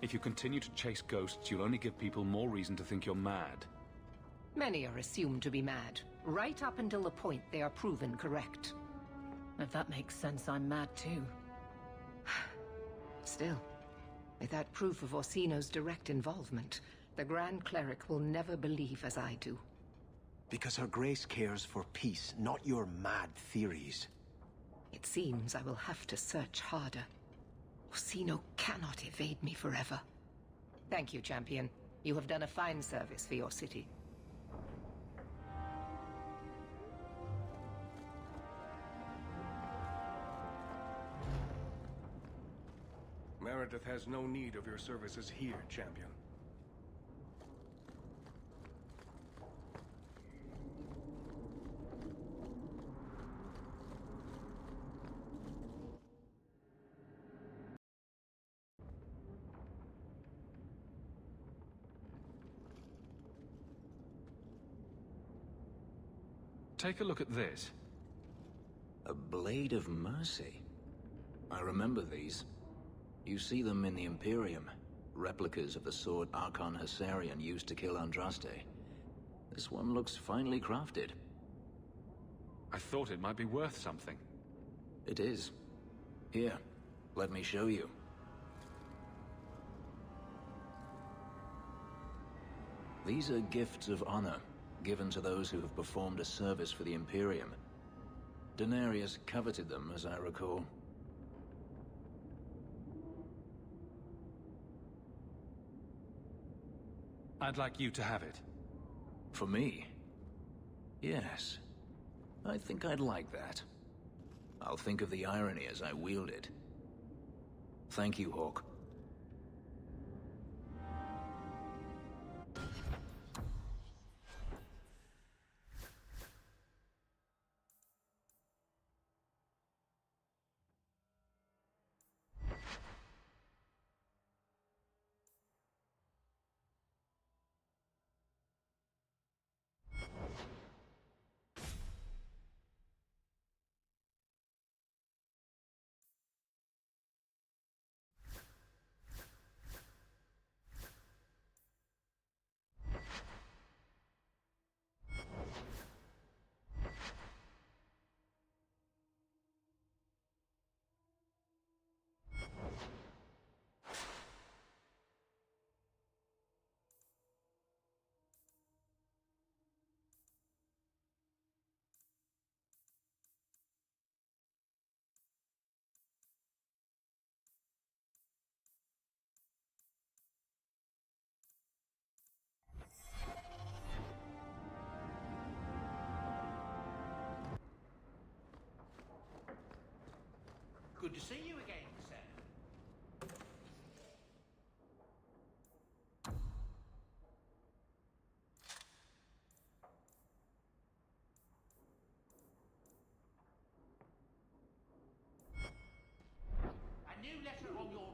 If you continue to chase ghosts, you'll only give people more reason to think you're mad. Many are assumed to be mad, right up until the point they are proven correct. If that makes sense, I'm mad too. Still, without proof of Orsino's direct involvement, the Grand Cleric will never believe as I do. Because Her Grace cares for peace, not your mad theories. It seems I will have to search harder. Orsino cannot evade me forever. Thank you, Champion. You have done a fine service for your city. Meredith has no need of your services here, Champion. Take a look at this. A Blade of Mercy. I remember these. You see them in the Imperium. Replicas of the sword Archon Hessarian used to kill Andraste. This one looks finely crafted. I thought it might be worth something. It is. Here, let me show you. These are gifts of honor, given to those who have performed a service for the Imperium. Denarius coveted them, as I recall. I'd like you to have it. For me? Yes. I think I'd like that. I'll think of the irony as I wield it. Thank you, Hawk. Good to see you again, sir. A new letter on your...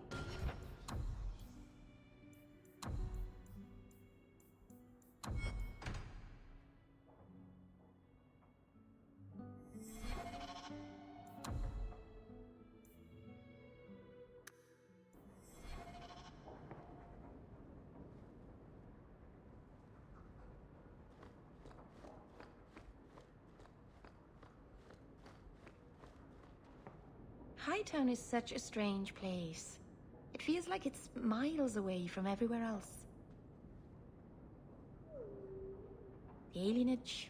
Hightown is such a strange place. It feels like it's miles away from everywhere else. The alienage,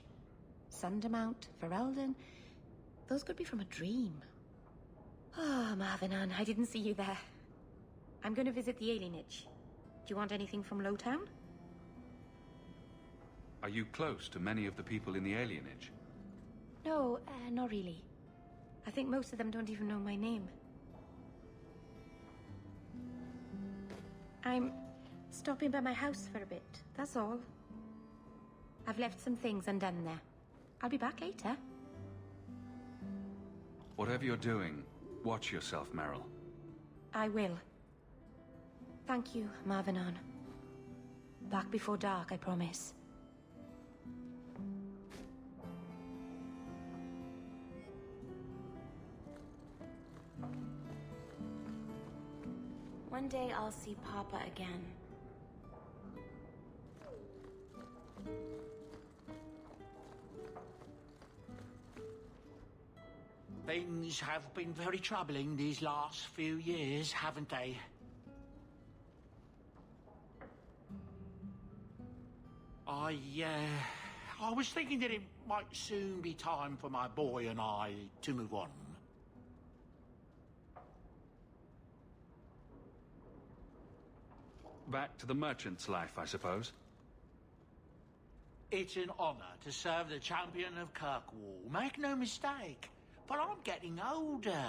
Sundermount, Ferelden, those could be from a dream. Ah, Marvinan, I didn't see you there. I'm going to visit the alienage. Do you want anything from Lowtown? Are you close to many of the people in the alienage? No, not really. I think most of them don't even know my name. I'm stopping by my house for a bit, that's all. I've left some things undone there. I'll be back later. Whatever you're doing, watch yourself, Meryl. I will. Thank you, Marvinan. Back before dark, I promise. One day I'll see Papa again. Things have been very troubling these last few years, haven't they? I was thinking that it might soon be time for my boy and I to move on. Back to the merchant's life, I suppose. It's an honor to serve the champion of Kirkwall, make no mistake. But I'm getting older.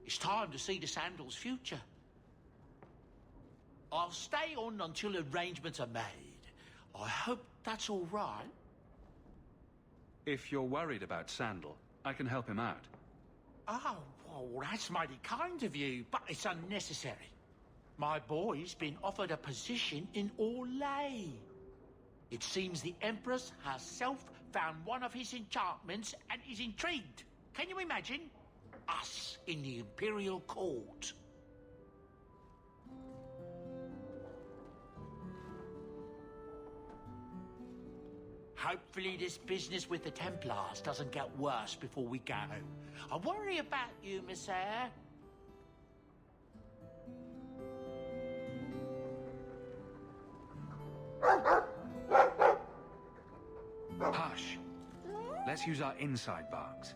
It's time to see the Sandal's future. I'll stay on until arrangements are made. I hope that's all right. If you're worried about Sandal, I can help him out. Oh, well, that's mighty kind of you, but it's unnecessary. My boy's been offered a position in Orlais. It seems the Empress herself found one of his enchantments and is intrigued. Can you imagine? Us in the Imperial Court. Hopefully this business with the Templars doesn't get worse before we go. I worry about you, Miss Eyre. Hush. Let's use our inside barks.